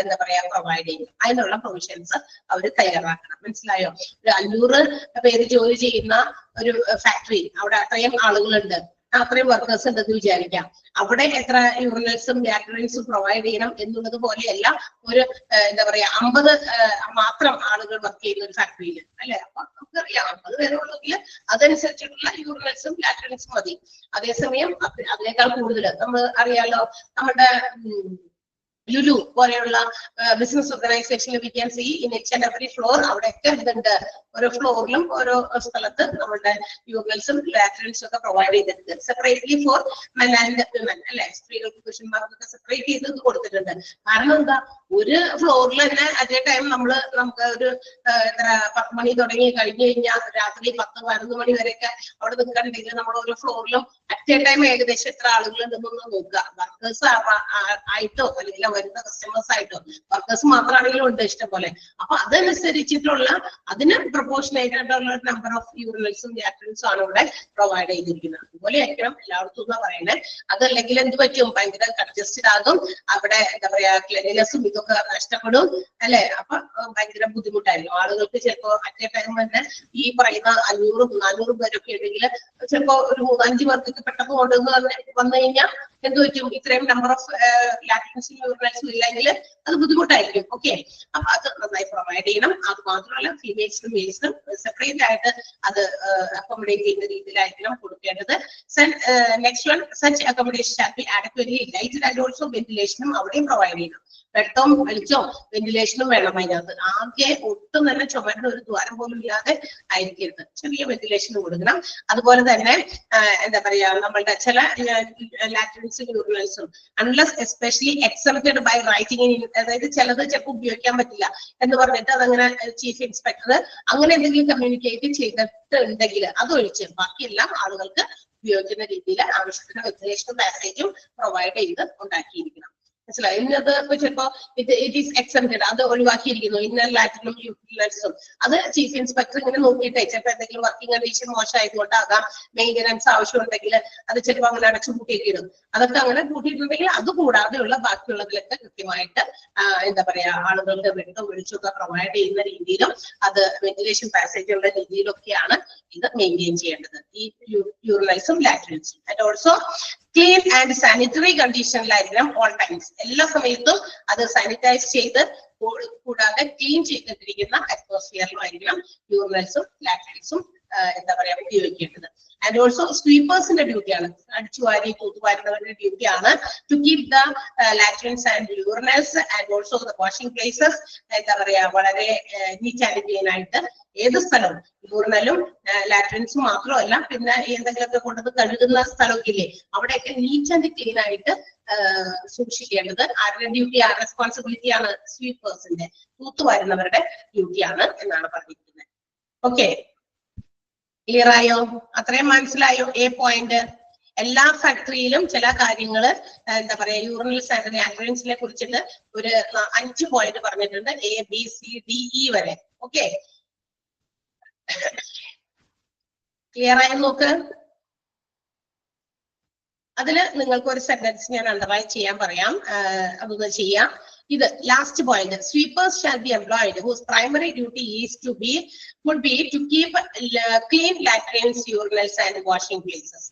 എന്താ പറയാ പ്രൊവൈഡ് ചെയ്യും. അതിനുള്ള പ്രൊവിഷൻസ് അവർ തയ്യാറാക്കണം. മനസ്സിലായോ? ഒരു 500 പേര് ജോലി ചെയ്യുന്ന ഒരു ഫാക്ടറി, അവിടെ അത്രയും ആളുകളുണ്ട്, അത്രയും വർക്കേഴ്സ് ഉണ്ടെന്ന് വിചാരിക്കാം. അവിടെ എത്ര യൂറിനൽസും ലാട്രിൻസും പ്രൊവൈഡ് ചെയ്യണം എന്നുള്ളത് പോലെയല്ല ഒരു എന്താ പറയാ 50 മാത്രം ആളുകൾ വർക്ക് ചെയ്യുന്ന ഒരു ഫാക്ടറിയിൽ, അല്ലെ? അപ്പൊ നമുക്കറിയാം 50 പേരെ ഉള്ളെങ്കിൽ അതനുസരിച്ചിട്ടുള്ള യൂറിനൽസും ലാട്രിൻസും മതി. അതേസമയം അതിനേക്കാൾ കൂടുതൽ നമ്മൾ അറിയാലോ, നമ്മുടെ ലുലു പോലെയുള്ള ബിസിനസ് ഓർഗനൈസേഷനിൽ we can see in each and every floor, അവിടെയൊക്കെ എന്തുണ്ട്, ഓരോ ഫ്ലോറിലും ഓരോ സ്ഥലത്ത് നമ്മുടെ യൂറിനൽസും ലാട്രിൻസും ഒക്കെ പ്രൊവൈഡ് ചെയ്തിട്ടുണ്ട്. Separately four men and women, അല്ലെ? സ്ത്രീകൾക്ക് പുരുഷന്മാർക്കൊക്കെ സെപ്പറേറ്റ് ചെയ്ത് കൊടുത്തിട്ടുണ്ട്. കാരണം എന്താ, ഒരു ഫ്ലോറിൽ തന്നെ അറ്റ് എ ടൈം നമുക്ക് ഒരു എത്ര 10 മണി തുടങ്ങി കഴിഞ്ഞു കഴിഞ്ഞാൽ രാത്രി 10-11 മണി വരെയൊക്കെ അവിടെ നിൽക്കണമെങ്കിൽ നമ്മൾ ഓരോ ഫ്ലോറിലും അറ്റ് എ ടൈം ഏകദേശം എത്ര ആളുകൾ ഉണ്ടെന്നൊന്ന് നോക്കുക. വർക്കേഴ്സ് ആയിട്ടോ അല്ലെങ്കിൽ വരുന്ന കസ്റ്റമേഴ്സ് ആയിട്ടോ വർക്കേഴ്സ് മാത്രമാണെങ്കിലും ഉണ്ട് ഇഷ്ടംപോലെ. അപ്പൊ അതനുസരിച്ചിട്ടുള്ള അതിന് പ്രൊപ്പോർഷനേറ്റ് ആയിട്ടുള്ള നമ്പർ ഓഫ് യൂറിനൽസും ലാട്രിൻസും ആണ് ഇവിടെ പ്രൊവൈഡ് ചെയ്തിരിക്കുന്നത്. അതുപോലെ ആയിരിക്കണം എല്ലായിടത്തും എന്നാ പറയുന്നത്. അതല്ലെങ്കിൽ എന്ത് പറ്റും, ഭയങ്കര കൺജസ്റ്റഡ് ആകും, അവിടെ എന്താ പറയാ ക്ലെൻലിനെസ്സും ഇതൊക്കെ നഷ്ടപ്പെടും അല്ലെ. അപ്പൊ ഭയങ്കര ബുദ്ധിമുട്ടായിരിക്കും ആളുകൾക്ക്. ചിലപ്പോ അറ്റേ ടൈം തന്നെ ഈ പറയുന്ന 500-400 പേരൊക്കെ ഉണ്ടെങ്കിൽ ചിലപ്പോ ഒരു 3-5 പേർക്ക് പെട്ടെന്ന് കൊണ്ടുവന്ന് വന്നു കഴിഞ്ഞാൽ എന്ത് പറ്റും, ഇത്രയും നമ്പർ ഓഫ് ലാട്രിൻസും യൂറിനൽസും ഇല്ലെങ്കിൽ അത് ബുദ്ധിമുട്ടായിരിക്കും. ഓക്കെ, അപ്പൊ അത് നന്നായി പ്രൊവൈഡ് ചെയ്യണം. അത് മാത്രമല്ല ഫീമെയിൽസിനും മെയിൽസിനും സെപ്പറേറ്റ് ആയിട്ട് അത് അക്കോമഡേറ്റ് ചെയ്യുന്ന രീതിയിലായിരിക്കണം കൊടുക്കേണ്ടത്. Next one, such accommodation shall be adequately lighted and also വെന്റിലേഷനും അവിടെയും പ്രൊവൈഡ് ചെയ്യണം. വെട്ടവും വെളിച്ചവും വെന്റിലേഷനും വേണം അതിനകത്ത്. ആകെ ഒട്ടും തന്നെ ചുമരിന് ഒരു ദ്വാരം പോലും ഇല്ലാതെ ആയിരിക്കരുത്, ചെറിയ വെന്റിലേഷൻ കൊടുക്കണം. അതുപോലെ തന്നെ എന്താ പറയാ നമ്മളുടെ ചില ലാട്രിൻസും യൂറിനൽസും unless especially excepted by writing in, അതായത് ചിലത് ചിലപ്പോൾ ഉപയോഗിക്കാൻ പറ്റില്ല എന്ന് പറഞ്ഞിട്ട് അതങ്ങനെ ചീഫ് ഇൻസ്പെക്ടർ അങ്ങനെ എന്തെങ്കിലും കമ്മ്യൂണിക്കേറ്റ് ചെയ്തിട്ടുണ്ടെങ്കിൽ അതൊഴിച്ച് ബാക്കിയെല്ലാം ആളുകൾക്ക് ഉപയോഗിക്കുന്ന രീതിയിൽ ആവശ്യത്തിന് വെന്റിലേഷനും പാസേജും പ്രൊവൈഡ് ചെയ്ത് ഉണ്ടാക്കിയിരിക്കണം. മനസ്സിലായി. ഇന്നത് ഇപ്പൊ ചിലപ്പോ ഇറ്റ് ഈസ് എക്സെപ്റ്റഡ്, അത് ഒഴിവാക്കിയിരിക്കുന്നു. ഇന്നർ ലാട്രിനും യൂറിനൽസും അത് ചീഫ് ഇൻസ്പെക്ടർ ഇങ്ങനെ നോക്കിയിട്ടേ ചിലപ്പോൾ എന്തെങ്കിലും വർക്കിംഗ് കണ്ടീഷൻ മോശമായതുകൊണ്ടാകാം, മെയിൻ്റനൻസ് ആവശ്യമുണ്ടെങ്കിൽ അത് ചിലപ്പോൾ അങ്ങനെ അടച്ചു കൂട്ടിയിടും. അതൊക്കെ അങ്ങനെ കൂട്ടിയിട്ടുണ്ടെങ്കിൽ അത് കൂടാതെയുള്ള ബാക്കിയുള്ളതിലൊക്കെ കൃത്യമായിട്ട് എന്താ പറയാ ആളുകളുടെ വെട്ടം വെളിച്ചമൊക്കെ പ്രൊവൈഡ് ചെയ്യുന്ന രീതിയിലും അത് വെന്റിലേഷൻ പാസേജ് ഉള്ള രീതിയിലൊക്കെയാണ് ഇത് മെയിൻറ്റെയിൻ ചെയ്യേണ്ടത്, ഈ യൂറിനൽസും ലാട്രിൻസും. And also clean and sanitary കണ്ടീഷനിലായിരിക്കണം ഓൾ ടൈംസ്. എല്ലാ സമയത്തും അത് സാനിറ്റൈസ് ചെയ്ത് കൂടാതെ ക്ലീൻ ചെയ്തിട്ടിരിക്കുന്ന അറ്റ്മോസ്ഫിയറിലായിരിക്കണം യൂറിനൽസും ലാട്രിൻസും എന്താ പറയാ ഉപയോഗിക്കേണ്ടത്. ആൻഡ് ഓൾസോ സ്വീപ്പേഴ്സിന്റെ ഡ്യൂട്ടിയാണ്, അടിച്ചുവാരി തൂത്തുവാരുന്നവരുടെ ഡ്യൂട്ടിയാണ് to keep the latrines and urinals and also the washing places എന്താ പറയാ വളരെ നീറ്റ് ആൻഡ് ക്ലീൻ ആയിട്ട്. ഏത് സ്ഥലവും യൂറിനലും ലാട്രിൻസും മാത്രമല്ല, പിന്നെ എന്തെങ്കിലുമൊക്കെ കൊണ്ടുവന്ന് കഴുകുന്ന സ്ഥലമൊക്കെ ഇല്ലേ, അവിടെയൊക്കെ നീറ്റ് ആൻഡ് ക്ലീൻ ആയിട്ട് സൂക്ഷിക്കേണ്ടത് ആരുടെ ഡ്യൂട്ടിയാണ്, റെസ്പോൺസിബിലിറ്റിയാണ്, സ്വീപ്പേഴ്സിന്റെ, തൂത്തുവാരുന്നവരുടെ ഡ്യൂട്ടിയാണ് എന്നാണ് പറഞ്ഞിരിക്കുന്നത്. ഓക്കെ, ക്ലിയർ ആയോ? അത്രയും മനസ്സിലായോ? A point. എല്ലാ ഫാക്ടറിയിലും ചില കാര്യങ്ങൾ എന്താ പറയാ യൂറിനൽസ് ആൻഡ് ലാട്രിൻസിനെ കുറിച്ചിട്ട് ഒരു 5 പോയിന്റ് പറഞ്ഞിട്ടുണ്ട്, ABCDE വരെ. ഓക്കെ, ക്ലിയർ ആയോ നോക്ക്. അതില് നിങ്ങൾക്ക് ഒരു സെന്റൻസ് ഞാൻ അണ്ടർലൈൻ ചെയ്യാൻ പറയാം, അതൊന്ന് ചെയ്യാം. ഇത് last point, sweepers shall be employed whose primary duty is to be would be to keep clean latrines, urinals and washing places.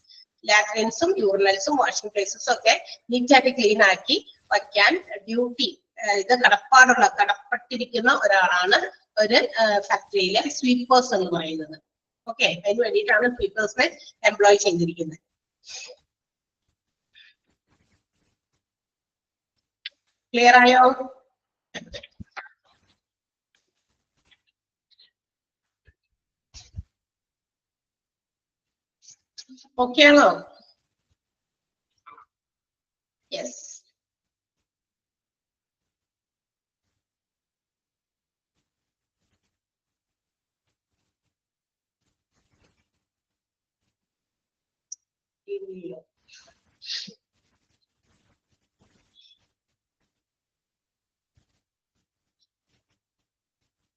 ലാട്രിൻസും യൂറിനൽസും വാഷിംഗ് പ്ലേസസും ഒക്കെ നീറ്റായിട്ട് ക്ലീൻ ആക്കി വയ്ക്കാൻ ഡ്യൂട്ടി, ഇത് കടപ്പെട്ടിരിക്കുന്ന ഒരാളാണ് ഒരു ഫാക്ടറിയിലെ സ്വീപ്പേഴ്സ് എന്ന് പറയുന്നത്. ഓക്കെ, അതിന് വേണ്ടിയിട്ടാണ് സ്വീപ്പേഴ്സിനെ എംപ്ലോയ് ചെയ്തിരിക്കുന്നത്. ക്ലിയർ ആയോ? ഓക്കെ ആണോ? യെസ്.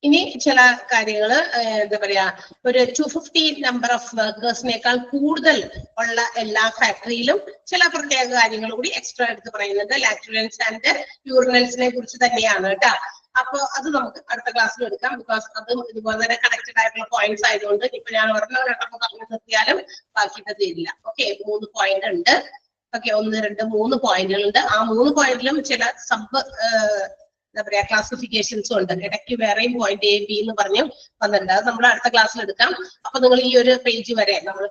ഇനി ചില കാര്യങ്ങള് എന്താ പറയാ ഒരു 250 നമ്പർ ഓഫ് വർക്കേഴ്സിനേക്കാൾ കൂടുതൽ ഉള്ള എല്ലാ ഫാക്ടറിയിലും ചില പ്രത്യേക കാര്യങ്ങൾ കൂടി എക്സ്ട്രാ എടുത്ത് പറയുന്നുണ്ട്. ലാട്രിൻസ് ആൻഡ് യൂറിനൽസിനെ കുറിച്ച് തന്നെയാണ് കേട്ടോ. അപ്പൊ അത് നമുക്ക് അടുത്ത ക്ലാസ്സിൽ എടുക്കാം, ബിക്കോസ് അതും ഇതുപോലെ തന്നെ കണക്റ്റഡ് ആയിട്ടുള്ള പോയിന്റ്സ് ആയതുകൊണ്ട് ഇപ്പൊ ഞാൻ ഒരെണ്ണം പറഞ്ഞു നിർത്തിയാലും ബാക്കിയിട്ട് തരില്ല. ഓക്കെ, 3 പോയിന്റ് ഉണ്ട്. ഓക്കെ, 1, 2, 3 പോയിന്റുകളുണ്ട്. ആ 3 പോയിന്റിലും ചില സബ് എന്താ പറയാ ക്ലാസിഫിക്കേഷൻസും ഉണ്ട്. ഇടയ്ക്ക് വേറെയും പോയിന്റ് A, B എന്ന് പറഞ്ഞു വന്നിട്ടുണ്ട്. അത് നമ്മൾ അടുത്ത ക്ലാസ്സിൽ എടുക്കാം. അപ്പൊ നിങ്ങൾ ഈ ഒരു പേജ് വരെ നമ്മൾ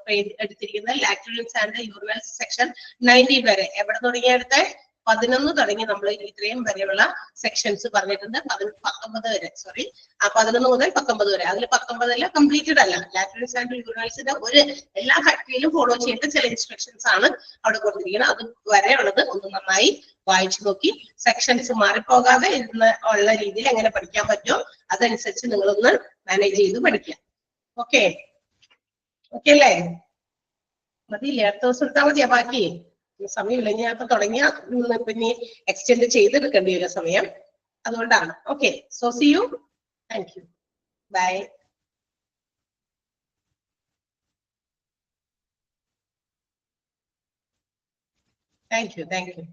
എടുത്തിരിക്കുന്ന ലാട്രിൻസ് ആൻഡ് യൂറിനൽസ് സെക്ഷൻ 19 വരെ എവിടെ തുടങ്ങിയെടുത്ത് 11 തുടങ്ങി നമ്മൾ ഇത്രയും വരെയുള്ള സെക്ഷൻസ് പറഞ്ഞിട്ടുണ്ട്. 19 വരെ, സോറി, 11 മുതൽ 19 വരെ. അതിൽ 19 കംപ്ലീറ്റഡ് അല്ല. ലാട്രിൻസ് ആൻഡ് യൂറിനൽസിന്റെ ഒരു എല്ലാ ഫാക്ടറിയിലും ഫോളോ ചെയ്യേണ്ട ചില ഇൻസ്ട്രക്ഷൻസ് ആണ് അവിടെ കൊടുത്തിരിക്കുന്നത്. അത് വരെ ഉള്ളത് ഒന്ന് നന്നായി വായിച്ചു നോക്കി സെക്ഷൻസ് മാറിപ്പോകാതെ ഉള്ള രീതിയിൽ എങ്ങനെ പഠിക്കാൻ പറ്റുമോ അതനുസരിച്ച് നിങ്ങളൊന്ന് മാനേജ് ചെയ്ത് പഠിക്കാം. ഓക്കെ, ഓക്കെ അല്ലേ? മതിയില്ലേ? അടുത്ത ദിവസം എടുത്താൽ മതിയാ ബാക്കി? സമയമില്ല, ഞാൻ ഇപ്പൊ തുടങ്ങിയ പിന്നെ എക്സ്റ്റെൻഡ് ചെയ്തെടുക്കേണ്ടി വരും സമയം, അതുകൊണ്ടാണ്. Okay, so see you. Thank you, bye. Thank U.